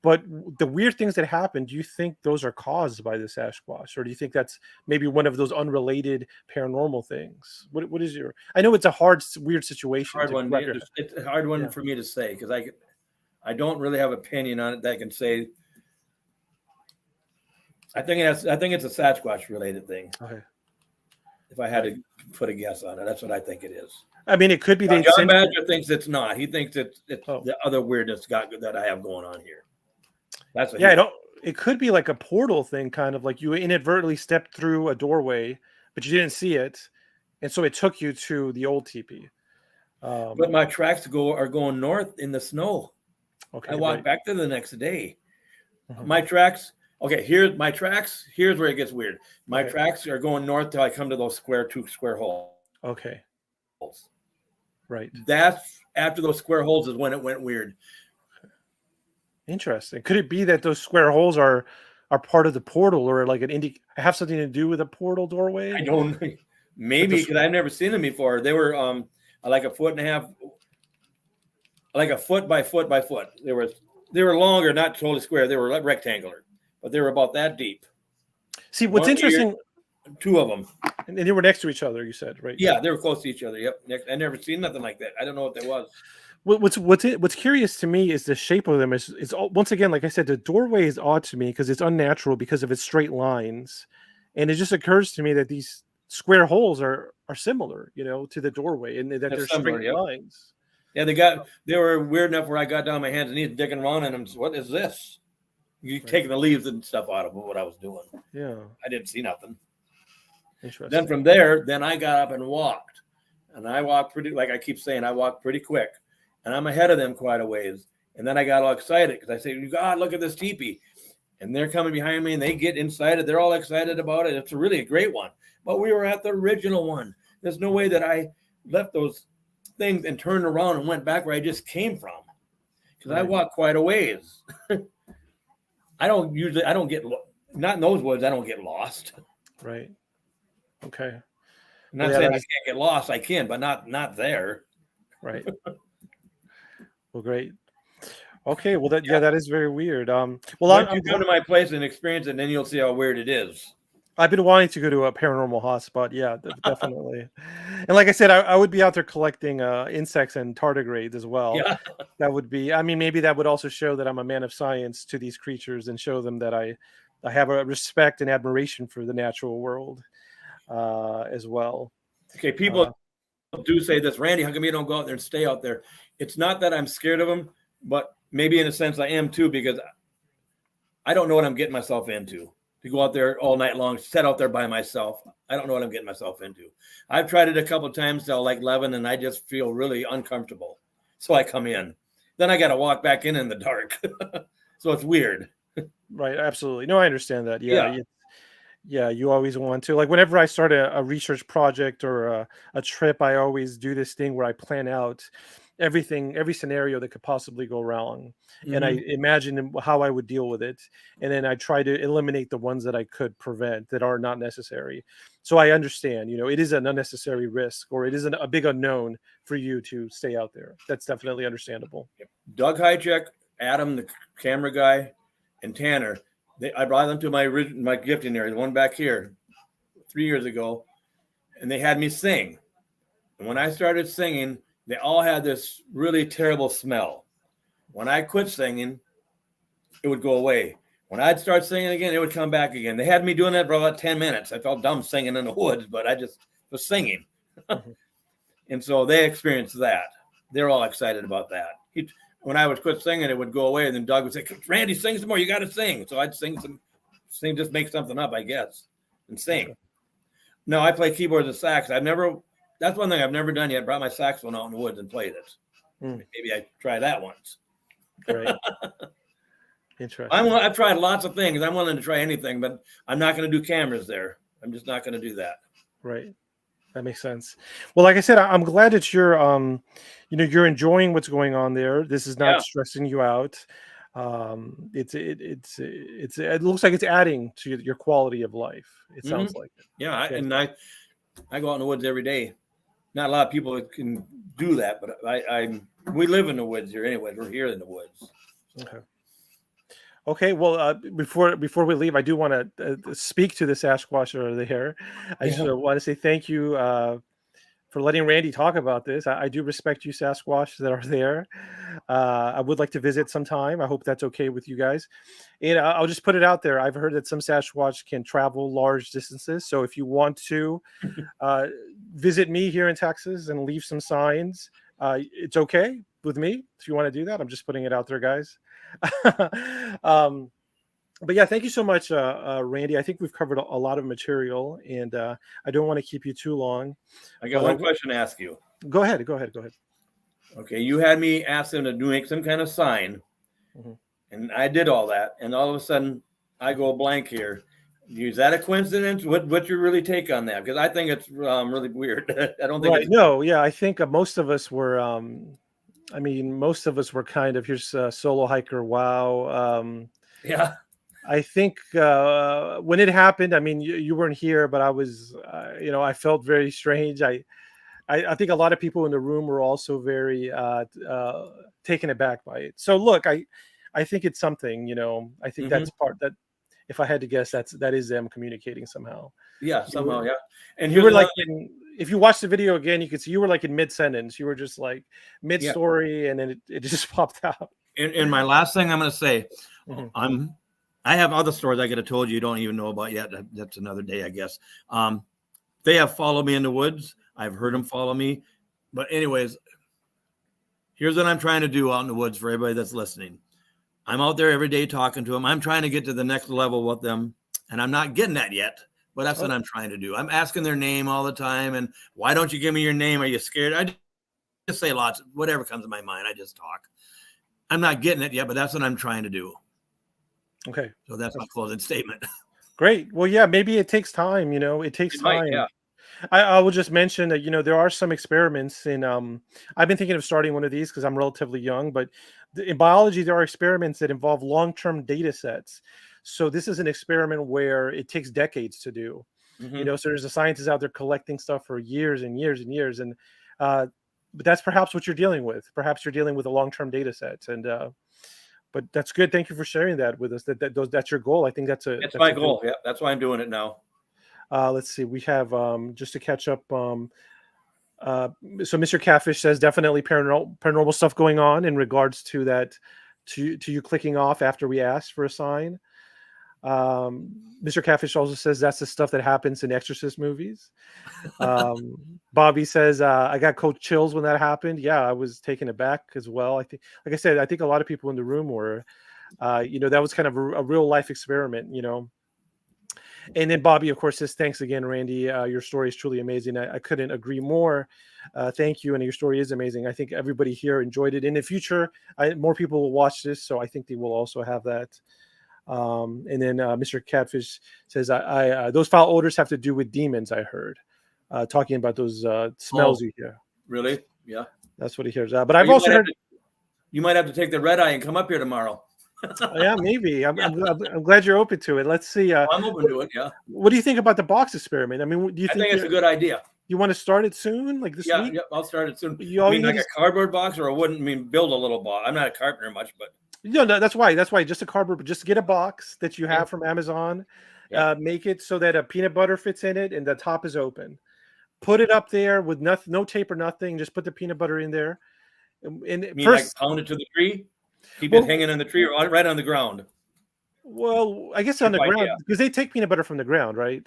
but the weird things that happened, do you think those are caused by the Sasquatch? Or do you think that's maybe one of those unrelated paranormal things? What is your, I know it's a weird situation. It's a hard one for me to say, because I don't really have an opinion on it that I can say. I think it's a Sasquatch related thing. Okay. If I had to put a guess on it, that's what I think it is. I mean, it could be. John Badger thinks it's not. He thinks it's the other weirdness that I have going on here. That's what it could be like a portal thing, kind of like you inadvertently stepped through a doorway, but you didn't see it, and so it took you to the old teepee. But my tracks are going north in the snow. Okay. I walked back there the next day. Mm-hmm. My tracks. Okay, here's my tracks. Here's where it gets weird. My tracks are going north till I come to those two square holes. Okay. Right. That's after those square holes is when it went weird. Interesting. Could it be that those square holes are part of the portal, or like have something to do with a portal doorway? I don't know. Maybe, because I've never seen them before. They were like a foot and a half, like a foot by foot by foot. They were longer, not totally square. They were like rectangular. But they were about that deep. See, what's interesting, two of them. And they were next to each other, you said, right? Yeah, they were close to each other. Yep. I never seen nothing like that. I don't know what that was. What's curious to me is the shape of them. Is once again, like I said, the doorway is odd to me because it's unnatural because of its straight lines. And it just occurs to me that these square holes are similar, to the doorway, and that they're straight lines. Yeah, they were weird enough where I got down my hands and knees digging around in them. What is this? You taking the leaves and stuff out of what I was doing. Yeah. I didn't see nothing. Interesting. Then from there, I got up and walked. And I walked like I keep saying, I walked pretty quick. And I'm ahead of them quite a ways. And then I got all excited because I said, God, look at this teepee. And they're coming behind me and they get inside it. They're all excited about it. It's really a great one. But we were at the original one. There's no way that I left those things and turned around and went back where I just came from. Because I walked quite a ways. I don't get, not in those woods, I don't get lost. Right. Okay. I'm not saying I can't get lost. I can, but not there. Right. Well, great. Okay. Well, that is very weird. Well, you come to my place and experience it, and then you'll see how weird it is. I've been wanting to go to a paranormal hotspot. Yeah, definitely. And like I said, I would be out there collecting insects and tardigrades as well. Yeah. That would be, I mean, maybe that would also show that I'm a man of science to these creatures and show them that I have a respect and admiration for the natural world as well. Okay, people do say this, Randy, how come you don't go out there and stay out there? It's not that I'm scared of them, but maybe in a sense I am too, because I don't know what I'm getting myself into. To go out there all night long, sit out there by myself. I don't know what I'm getting myself into. I've tried it a couple of times till like 11, and I just feel really uncomfortable. So I come in. Then I got to walk back in the dark. So it's weird. Right. Absolutely. No, I understand that. Yeah. You always want to. Like whenever I start a research project or a trip, I always do this thing where I plan out every scenario that could possibly go wrong, and I Mhm. imagine how I would deal with it, and then I try to eliminate the ones that I could prevent that are not necessary. So I understand, it is an unnecessary risk, or it isn't a big unknown for you to stay out there. That's definitely understandable. Doug Hychek, Adam, the camera guy, and Tanner. I brought them to my gifting area, the one back here, 3 years ago, and they had me sing. And when I started singing, they all had this really terrible smell. When I quit singing, it would go away. When I'd start singing again, it would come back again. They had me doing that for about 10 minutes. I felt dumb singing in the woods, but I just was singing. Mhm. And so they experienced that. They're all excited about that. When I would quit singing, it would go away. And then Doug would say, Randy, sing some more. You got to sing. So I'd sing, just make something up, I guess, and sing. Okay. No, I play keyboards and sax. That's one thing I've never done yet. Brought my saxophone out in the woods and played it. Maybe I try that once. Right. Interesting. I've tried lots of things. I'm willing to try anything, but I'm not going to do cameras there. I'm just not going to do that. Right. That makes sense. Well, like I said, I'm glad that you're enjoying what's going on there. This is not stressing you out. It looks like it's adding to your quality of life. It sounds like it. Yeah. I go out in the woods every day. Not a lot of people can do that, but we live in the woods here anyway. We're here in the woods. Okay. Well, before we leave, I do want to speak to the Sasquatch over there. I just want to say thank you for letting Randy talk about this. I do respect you, Sasquatch, that are there. I would like to visit sometime. I hope that's okay with you guys. And I'll just put it out there. I've heard that some Sasquatch can travel large distances. So if you want to visit me here in Texas and leave some signs, it's okay with me. If you want to do that, I'm just putting it out there, guys. But yeah, thank you so much, Randy. I think we've covered a lot of material, and I don't want to keep you too long. I got one question to ask you. Go ahead. Okay, you had me ask them to make some kind of sign, and I did all that, and all of a sudden I go blank here. Is that a coincidence? What's your really take on that? Because I think it's really weird. I don't think it's... No, yeah, I think most of us were. Most of us were kind of, here's a solo hiker. Wow. Yeah. I think when it happened, you weren't here, but I was, I felt very strange. I think a lot of people in the room were also very taken aback by it. So look, I think it's something, I think that's part that, if I had to guess, that is them communicating somehow. Yeah, somehow, yeah. And you were like, if you watch the video again, you could see you were like in mid-sentence. You were just like mid-story, and then it just popped out. And my last thing I'm going to say, I have other stories I could have told you don't even know about yet. That's another day, I guess. They have followed me in the woods. I've heard them follow me. But anyways, here's what I'm trying to do out in the woods for everybody that's listening. I'm out there every day talking to them. I'm trying to get to the next level with them, and I'm not getting that yet. But that's what I'm trying to do. I'm asking their name all the time. And why don't you give me your name? Are you scared? I just say lots, whatever comes to my mind. I just talk. I'm not getting it yet, but that's what I'm trying to do. Okay. So that's my closing statement. Great. Well, yeah, maybe it takes time, it takes time. Yeah. I will just mention that, there are some experiments in, I've been thinking of starting one of these because I'm relatively young, but in biology, there are experiments that involve long-term data sets. So this is an experiment where it takes decades to do, so there's a scientist out there collecting stuff for years and years and years. And, but that's perhaps what you're dealing with. Perhaps you're dealing with a long-term data set. And, but that's good. Thank you for sharing that with us. That's your goal. I think that's my goal. Yeah. That's why I'm doing it now. Let's see. We have, just to catch up. So Mr. Catfish says definitely paranormal stuff going on in regards to that, to you clicking off after we asked for a sign. Mr. Catfish also says that's the stuff that happens in Exorcist movies. Bobby says, I got cold chills when that happened. Yeah, I was taken aback as well. I think, like I said, I think a lot of people in the room were, that was kind of a real life experiment, And then Bobby, of course, says, thanks again, Randy. Your story is truly amazing. I couldn't agree more. Thank you. And your story is amazing. I think everybody here enjoyed it. In the future, more people will watch this, so I think they will also have that. And then Mr. Catfish says, I those foul odors have to do with demons, I heard. Talking about those smells you hear. Really? Yeah. That's what he hears. But I've also heard. You might have to take the red eye and come up here tomorrow. Yeah, maybe. I'm glad you're open to it. Let's see. I'm open to it. Yeah. What do you think about the box experiment? I mean, do you think it's a good idea? You want to start it soon, like this week? Yeah, I'll start it soon. You mean like a cardboard box, or I wouldn't build a little box. I'm not a carpenter much, but no, that's why just a cardboard. But just get a box that you have from Amazon. Yeah. Make it so that a peanut butter fits in it and the top is open. Put it up there with no tape or nothing. Just put the peanut butter in there. And you mean first, like pound it to the tree, keep it hanging on the tree, or right on the ground. Well, I guess on the ground, because they take peanut butter from the ground, right?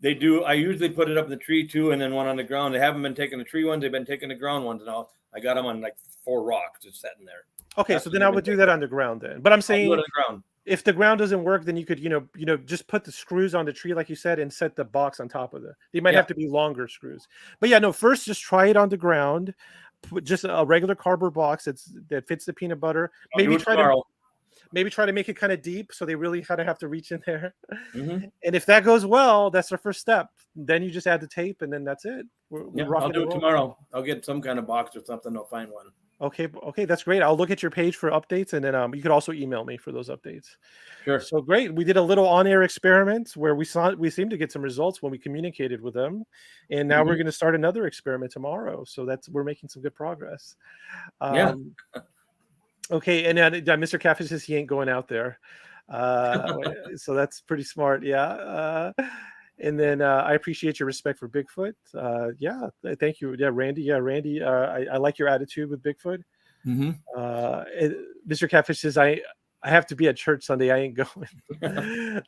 They do. I usually put it up in the tree too, and then one on the ground. They haven't been taking the tree ones; they've been taking the ground ones. Now I got them on like 4 rocks just sitting there. Okay, so then I would do that on the ground then. But I'm saying, on the ground. If the ground doesn't work, then you could, just put the screws on the tree, like you said, and set the box on top of it. They might have to be longer screws. But yeah, no. First, just try it on the ground. Put just a regular cardboard box that fits the peanut butter. Maybe try to make it kind of deep, so they really kind of have to reach in there. Mm-hmm. And if that goes well, that's the first step. Then you just add the tape, and then that's it. I'll do it tomorrow. I'll get some kind of box or something. I'll find one. Okay, that's great. I'll look at your page for updates, and then you could also email me for those updates. Sure. So great. We did a little on-air experiment where we seemed to get some results when we communicated with them, and now we're going to start another experiment tomorrow. So we're making some good progress. Okay, and Mr. Catfish says he ain't going out there, so that's pretty smart. Yeah. And then I appreciate your respect for Bigfoot. Thank you. Yeah, Randy. I like your attitude with Bigfoot. Mm-hmm. Mr. Catfish says I have to be at church Sunday. I ain't going.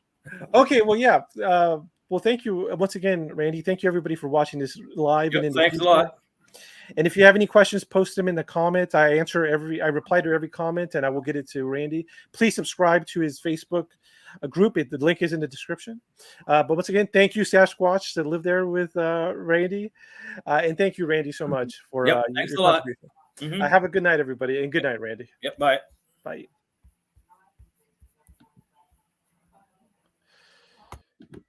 Okay. Well, yeah. Well, thank you once again, Randy. Thank you everybody for watching this live. Thanks a lot. And if you have any questions, post them in the comments. I reply to every comment, and I will get it to Randy. Please subscribe to his Facebook group. The link is in the description. But once again, thank you, Sasquatch, that live there with Randy. And thank you, Randy, so much for thanks a lot. Mm-hmm. Have a good night, everybody. And good night, Randy. Yep, bye. Bye.